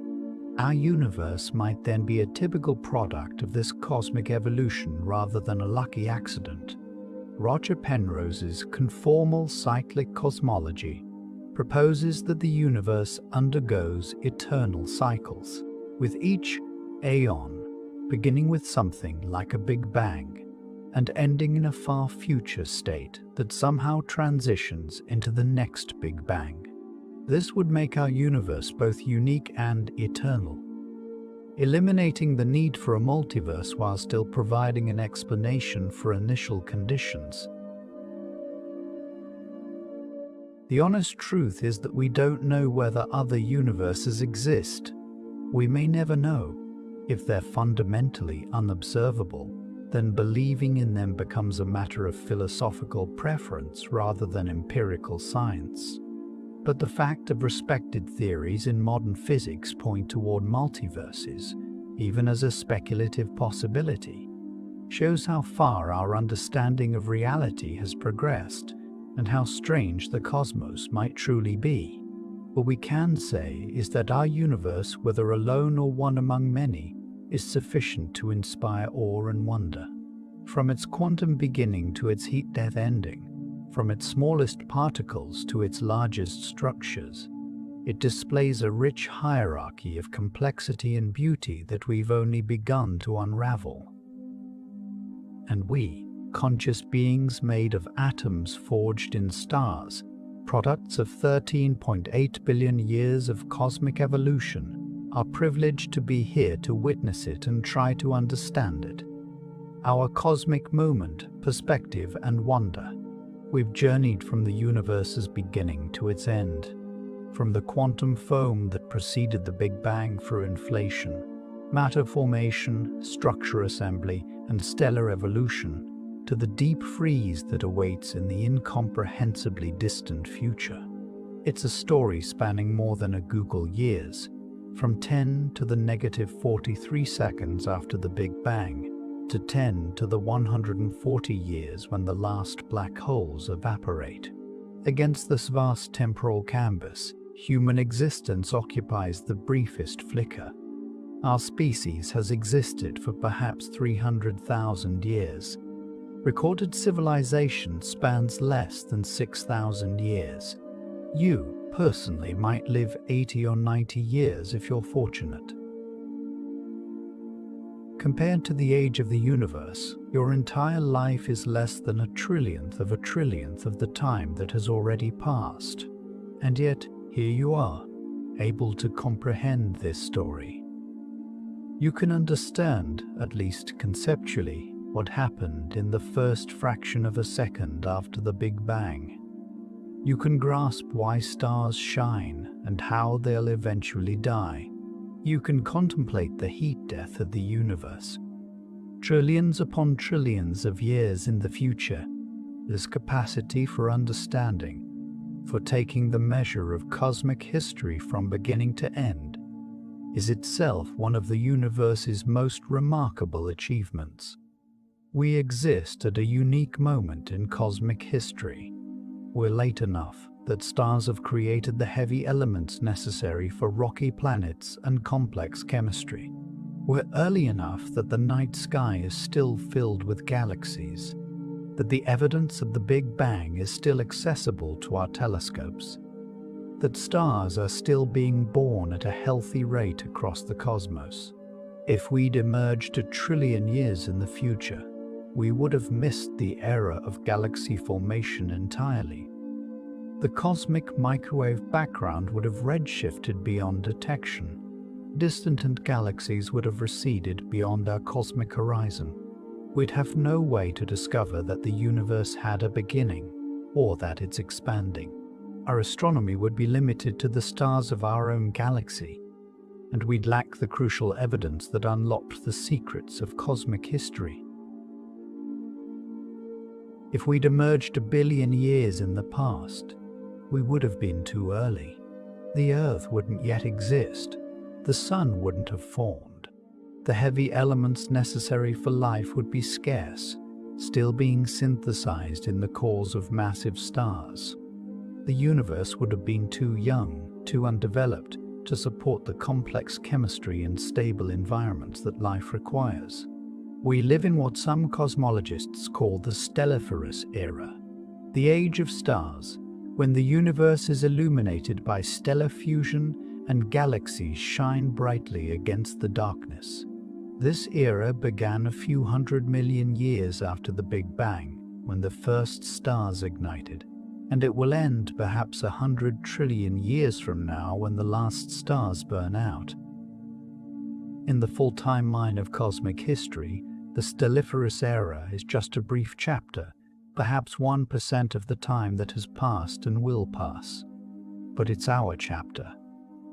Our universe might then be a typical product of this cosmic evolution rather than a lucky accident. Roger Penrose's conformal cyclic cosmology proposes that the universe undergoes eternal cycles, with each aeon beginning with something like a Big Bang and ending in a far future state that somehow transitions into the next Big Bang. This would make our universe both unique and eternal, eliminating the need for a multiverse while still providing an explanation for initial conditions. The honest truth is that we don't know whether other universes exist. We may never know. If they're fundamentally unobservable, then believing in them becomes a matter of philosophical preference rather than empirical science. But the fact of respected theories in modern physics point toward multiverses, even as a speculative possibility, shows how far our understanding of reality has progressed and how strange the cosmos might truly be. What we can say is that our universe, whether alone or one among many, is sufficient to inspire awe and wonder. From its quantum beginning to its heat-death ending, from its smallest particles to its largest structures, it displays a rich hierarchy of complexity and beauty that we've only begun to unravel. And we, conscious beings made of atoms forged in stars, products of 13.8 billion years of cosmic evolution, are privileged to be here to witness it and try to understand it. Our cosmic moment, perspective, and wonder. We've journeyed from the universe's beginning to its end, from the quantum foam that preceded the Big Bang through inflation, matter formation, structure assembly, and stellar evolution, to the deep freeze that awaits in the incomprehensibly distant future. It's a story spanning more than a Google years, from 10 to the negative 43 seconds after the Big Bang, to 10 to the 140 years when the last black holes evaporate. Against this vast temporal canvas, human existence occupies the briefest flicker. Our species has existed for perhaps 300,000 years. Recorded civilization spans less than 6,000 years. You, personally, might live 80 or 90 years if you're fortunate. Compared to the age of the universe, your entire life is less than a trillionth of the time that has already passed. And yet, here you are, able to comprehend this story. You can understand, at least conceptually, what happened in the first fraction of a second after the Big Bang. You can grasp why stars shine and how they'll eventually die. You can contemplate the heat death of the universe. Trillions upon trillions of years in the future, this capacity for understanding for taking the measure of cosmic history from beginning to end, is itself one of the universe's most remarkable achievements. We exist at a unique moment in cosmic history. We're late enough that stars have created the heavy elements necessary for rocky planets and complex chemistry. We're early enough that the night sky is still filled with galaxies, that the evidence of the Big Bang is still accessible to our telescopes, that stars are still being born at a healthy rate across the cosmos. If we'd emerged 1 trillion years in the future, we would have missed the era of galaxy formation entirely. The cosmic microwave background would have redshifted beyond detection. Distant galaxies would have receded beyond our cosmic horizon. We'd have no way to discover that the universe had a beginning, or that it's expanding. Our astronomy would be limited to the stars of our own galaxy, and we'd lack the crucial evidence that unlocked the secrets of cosmic history. If we'd emerged 1 billion years in the past, we would have been too early. The Earth wouldn't yet exist. The Sun wouldn't have formed. The heavy elements necessary for life would be scarce, still being synthesized in the cores of massive stars. The universe would have been too young, too undeveloped, to support the complex chemistry and stable environments that life requires. We live in what some cosmologists call the stelliferous era, the age of stars, when the universe is illuminated by stellar fusion and galaxies shine brightly against the darkness. This era began a few 100 million years after the Big Bang, when the first stars ignited, and it will end perhaps 100 trillion years from now when the last stars burn out. In the full timeline of cosmic history, the stelliferous era is just a brief chapter, perhaps 1% of the time that has passed and will pass. But it's our chapter.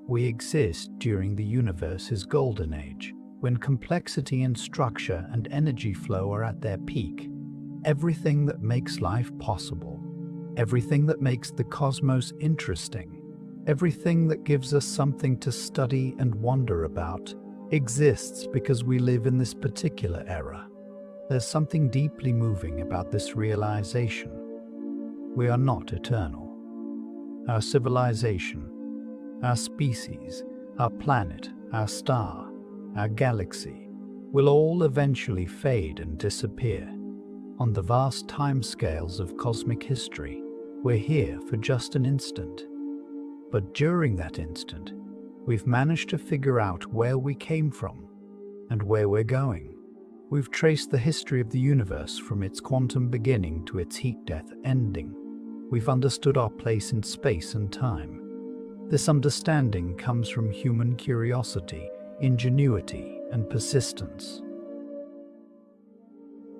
We exist during the universe's golden age, when complexity and structure and energy flow are at their peak. Everything that makes life possible, everything that makes the cosmos interesting, everything that gives us something to study and wonder about, exists because we live in this particular era. There's something deeply moving about this realization. We are not eternal. Our civilization, our species, our planet, our star, our galaxy will all eventually fade and disappear. On the vast timescales of cosmic history, we're here for just an instant. But during that instant, we've managed to figure out where we came from and where we're going. We've traced the history of the universe from its quantum beginning to its heat-death ending. We've understood our place in space and time. This understanding comes from human curiosity, ingenuity, and persistence.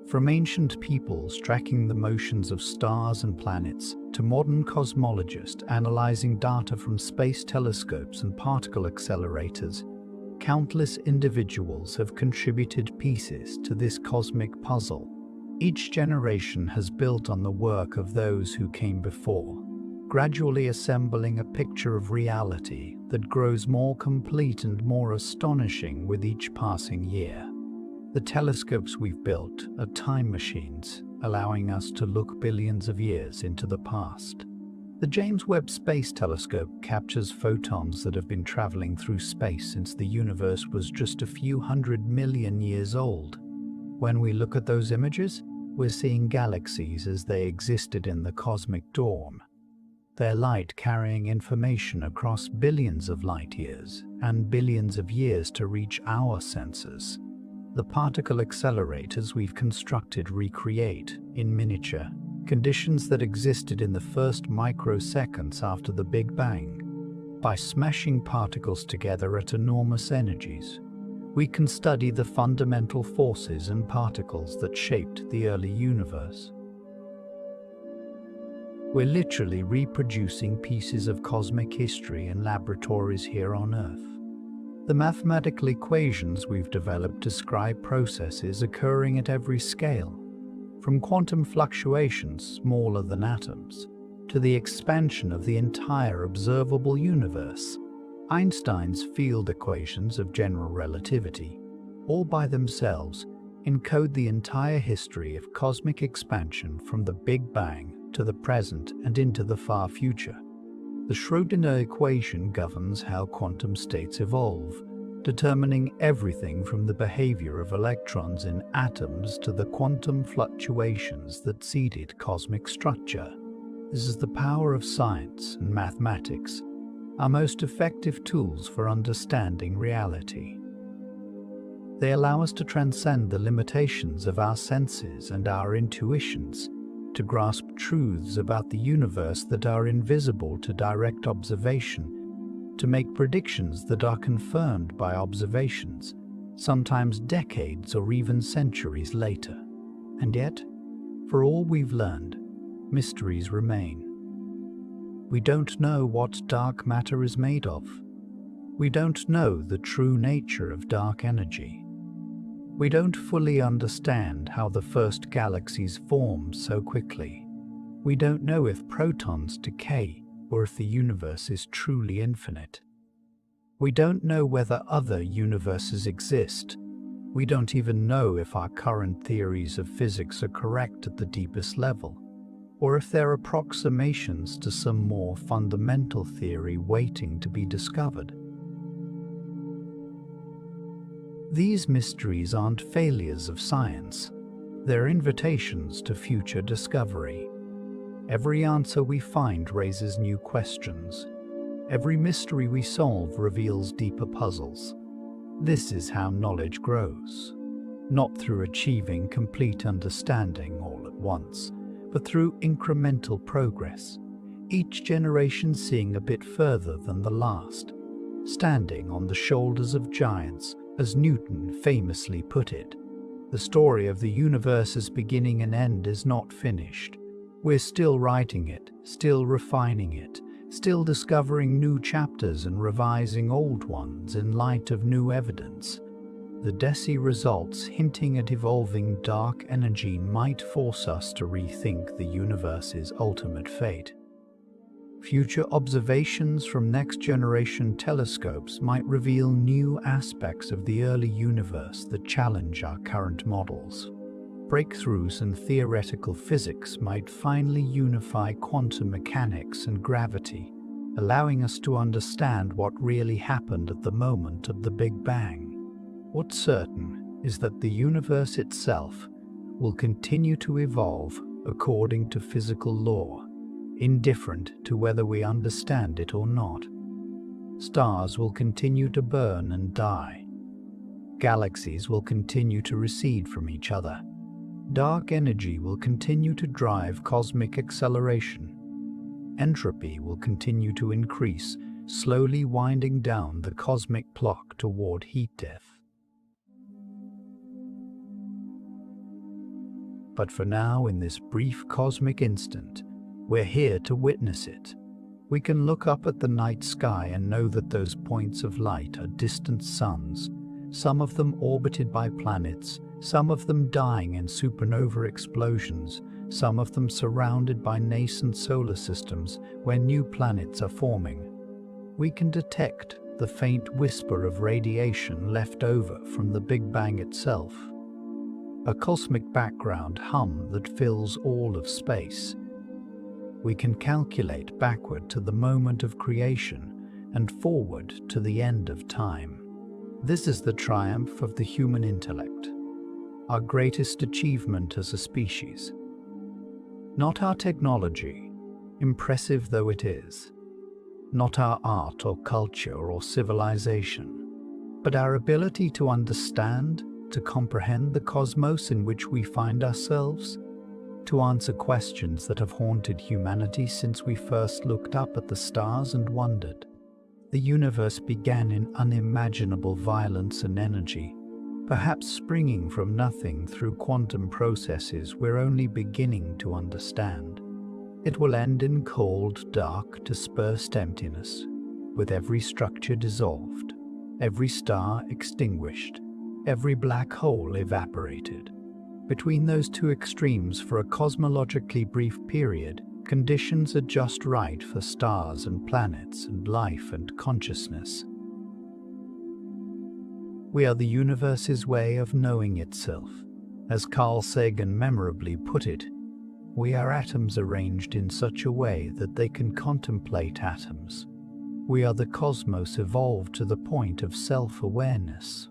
From ancient peoples tracking the motions of stars and planets to modern cosmologists analyzing data from space telescopes and particle accelerators, countless individuals have contributed pieces to this cosmic puzzle. Each generation has built on the work of those who came before, gradually assembling a picture of reality that grows more complete and more astonishing with each passing year. The telescopes we've built are time machines, allowing us to look billions of years into the past. The James Webb Space Telescope captures photons that have been traveling through space since the universe was just a few 100 million years old. When we look at those images, we're seeing galaxies as they existed in the cosmic dawn, their light carrying information across billions of light years and billions of years to reach our senses. The particle accelerators we've constructed recreate, in miniature, conditions that existed in the first microseconds after the Big Bang. By smashing particles together at enormous energies, we can study the fundamental forces and particles that shaped the early universe. We're literally reproducing pieces of cosmic history in laboratories here on Earth. The mathematical equations we've developed describe processes occurring at every scale, from quantum fluctuations smaller than atoms, to the expansion of the entire observable universe. Einstein's field equations of general relativity, all by themselves, encode the entire history of cosmic expansion from the Big Bang to the present and into the far future. The Schrödinger equation governs how quantum states evolve, determining everything from the behavior of electrons in atoms to the quantum fluctuations that seeded cosmic structure. This is the power of science and mathematics, our most effective tools for understanding reality. They allow us to transcend the limitations of our senses and our intuitions, to grasp truths about the universe that are invisible to direct observation, to make predictions that are confirmed by observations, sometimes decades or even centuries later. And yet, for all we've learned, mysteries remain. We don't know what dark matter is made of. We don't know the true nature of dark energy. We don't fully understand how the first galaxies formed so quickly. We don't know if protons decay or if the universe is truly infinite. We don't know whether other universes exist. We don't even know if our current theories of physics are correct at the deepest level, or if they're approximations to some more fundamental theory waiting to be discovered. These mysteries aren't failures of science. They're invitations to future discovery. Every answer we find raises new questions. Every mystery we solve reveals deeper puzzles. This is how knowledge grows, not through achieving complete understanding all at once, but through incremental progress, each generation seeing a bit further than the last, standing on the shoulders of giants. As Newton famously put it, the story of the universe's beginning and end is not finished. We're still writing it, still refining it, still discovering new chapters and revising old ones in light of new evidence. The DESI results hinting at evolving dark energy might force us to rethink the universe's ultimate fate. Future observations from next-generation telescopes might reveal new aspects of the early universe that challenge our current models. Breakthroughs in theoretical physics might finally unify quantum mechanics and gravity, allowing us to understand what really happened at the moment of the Big Bang. What's certain is that the universe itself will continue to evolve according to physical law, indifferent to whether we understand it or not. Stars will continue to burn and die. Galaxies will continue to recede from each other. Dark energy will continue to drive cosmic acceleration. Entropy will continue to increase, slowly winding down the cosmic clock toward heat death. But for now, in this brief cosmic instant, we're here to witness it. We can look up at the night sky and know that those points of light are distant suns, some of them orbited by planets, some of them dying in supernova explosions, some of them surrounded by nascent solar systems where new planets are forming. We can detect the faint whisper of radiation left over from the Big Bang itself, a cosmic background hum that fills all of space. We can calculate backward to the moment of creation and forward to the end of time. This is the triumph of the human intellect, our greatest achievement as a species. Not our technology, impressive though it is, not our art or culture or civilization, but our ability to understand, to comprehend the cosmos in which we find ourselves, to answer questions that have haunted humanity since we first looked up at the stars and wondered. The universe began in unimaginable violence and energy, perhaps springing from nothing through quantum processes we're only beginning to understand. It will end in cold, dark, dispersed emptiness, with every structure dissolved, every star extinguished, every black hole evaporated. Between those two extremes, for a cosmologically brief period, Conditions are just right for stars and planets and life and consciousness. We are the universe's way of knowing itself. As Carl Sagan memorably put it, we are atoms arranged in such a way that they can contemplate atoms. We are the cosmos evolved to the point of self-awareness.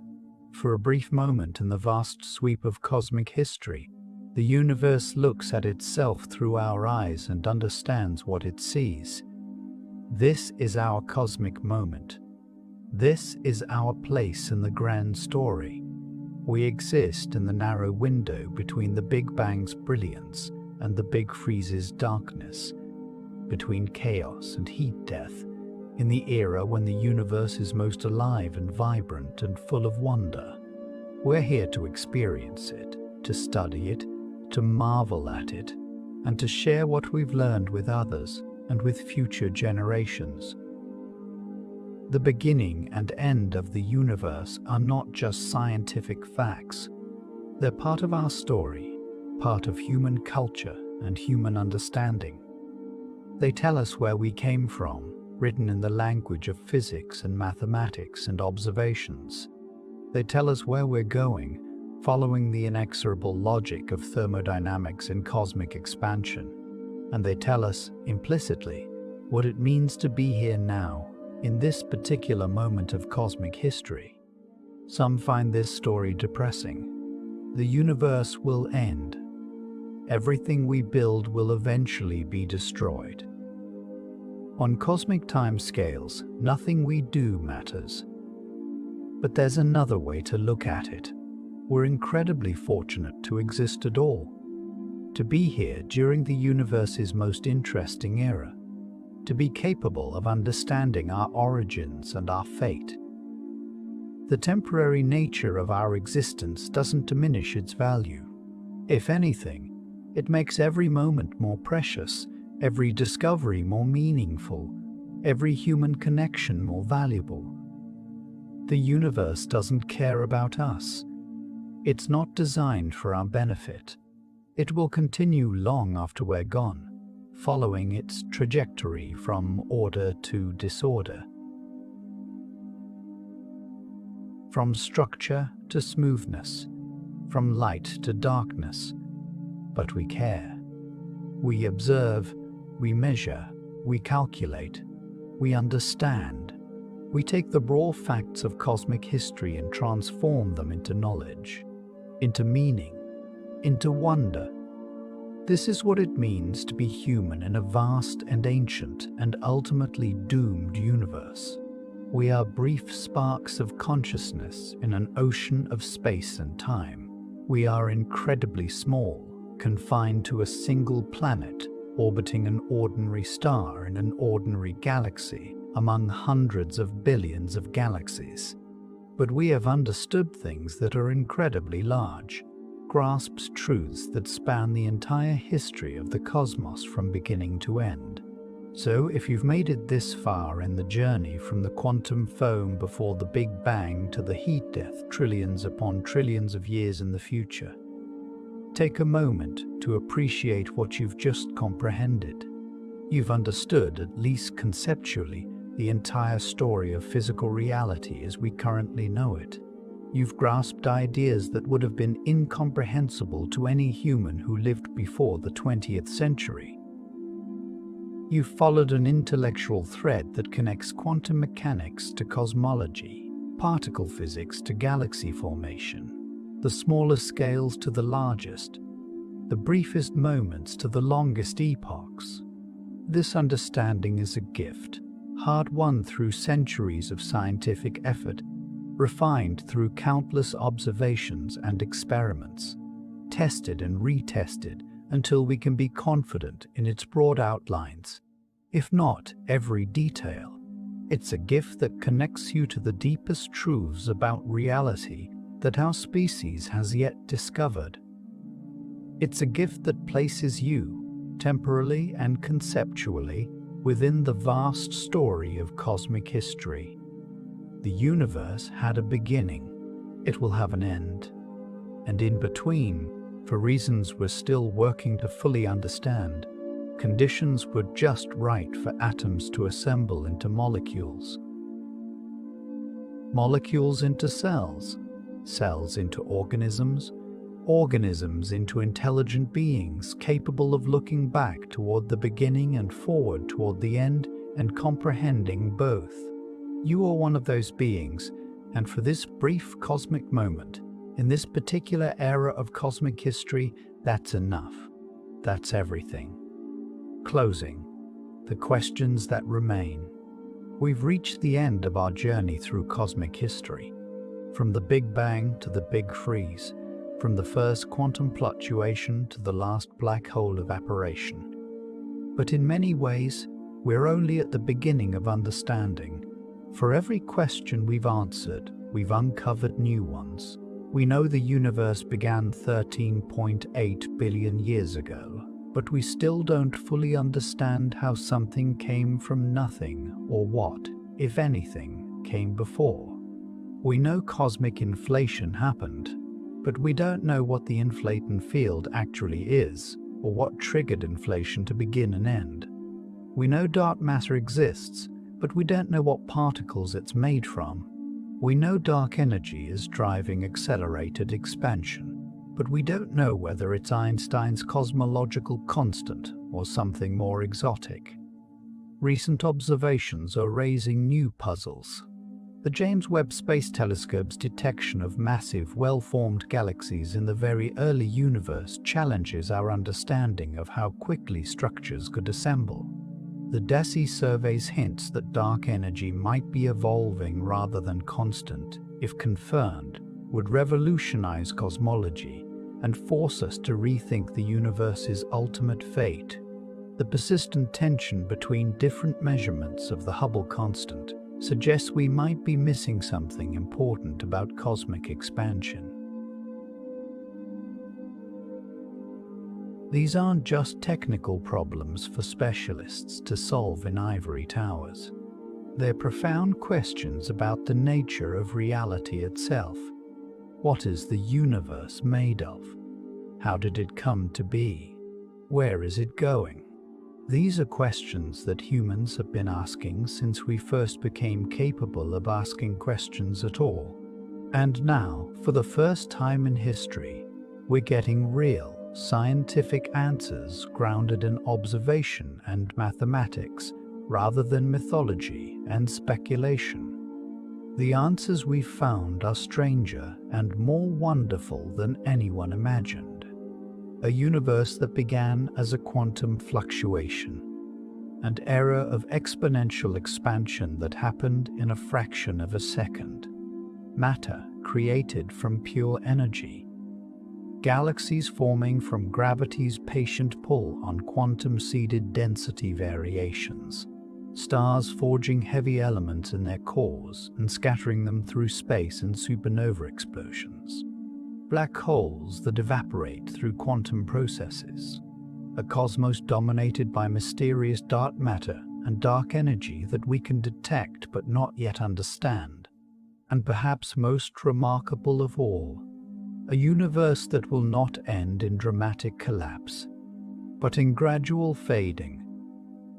For a brief moment in the vast sweep of cosmic history, the universe looks at itself through our eyes and understands what it sees. This is our cosmic moment. This is our place in the grand story. We exist in the narrow window between the Big Bang's brilliance and the Big Freeze's darkness, between chaos and heat death, in the era when the universe is most alive and vibrant and full of wonder. We're here to experience it, to study it, to marvel at it, and to share what we've learned with others and with future generations. The beginning and end of the universe are not just scientific facts. They're part of our story, part of human culture and human understanding. They tell us where we came from, written in the language of physics and mathematics and observations. They tell us where we're going, following the inexorable logic of thermodynamics and cosmic expansion. And they tell us, implicitly, what it means to be here now, in this particular moment of cosmic history. Some find this story depressing. The universe will end. Everything we build will eventually be destroyed. On cosmic time scales, nothing we do matters. But there's another way to look at it. We're incredibly fortunate to exist at all, to be here during the universe's most interesting era, to be capable of understanding our origins and our fate. The temporary nature of our existence doesn't diminish its value. If anything, it makes every moment more precious, every discovery more meaningful, every human connection more valuable. The universe doesn't care about us. It's not designed for our benefit. It will continue long after we're gone, following its trajectory from order to disorder, from structure to smoothness, from light to darkness. But we care. We observe, we measure, we calculate, we understand. We take the raw facts of cosmic history and transform them into knowledge, into meaning, into wonder. This is what it means to be human in a vast and ancient and ultimately doomed universe. We are brief sparks of consciousness in an ocean of space and time. We are incredibly small, confined to a single planet, orbiting an ordinary star in an ordinary galaxy, among hundreds of billions of galaxies. But we have understood things that are incredibly large, grasped truths that span the entire history of the cosmos from beginning to end. So if you've made it this far in the journey from the quantum foam before the Big Bang to the heat death trillions upon trillions of years in the future, take a moment to appreciate what you've just comprehended. You've understood, at least conceptually, the entire story of physical reality as we currently know it. You've grasped ideas that would have been incomprehensible to any human who lived before the 20th century. You've followed an intellectual thread that connects quantum mechanics to cosmology, particle physics to galaxy formation, the smallest scales to the largest, the briefest moments to the longest epochs. This understanding is a gift, hard-won through centuries of scientific effort, refined through countless observations and experiments, tested and retested until we can be confident in its broad outlines, if not every detail. It's a gift that connects you to the deepest truths about reality that our species has yet discovered. It's a gift that places you, temporally and conceptually, within the vast story of cosmic history. The universe had a beginning. It will have an end. And in between, for reasons we're still working to fully understand, conditions were just right for atoms to assemble into molecules. Molecules into cells, cells into organisms, organisms into intelligent beings capable of looking back toward the beginning and forward toward the end and comprehending both. You are one of those beings, and for this brief cosmic moment, in this particular era of cosmic history, that's enough. That's everything. Closing. The questions that remain. We've reached the end of our journey through cosmic history. From the Big Bang to the Big Freeze, from the first quantum fluctuation to the last black hole evaporation. But in many ways, we're only at the beginning of understanding. For every question we've answered, we've uncovered new ones. We know the universe began 13.8 billion years ago, but we still don't fully understand how something came from nothing or what, if anything, came before. We know cosmic inflation happened, but we don't know what the inflaton field actually is, or what triggered inflation to begin and end. We know dark matter exists, but we don't know what particles it's made from. We know dark energy is driving accelerated expansion, but we don't know whether it's Einstein's cosmological constant or something more exotic. Recent observations are raising new puzzles. The James Webb Space Telescope's detection of massive, well-formed galaxies in the very early universe challenges our understanding of how quickly structures could assemble. The DESI surveys hints that dark energy might be evolving rather than constant, if confirmed, would revolutionize cosmology and force us to rethink the universe's ultimate fate. The persistent tension between different measurements of the Hubble constant suggests we might be missing something important about cosmic expansion. These aren't just technical problems for specialists to solve in ivory towers. They're profound questions about the nature of reality itself. What is the universe made of? How did it come to be? Where is it going? These are questions that humans have been asking since we first became capable of asking questions at all. And now, for the first time in history, we're getting real, scientific answers grounded in observation and mathematics, rather than mythology and speculation. The answers we've found are stranger and more wonderful than anyone imagined. A universe that began as a quantum fluctuation, an era of exponential expansion that happened in a fraction of a second. Matter created from pure energy. Galaxies forming from gravity's patient pull on quantum-seeded density variations. Stars forging heavy elements in their cores and scattering them through space in supernova explosions. Black holes that evaporate through quantum processes. A cosmos dominated by mysterious dark matter and dark energy that we can detect but not yet understand. And perhaps most remarkable of all, a universe that will not end in dramatic collapse, but in gradual fading,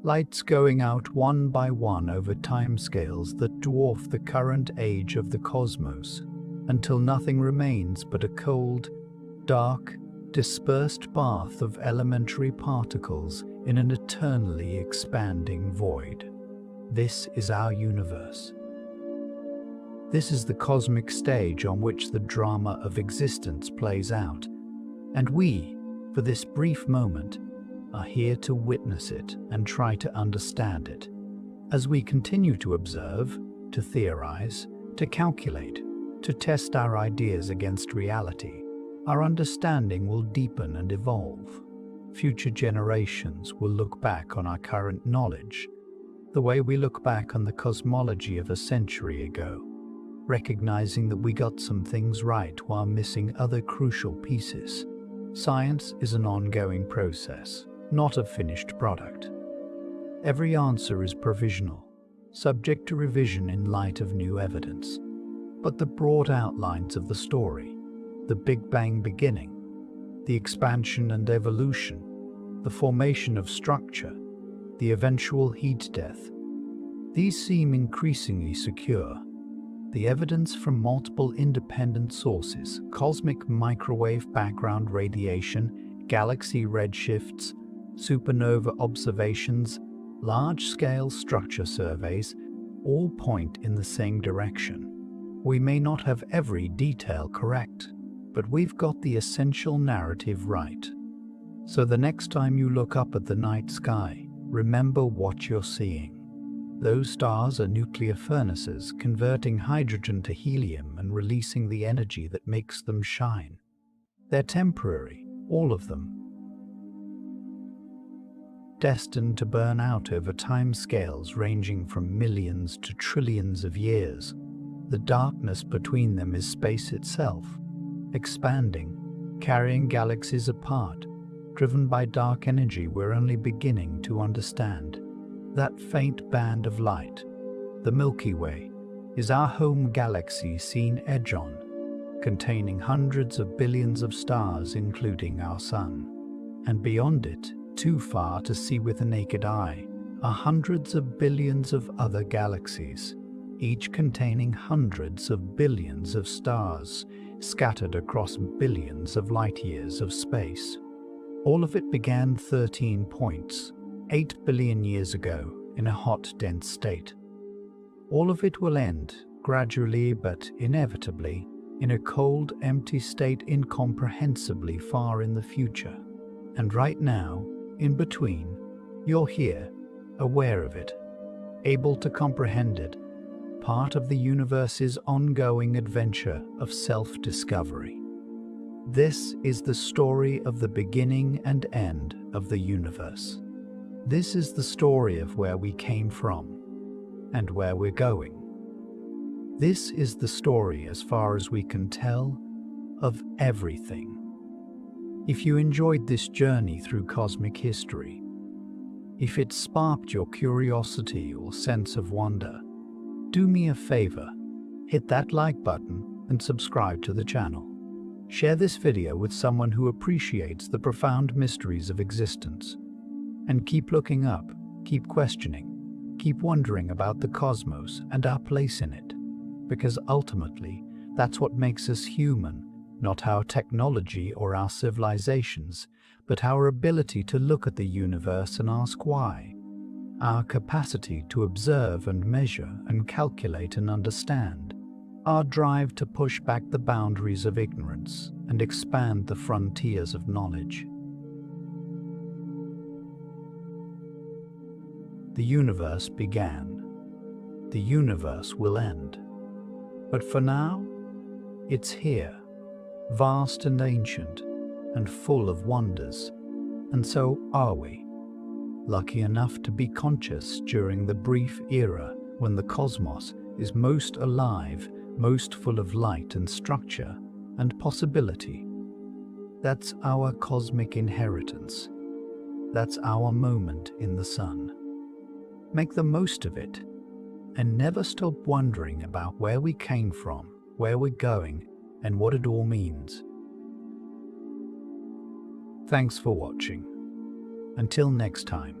lights going out one by one over timescales that dwarf the current age of the cosmos, until nothing remains but a cold, dark, dispersed bath of elementary particles in an eternally expanding void. This is our universe. This is the cosmic stage on which the drama of existence plays out, and we, for this brief moment, are here to witness it and try to understand it. As we continue to observe, to theorize, to calculate, to test our ideas against reality, our understanding will deepen and evolve. Future generations will look back on our current knowledge, the way we look back on the cosmology of a century ago, recognizing that we got some things right while missing other crucial pieces. Science is an ongoing process, not a finished product. Every answer is provisional, subject to revision in light of new evidence. But the broad outlines of the story, the Big Bang beginning, the expansion and evolution, the formation of structure, the eventual heat death. These seem increasingly secure. The evidence from multiple independent sources, cosmic microwave background radiation, galaxy redshifts, supernova observations, large-scale structure surveys, all point in the same direction. We may not have every detail correct, but we've got the essential narrative right. So the next time you look up at the night sky, remember what you're seeing. Those stars are nuclear furnaces, converting hydrogen to helium and releasing the energy that makes them shine. They're temporary, all of them, destined to burn out over time scales ranging from millions to trillions of years. The darkness between them is space itself, expanding, carrying galaxies apart, driven by dark energy we're only beginning to understand. That faint band of light, the Milky Way, is our home galaxy seen edge on, containing hundreds of billions of stars including our Sun. And beyond it, too far to see with the naked eye, are hundreds of billions of other galaxies, each containing hundreds of billions of stars scattered across billions of light-years of space. All of it began 13.8 billion years ago in a hot, dense state. All of it will end, gradually but inevitably, in a cold, empty state incomprehensibly far in the future. And right now, in between, you're here, aware of it, able to comprehend it, part of the universe's ongoing adventure of self-discovery. This is the story of the beginning and end of the universe. This is the story of where we came from and where we're going. This is the story, as far as we can tell, of everything. If you enjoyed this journey through cosmic history, if it sparked your curiosity or sense of wonder, do me a favor, hit that like button and subscribe to the channel. Share this video with someone who appreciates the profound mysteries of existence. And keep looking up, keep questioning, keep wondering about the cosmos and our place in it. Because ultimately, that's what makes us human, not our technology or our civilizations, but our ability to look at the universe and ask why. Our capacity to observe and measure and calculate and understand. Our drive to push back the boundaries of ignorance and expand the frontiers of knowledge. The universe began. The universe will end. But for now, it's here, vast and ancient, and full of wonders. And so are we, lucky enough to be conscious during the brief era when the cosmos is most alive, most full of light and structure and possibility. That's our cosmic inheritance. That's our moment in the sun. Make the most of it, and never stop wondering about where we came from, where we're going, and what it all means. Thanks for watching. Until next time,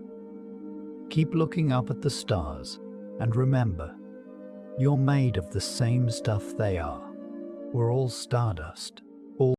keep looking up at the stars, and remember, you're made of the same stuff they are. We're all stardust.